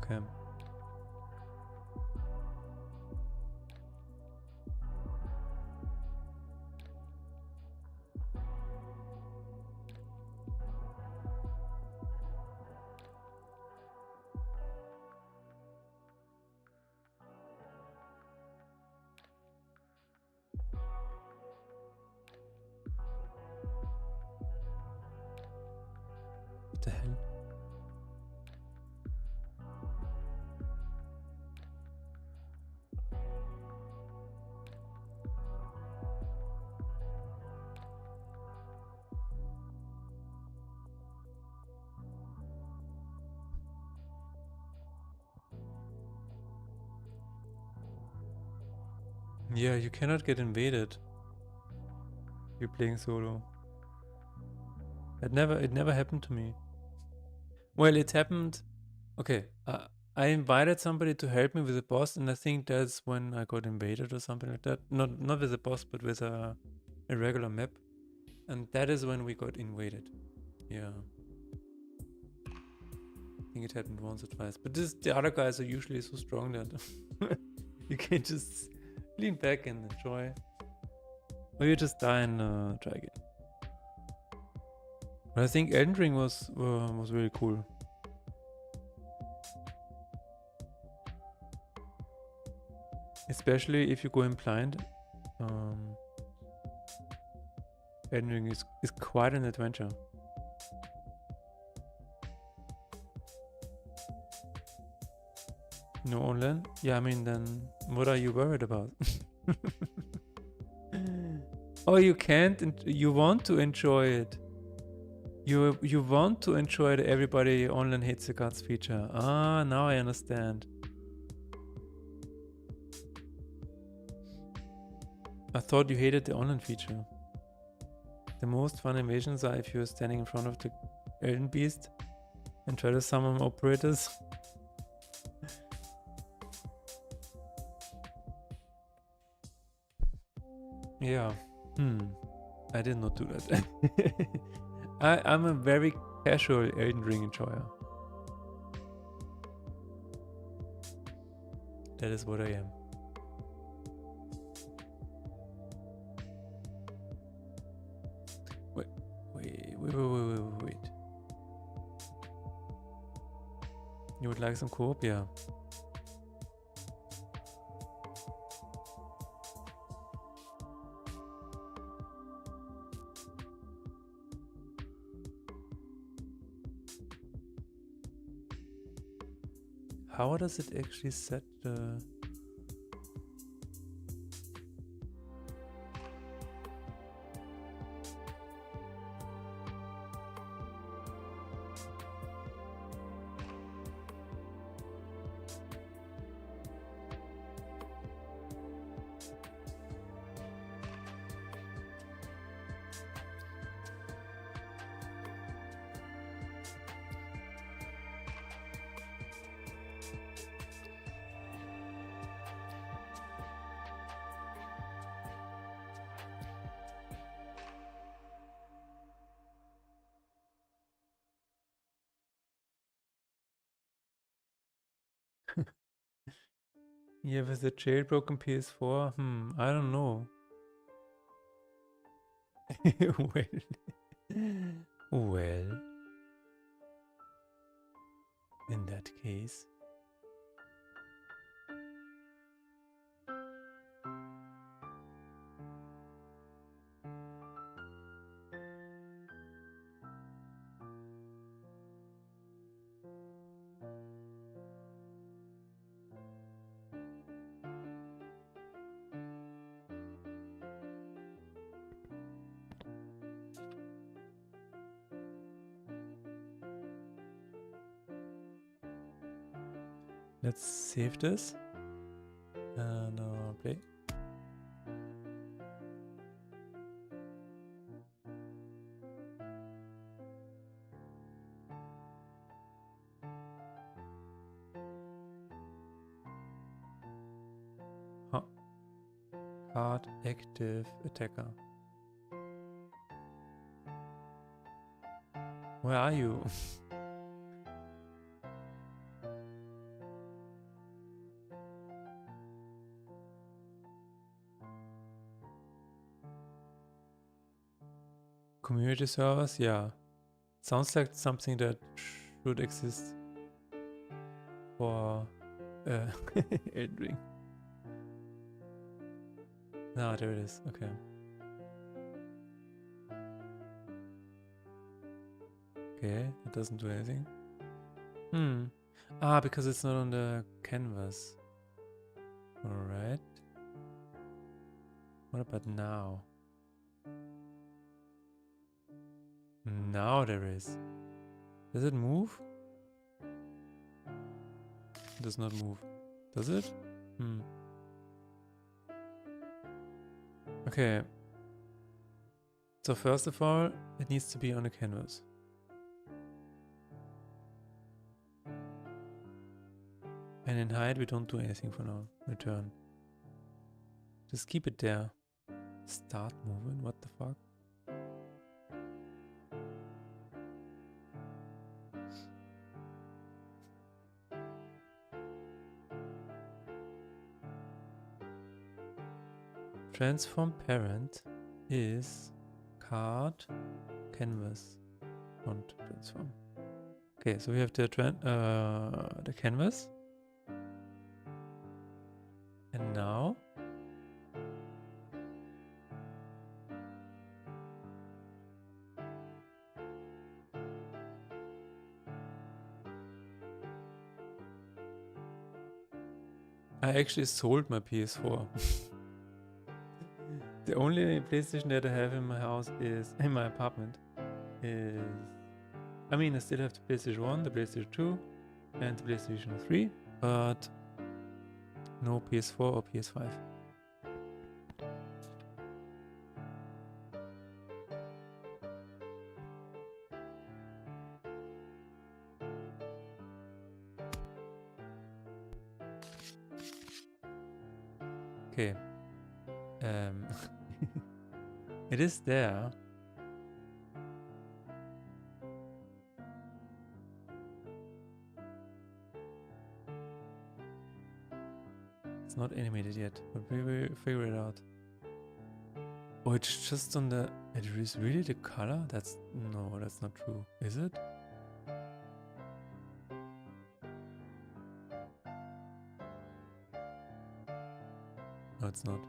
Okay. What the hell? Yeah, you cannot get invaded. You're playing solo. It never happened to me. Well, it happened. Okay, I invited somebody to help me with a boss, and I think that's when I got invaded or something like that. Not with a boss, but with a regular map, and that is when we got invaded. Yeah, I think it happened once or twice. But the other guys are usually so strong that you can just lean back and enjoy, or you just die and try again. But I think Elden Ring was really cool. Especially if you go in blind. Elden Ring is quite an adventure. No online? Yeah, I mean, then what are you worried about? Oh, you can't. You want to enjoy it. You want to enjoy the everybody online hates the guts feature. Ah, now I understand. I thought you hated the online feature. The most fun invasions are if you're standing in front of the Elden Beast and try to summon operators. Yeah. I did not do that. I'm a very casual Elden Ring enjoyer. That is what I am. Wait. You would like some co-op? Yeah. How does it actually set the... Yeah, with the jailbroken PS4, I don't know. well, in that case. Let's save this. And play. Huh. Card active attacker. Where are you? Community servers? Yeah. Sounds like something that should exist for Elden Ring. Ah, there it is. Okay. Okay, it doesn't do anything. Ah, because it's not on the canvas. Alright. What about now? Now there is. Does it move? It does not move. Does it? Okay. So first of all, it needs to be on a canvas. And in hide, we don't do anything for now. Return. Just keep it there. Start moving? What the fuck? Transform parent is card canvas font transform. Okay, so we have the canvas. And now I actually sold my PS4. The only PlayStation that I have in my house is, in my apartment, is, I mean, I still have the PlayStation 1, the PlayStation 2, and the PlayStation 3, but no PS4 or PS5. Okay. It is there. It's not animated yet, but we will figure it out. Oh, it's just on the... It is really the color? That's... No, that's not true. Is it? No, it's not.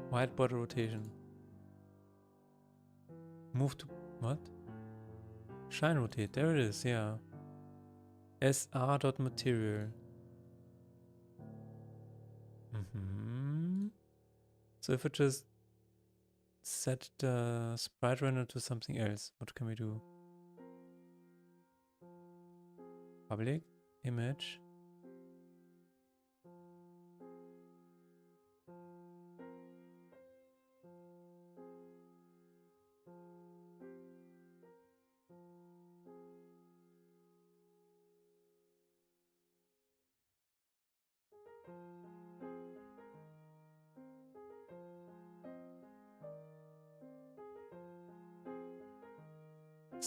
White border rotation. Move to... What? Shine rotate. There it is, yeah. sr.material. So if we just set the sprite render to something else, what can we do? Public image.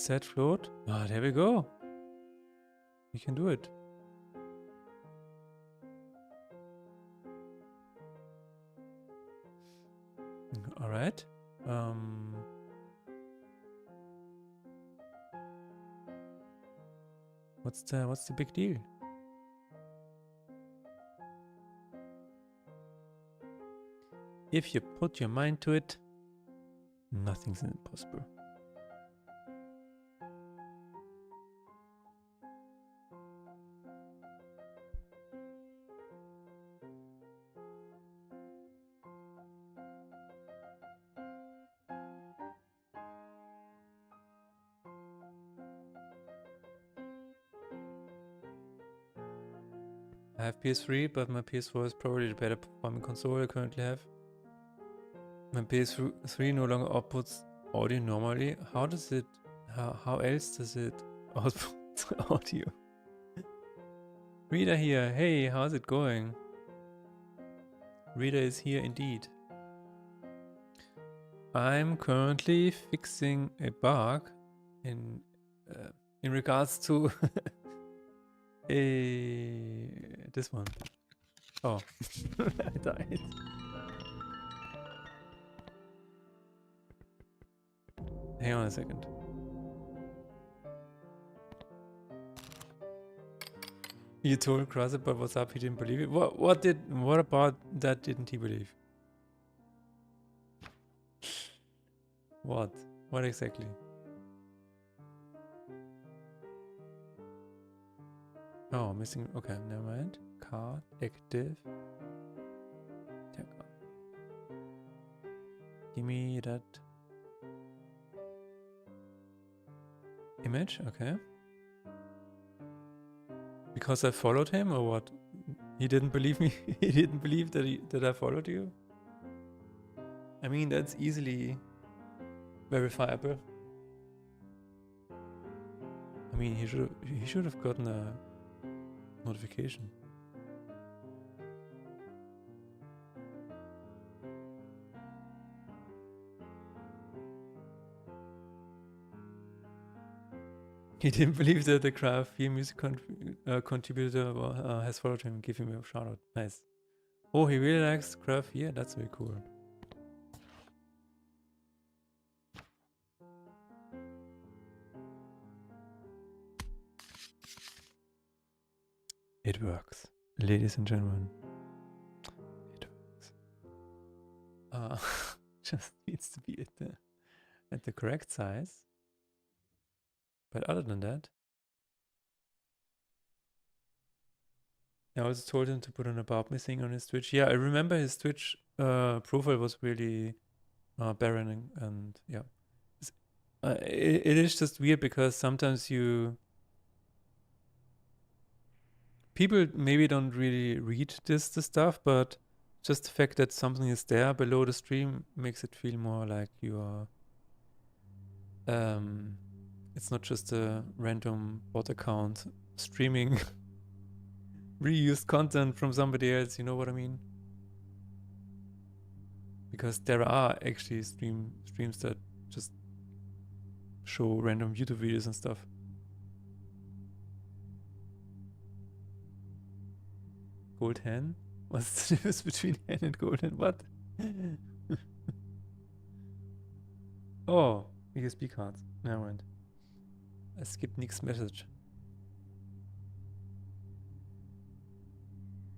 Set float. Ah, there we go. We can do it. All right. What's the big deal? If you put your mind to it, nothing's impossible. I have PS3, but my PS4 is probably the better performing console I currently have. My PS3 no longer outputs audio normally. How does it, how else does it output audio? Rita here. Hey, how's it going? Rita is here indeed. I'm currently fixing a bug in regards to this one. Oh, I died. Hang on a second. You told Cross about what's up, he didn't believe it. What about that didn't he believe? What? What exactly? Oh, missing. Okay, never mind. Card active. Give me that image. Okay. Because I followed him, or what? He didn't believe me. He didn't believe that I followed you. I mean, that's easily verifiable. I mean, he should have gotten a notification. He didn't believe that the Craft Fear music contributor has followed him. Give him a shout out. Nice. Oh, he really likes Craft Fear. That's very cool. It works, ladies and gentlemen. It works. Just needs to be at the correct size. But other than that, I also told him to put an about missing on his Twitch. Yeah, I remember his Twitch profile was really barren and yeah. It is just weird because sometimes people maybe don't really read this stuff, but just the fact that something is there below the stream makes it feel more like you are it's not just a random bot account streaming reused content from somebody else, you know what I mean? Because there are actually streams that just show random YouTube videos and stuff. Gold hen? What's the difference between hen and gold hen? What? Oh, USB cards. Never mind. I skipped Nick's message.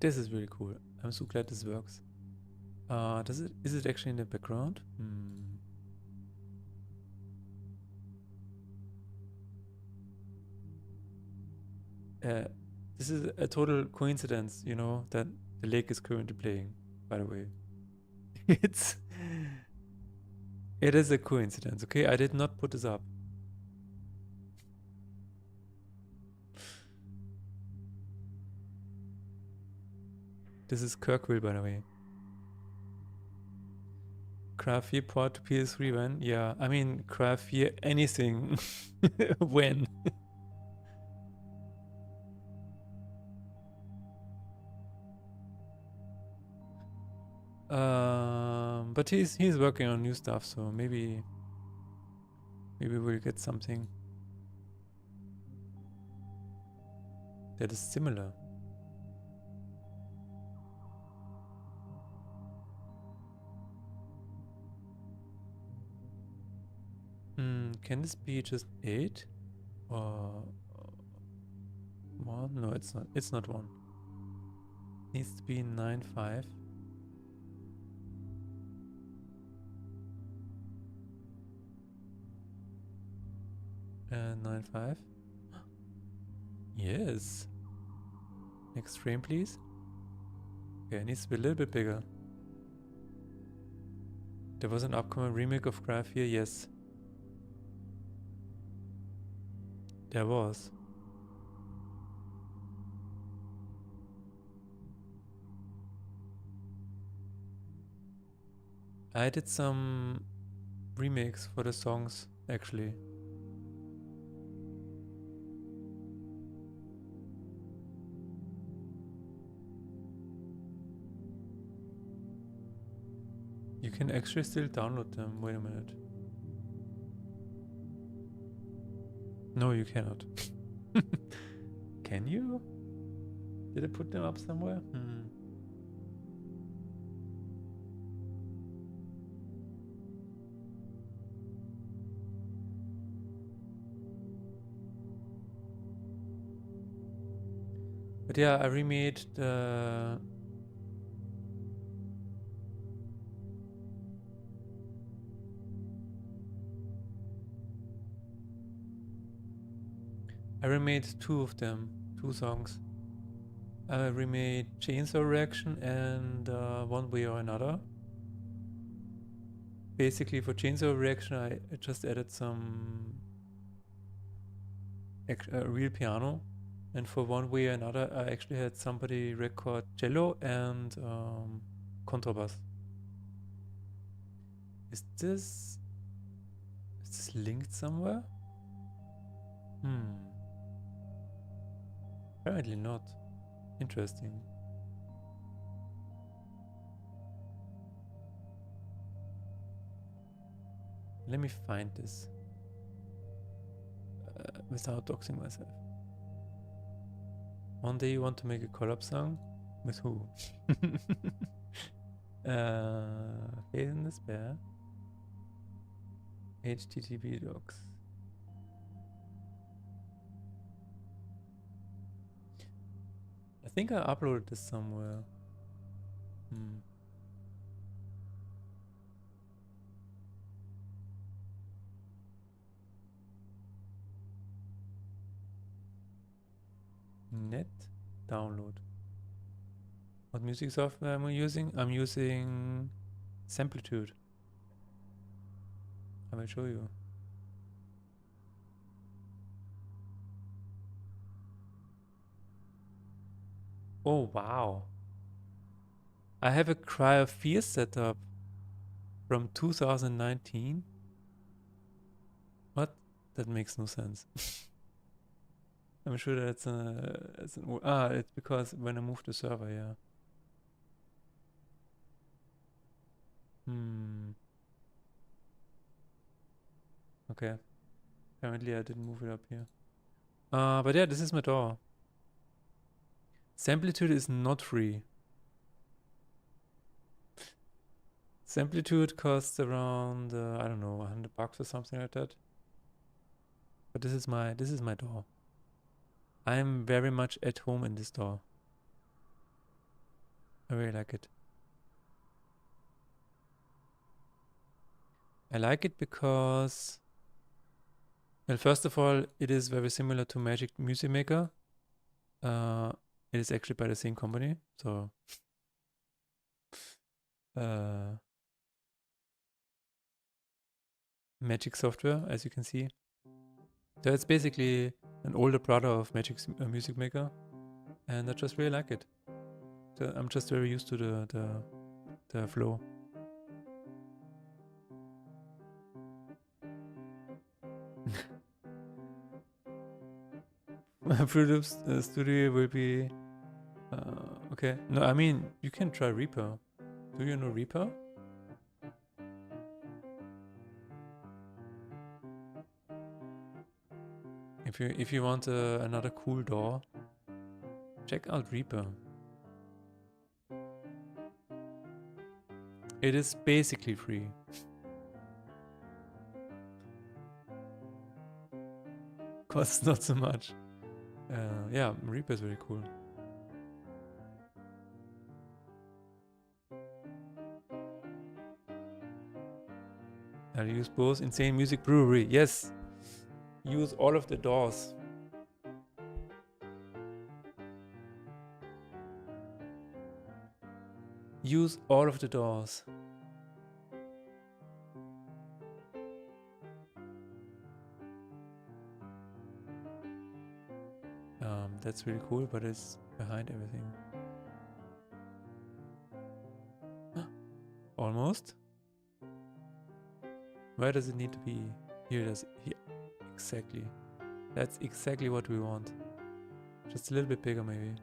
This is really cool. I'm so glad this works. Is it actually in the background? This is a total coincidence, you know, that the lake is currently playing, by the way. It is a coincidence, okay? I did not put this up. This is Kirkville, by the way. Craft Fear port to PS3 when? Yeah, I mean, Craft Fear anything. When? But he's working on new stuff, so maybe we'll get something that is similar. Can this be just 8? Or 1? No, it's not. It's not 1. Needs to be 9, 5. And 9, 5. Yes. Next frame, please. Okay, it needs to be a little bit bigger. There was an upcoming remake of Graph here, yes. There was. I did some remakes for the songs, actually. You can actually still download them. Wait a minute. No, you cannot. Can you? Did I put them up somewhere? But yeah, I remade the... I remade 2 of them. 2 songs. I remade Chainsaw Reaction and One Way or Another. Basically for Chainsaw Reaction I just added some real piano. And for One Way or Another I actually had somebody record cello and contrabass. Is this linked somewhere? Apparently not. Interesting. Let me find this without doxing myself. One day you want to make a collab song? With who? Faith in Despair. HTTP docs. I think I uploaded this somewhere. Net download. What music software am I using? I'm using Samplitude. I will show you. Oh wow. I have a Cry of Fear setup from 2019. What? That makes no sense. I'm sure that's it's because when I moved the server, yeah. Okay. Apparently I didn't move it up here. But yeah, this is my DAW. Samplitude is not free. Samplitude costs around I don't know, $100 or something like that. But this is my DAW. I'm very much at home in this DAW. I really like it. I like it because, well, first of all, it is very similar to Magic Music Maker. It is actually by the same company, so Magic Software, as you can see. So it's basically an older brother of Magic Music Maker, and I just really like it. So I'm just very used to the flow. Fruit Loops Studio will be okay. No, I mean you can try Reaper. Do you know Reaper? If you want another cool DAW, Check out Reaper. It is basically free. Costs not so much. Yeah, Reaper is very cool. I'll use both. Insane Music Brewery. Yes. Use all of the doors. Use all of the doors. That's really cool, but it's behind everything. Almost. Where does it need to be? Here it is. Here. Exactly. That's exactly what we want. Just a little bit bigger, maybe.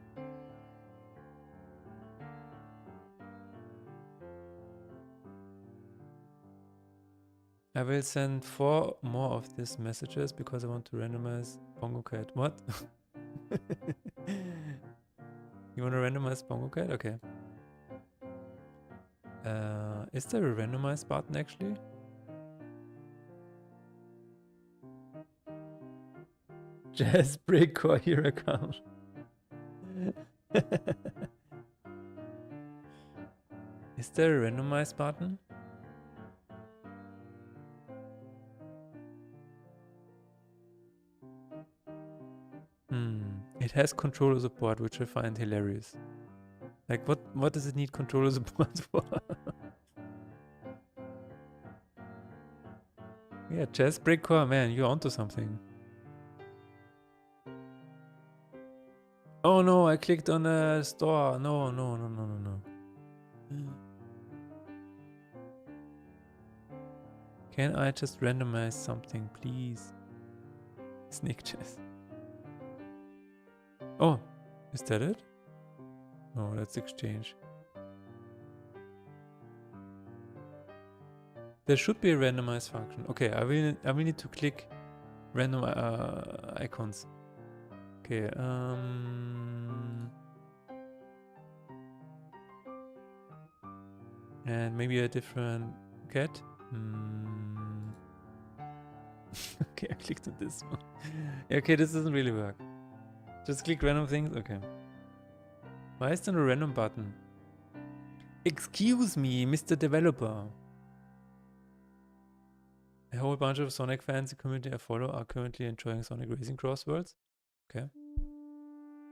I will send 4 more of these messages because I want to randomize Bongo Cat. What? You want to randomize Bongo Cat? Okay. Is there a randomize button actually? Jazz Breakcore, here I come. Is there a randomize button? It has controller support, which I find hilarious. Like, what does it need controller support for? Yeah, Jazz Breakcore, man, you're onto something. Oh no, I clicked on a store. No. Can I just randomize something, please? Snake Jazz. Oh, is that it? No, let's exchange. There should be a randomize function. Okay, I will need to click random icons. Okay, and maybe a different cat. Okay, I clicked on this one. Okay, this doesn't really work. Just click random things? Okay. Why is there no random button? Excuse me, Mr. Developer. A whole bunch of Sonic fans, the community I follow, are currently enjoying Sonic Racing Cross Worlds. Okay.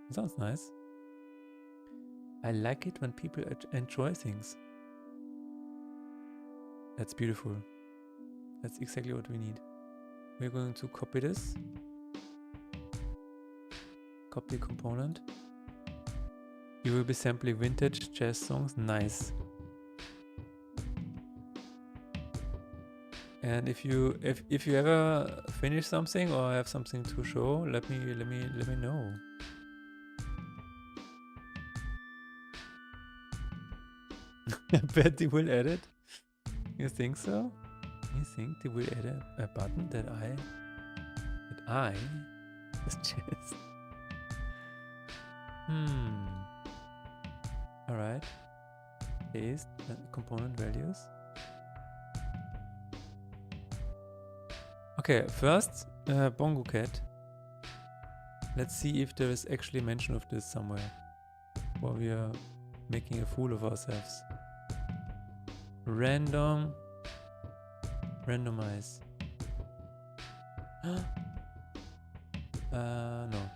That sounds nice. I like it when people enjoy things. That's beautiful. That's exactly what we need. We're going to copy this. Copy component. You will be sampling vintage jazz songs. Nice. And if you ever finish something or have something to show, let me know. I bet they will add it. You think so? You think they will add a button that I suggest? Alright. Paste component values. Okay, first Bongo Cat. Let's see if there is actually mention of this somewhere. Or we are making a fool of ourselves. Randomize. No.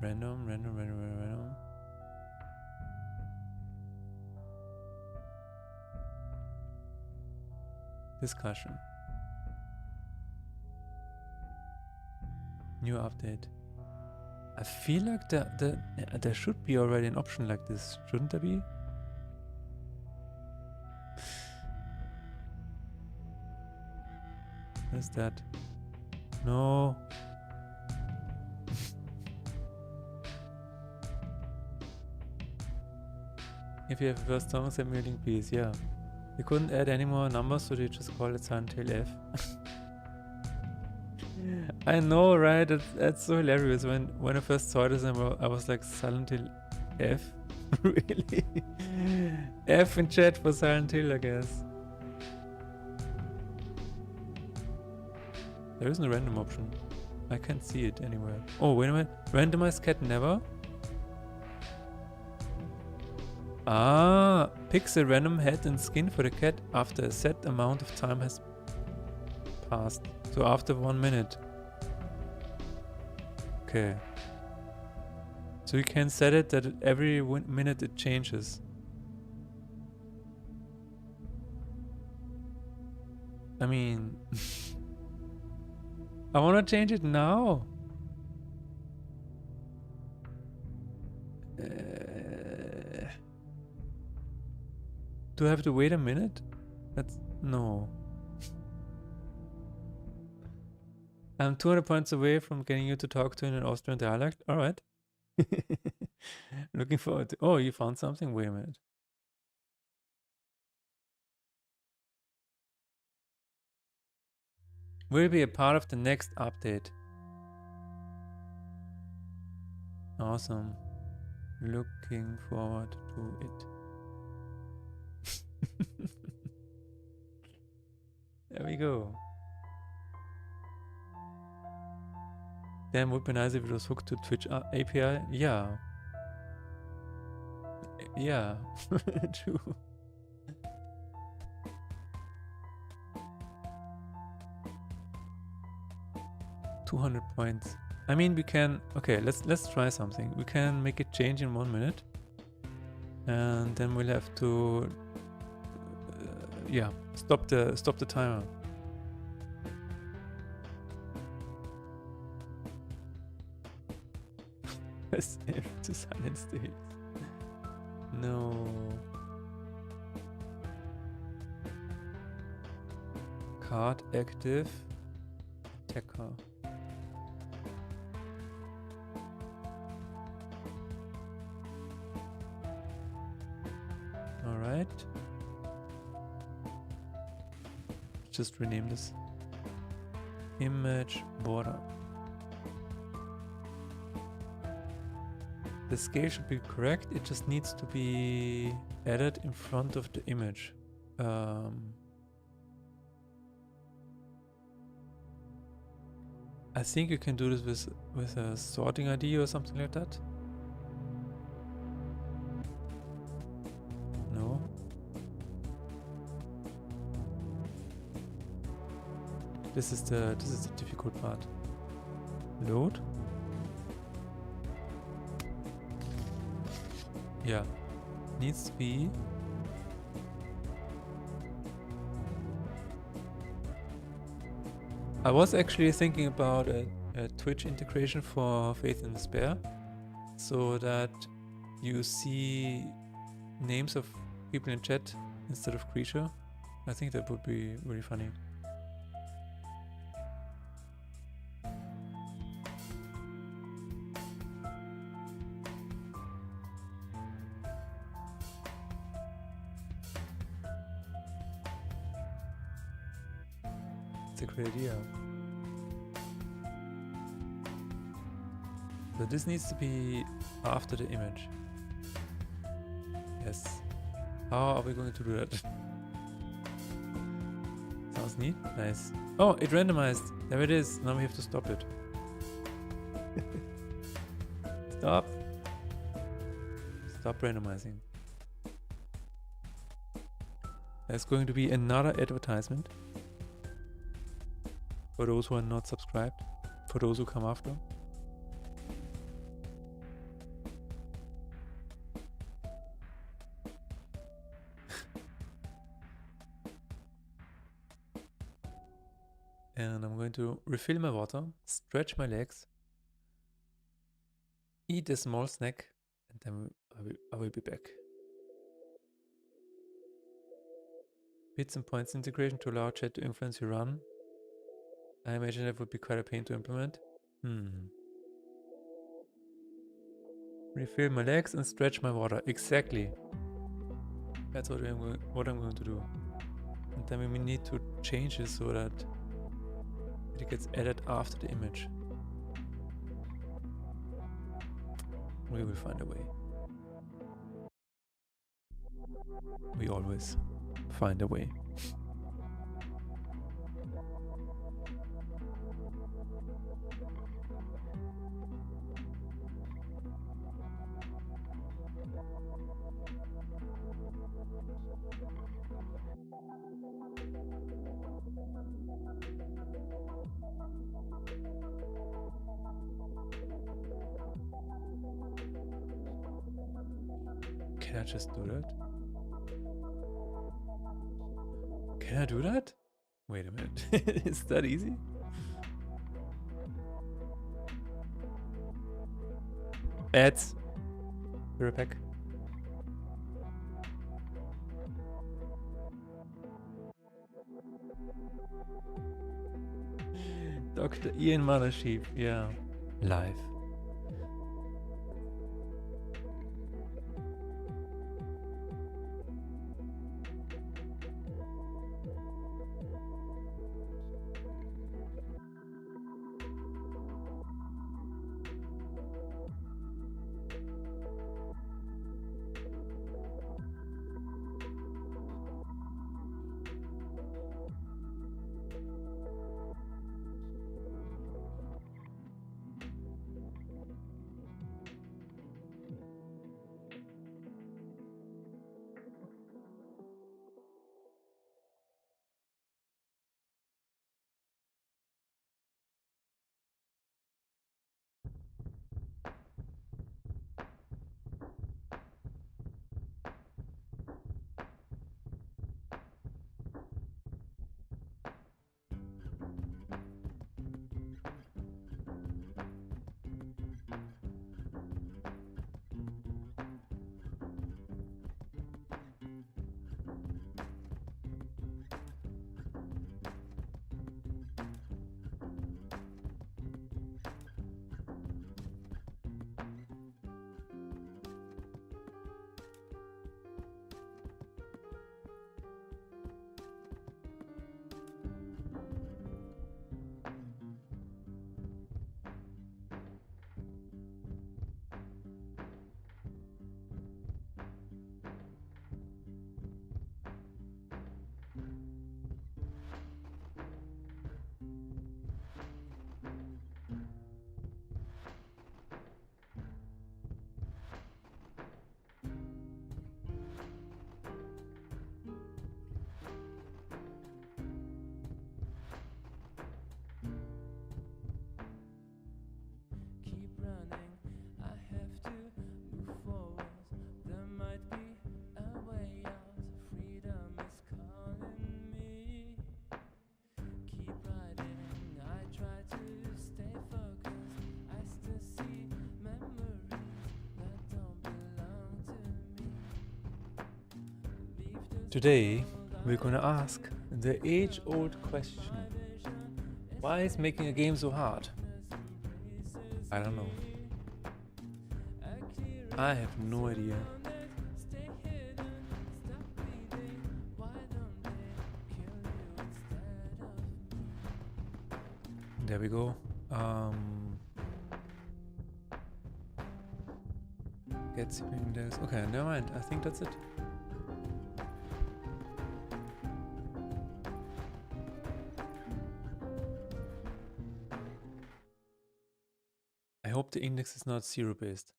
Random. Discussion. New update. I feel like there should be already an option like this, shouldn't there be? What is that? No. If you have a first song, send me a link, please. Yeah. They couldn't add any more numbers, so they just called it Silent Hill F. I know, right? That's so hilarious. When I first saw this, I was like, Silent Hill F? Really? F in chat for Silent Hill, I guess. There isn't a random option. I can't see it anywhere. Oh, wait a minute. Randomized cat never? Ah, picks a random head and skin for the cat after a set amount of time has passed. So after 1 minute. Okay. So you can set it that every minute it changes. I mean... I want to change it now. Do I have to wait a minute? That's... no. I'm 200 points away from getting you to talk to in an Austrian dialect. Alright. Looking forward to... oh, you found something? Wait a minute. Will be a part of the next update. Awesome. Looking forward to it. There we go. Damn, would be nice if it was hooked to Twitch API. Yeah. Yeah. True. $200 points. I mean, we can... okay, let's try something. We can make a change in 1 minute. And then we'll have to... yeah, stop the timer. Let's to silent state. No. Card active. Attacker. Alright. Just rename this. Image border. The scale should be correct, it just needs to be added in front of the image. I think you can do this with a sorting ID or something like that. No. This is the difficult part. Load. Yeah, needs to be I was actually thinking about a Twitch integration for Faith and Despair, so that you see names of people in chat instead of creature. I think that would be really funny. It's a great idea. So this needs to be after the image. Yes. How are we going to do that? Sounds neat. Nice. Oh, it randomized. There it is. Now we have to stop it. Stop. Stop randomizing. There's going to be another advertisement. For those who are not subscribed. For those who come after. And I'm going to refill my water, stretch my legs, eat a small snack, and then I will be back. Bits and points integration to allow chat to influence your run. I imagine that would be quite a pain to implement. Refill my legs and stretch my water. Exactly. That's what I'm going to do. And then we need to change it so that it it gets added after the image. We will find a way. We always find a way. Can I just do that? Can I do that? Wait a minute. Is that easy? Ads. Be right back. Dr. Ian Mother-Sheep, yeah. Live. Today, we're gonna ask the age-old question. Why is making a game so hard? I don't know. I have no idea. There we go. Get sleeping days. Okay, never mind. I think that's it. I hope the index is not zero based.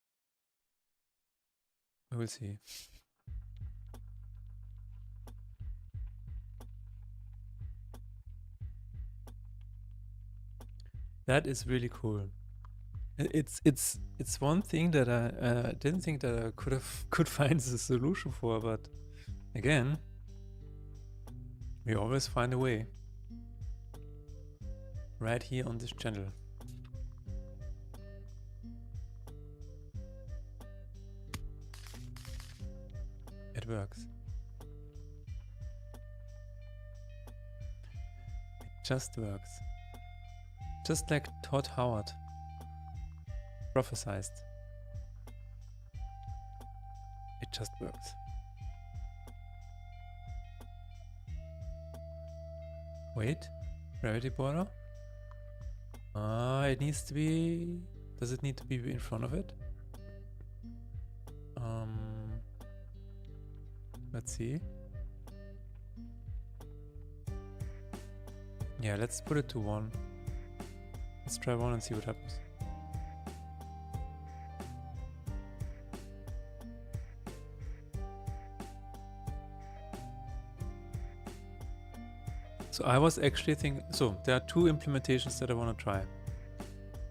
We will see. That is really cool. It's one thing that I didn't think that I could find the solution for, but again, we always find a way. Right here on this channel. It works. It just works. Just like Todd Howard prophesied. It just works. Wait, gravity border? It needs to be... Does it need to be in front of it? Let's see. Yeah, let's put it to 1. Let's try 1 and see what happens. So I was actually thinking, so there are 2 implementations that I want to try.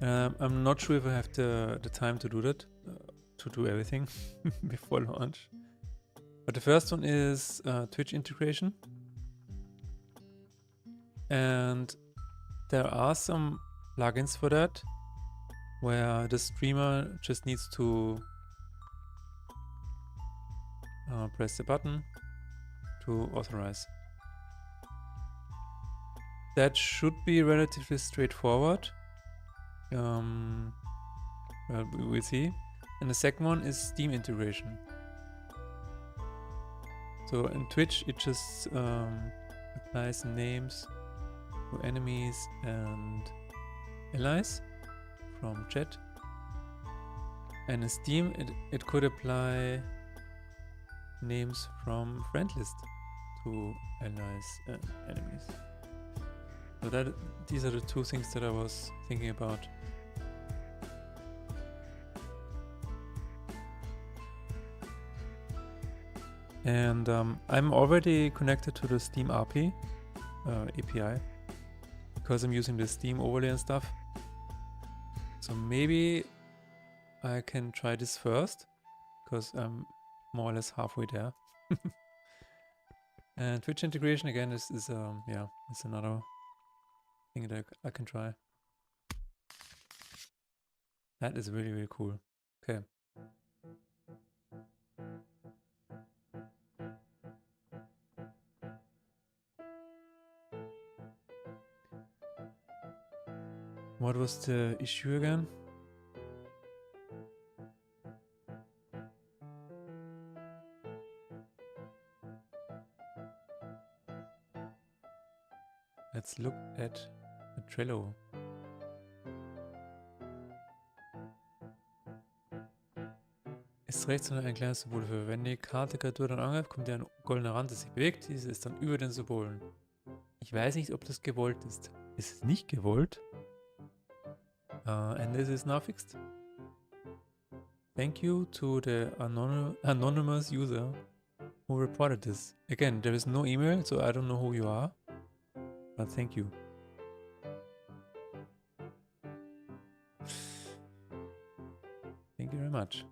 I'm not sure if I have the time to do that, to do everything before launch. But the first one is Twitch integration. And there are some plugins for that, where the streamer just needs to press the button to authorize. That should be relatively straightforward. Well, we'll see. And the second one is Steam integration. So in Twitch, it just applies names to enemies and allies from chat. And in Steam, it could apply names from friend list to allies and enemies. So these are the 2 things that I was thinking about. And I'm already connected to the Steam API, because I'm using the Steam overlay and stuff. So maybe I can try this first, because I'm more or less halfway there. And Twitch integration again is yeah, it's another thing that I can try. That is really, really cool. Okay. What was the issue again? Let's look at the Trello. Ist rechts unter ein kleines Symbol für. Wenn die Karte Kreatur dann angreift, kommt ein goldener Rand, das sich bewegt. Diese ist dann über den Symbolen. Ich weiß nicht, ob das gewollt ist. Ist es nicht gewollt? And this is now fixed. Thank you to the anonymous user who reported this. Again, there is no email, so I don't know who you are. But thank you. Thank you very much.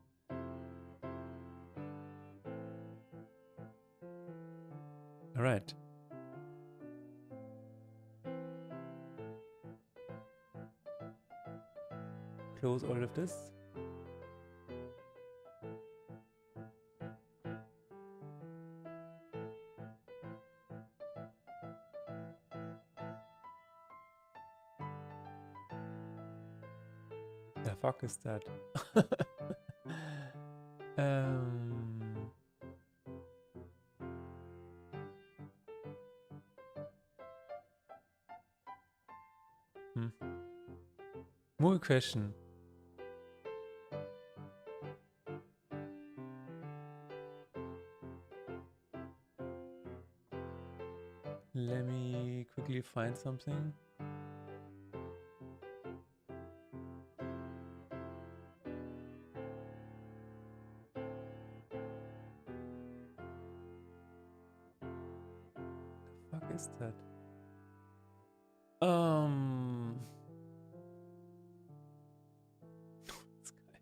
All right. Close all of this. The fuck is that? More question. Let me quickly find something. The fuck is that? This guy.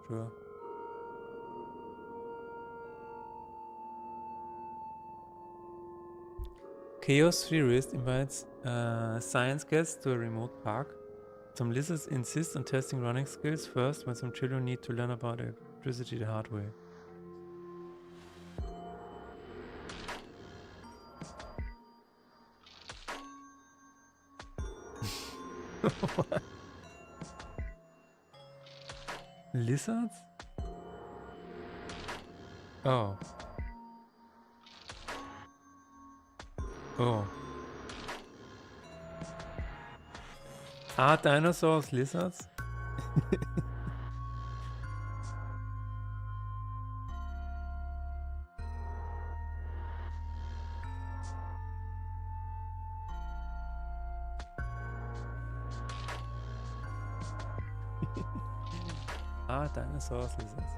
Sure. Chaos Theorist invites science guests to a remote park. Some lizards insist on testing running skills first when some children need to learn about electricity the hard way. Lizards? Oh. Oh. Are dinosaurs lizards? Are dinosaurs lizards?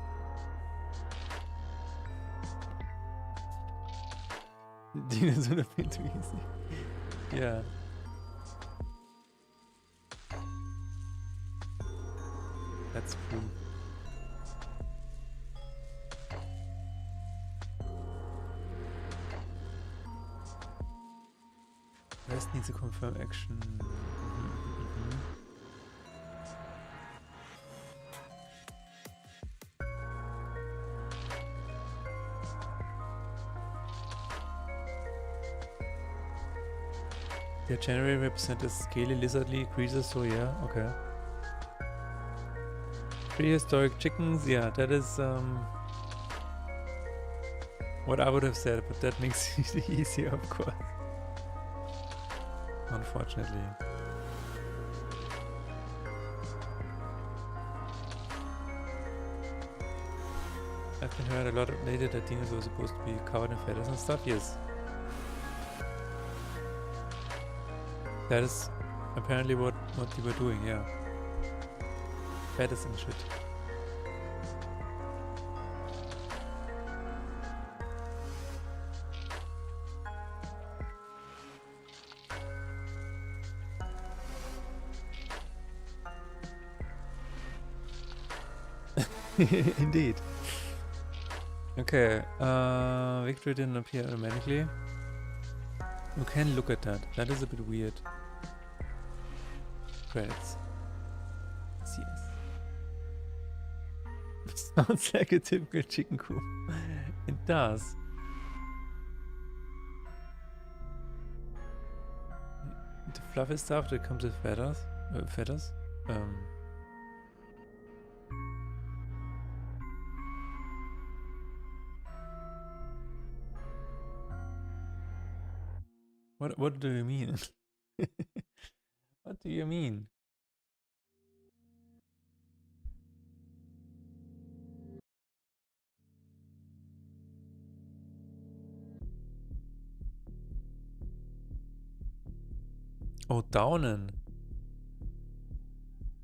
Dinos would have been too easy. Yeah. That's true. Rest needs a confirm action. They generally represent as scaly lizardly creatures, so yeah, okay. Prehistoric chickens, yeah, that is what I would have said, but that makes it easier, of course. Unfortunately. I've been heard a lot later that dinos were supposed to be covered in feathers and stuff, yes. That is apparently what they were doing, yeah. Feathers and shit. Indeed. Okay, victory didn't appear automatically. You can look at that. That is a bit weird. Credits. CS. Sounds like a typical chicken coop. It does. The fluffy stuff that comes with feathers. What do you mean? What do you mean? Oh, Downen.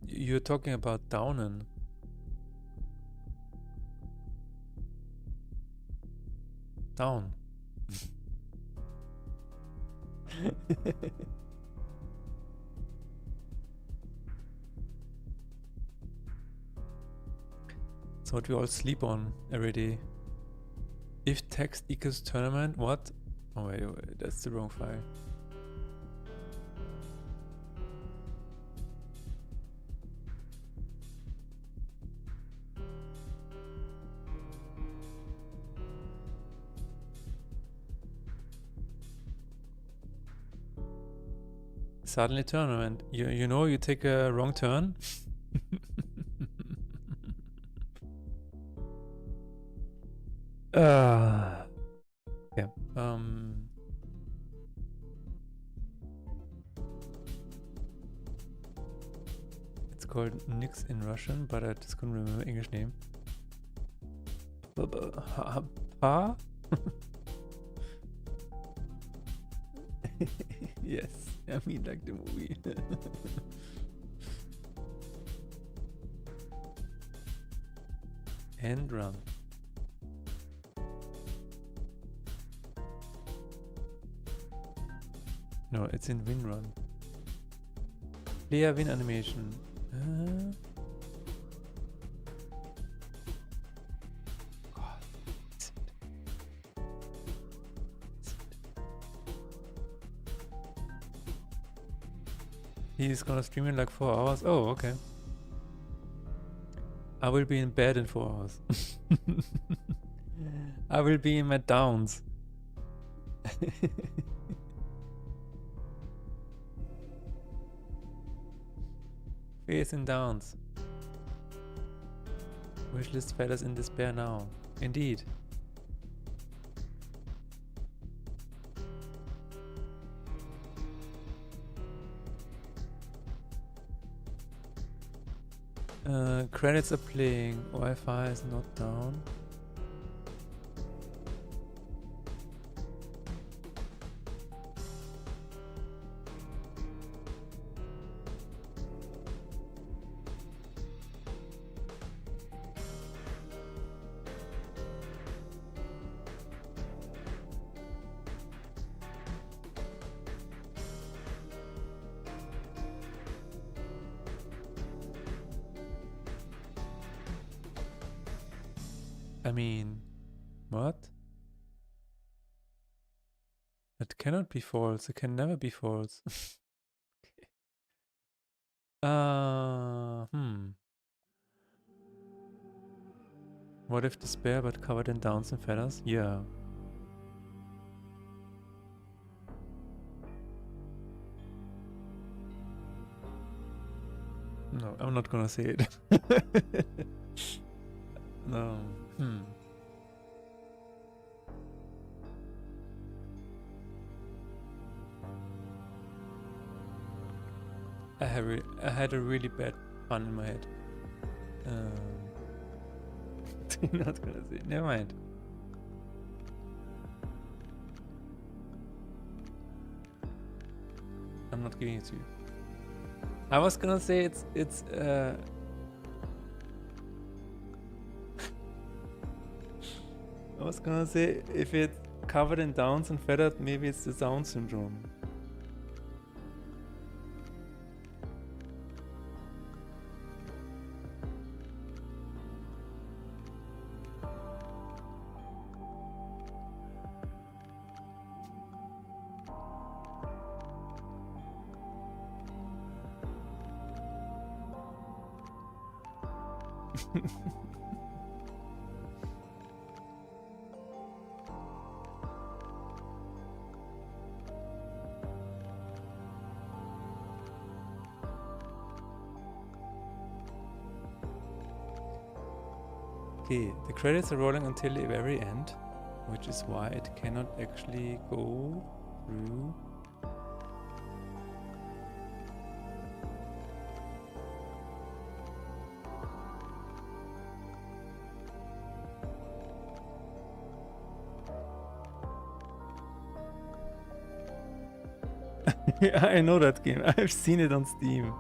You're talking about Downen. Down. So what we all sleep on every day. If text equals tournament, what? Oh wait, that's the wrong file. Suddenly tournament. You know you take a wrong turn. Yeah. It's called Nix in Russian, but I just couldn't remember English name. Pa? Yes, I mean like the movie. End run. No, it's in win run. Player win animation. He's gonna stream in like 4 hours. Oh, okay. I will be in bed in 4 hours. I will be in my downs. Face and downs. Wishlist feathers in despair now. Indeed. Credits are playing. Wi-Fi is not down. I mean, what? That cannot be false. It can never be false. What if despair but covered in downs and feathers? Yeah. No, I'm not gonna say it. No. I had a really bad pun in my head. Not gonna say it. Never mind. I'm not giving it to you. I was gonna say it's I was gonna say if it's covered in downs and feathered, maybe it's the Down syndrome. Okay, the credits are rolling until the very end, which is why it cannot actually go through. I know that game. I've seen it on Steam.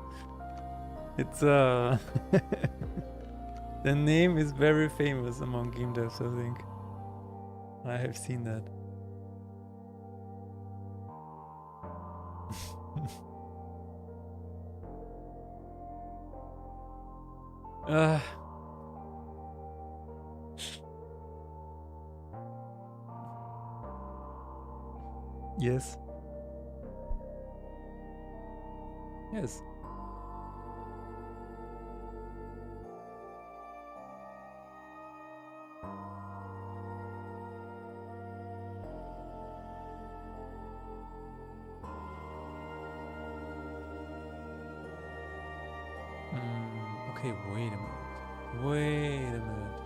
It's the name is very famous among game devs, I think. I have seen that. Yes. Yes. Okay, wait a minute. Wait a minute.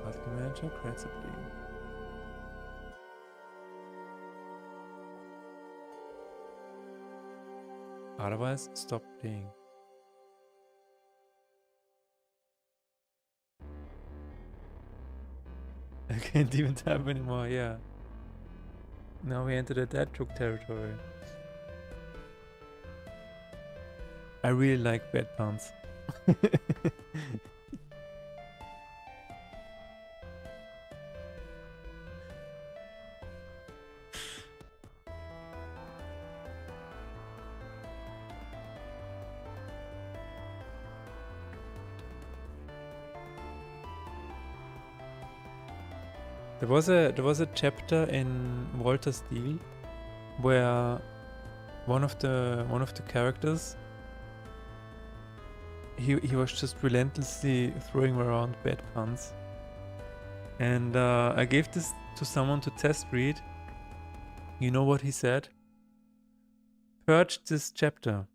What manager creates a plane? Otherwise, stop playing. I can't even type anymore, yeah. Now we enter the dad joke territory. I really like bad puns. There was a chapter in Walter Steele where one of the characters he was just relentlessly throwing around bad puns, and I gave this to someone to test read. You know what he said? Purge this chapter.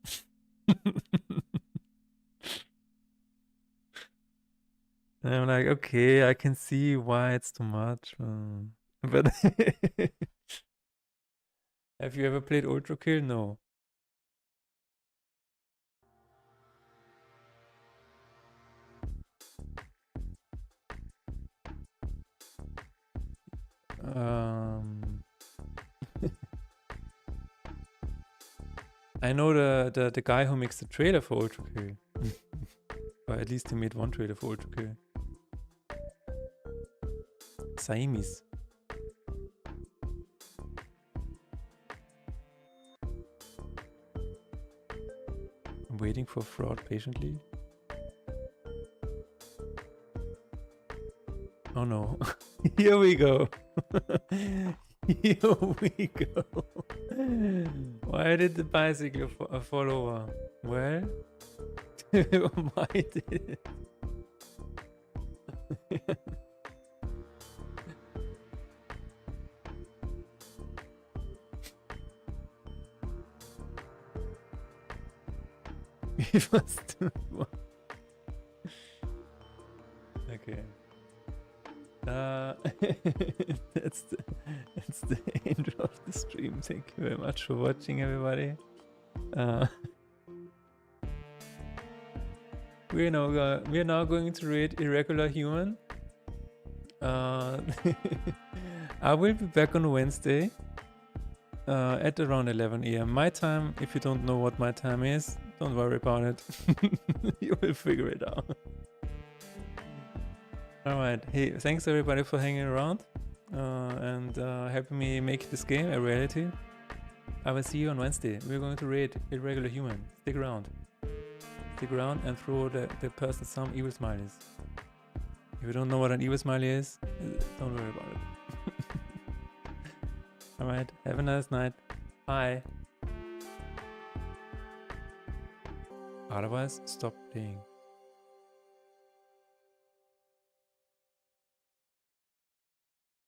And I'm like, okay, I can see why it's too much. But have you ever played Ultra Kill? No. I know the guy who makes the trailer for Ultra Kill. Or at least he made one trailer for Ultra Kill. Saimis. I'm waiting for fraud patiently. Oh no. Here we go. Here we go. Why did the bicycle fall over? Well, why did it? It was too much. Okay. That's the end of the stream. Thank you very much for watching, everybody. We're now going to read Irregular Human. I will be back on Wednesday at around 11 AM my time. If you don't know what my time is, don't worry about it. You will figure it out. Alright, hey, thanks everybody for hanging around and helping me make this game a reality. I will see you on Wednesday. We're going to raid Irregular Human. Stick around. Stick around and throw the person some evil smileys. If you don't know what an evil smiley is, don't worry about it. Alright, have a nice night. Bye. Otherwise, stop playing.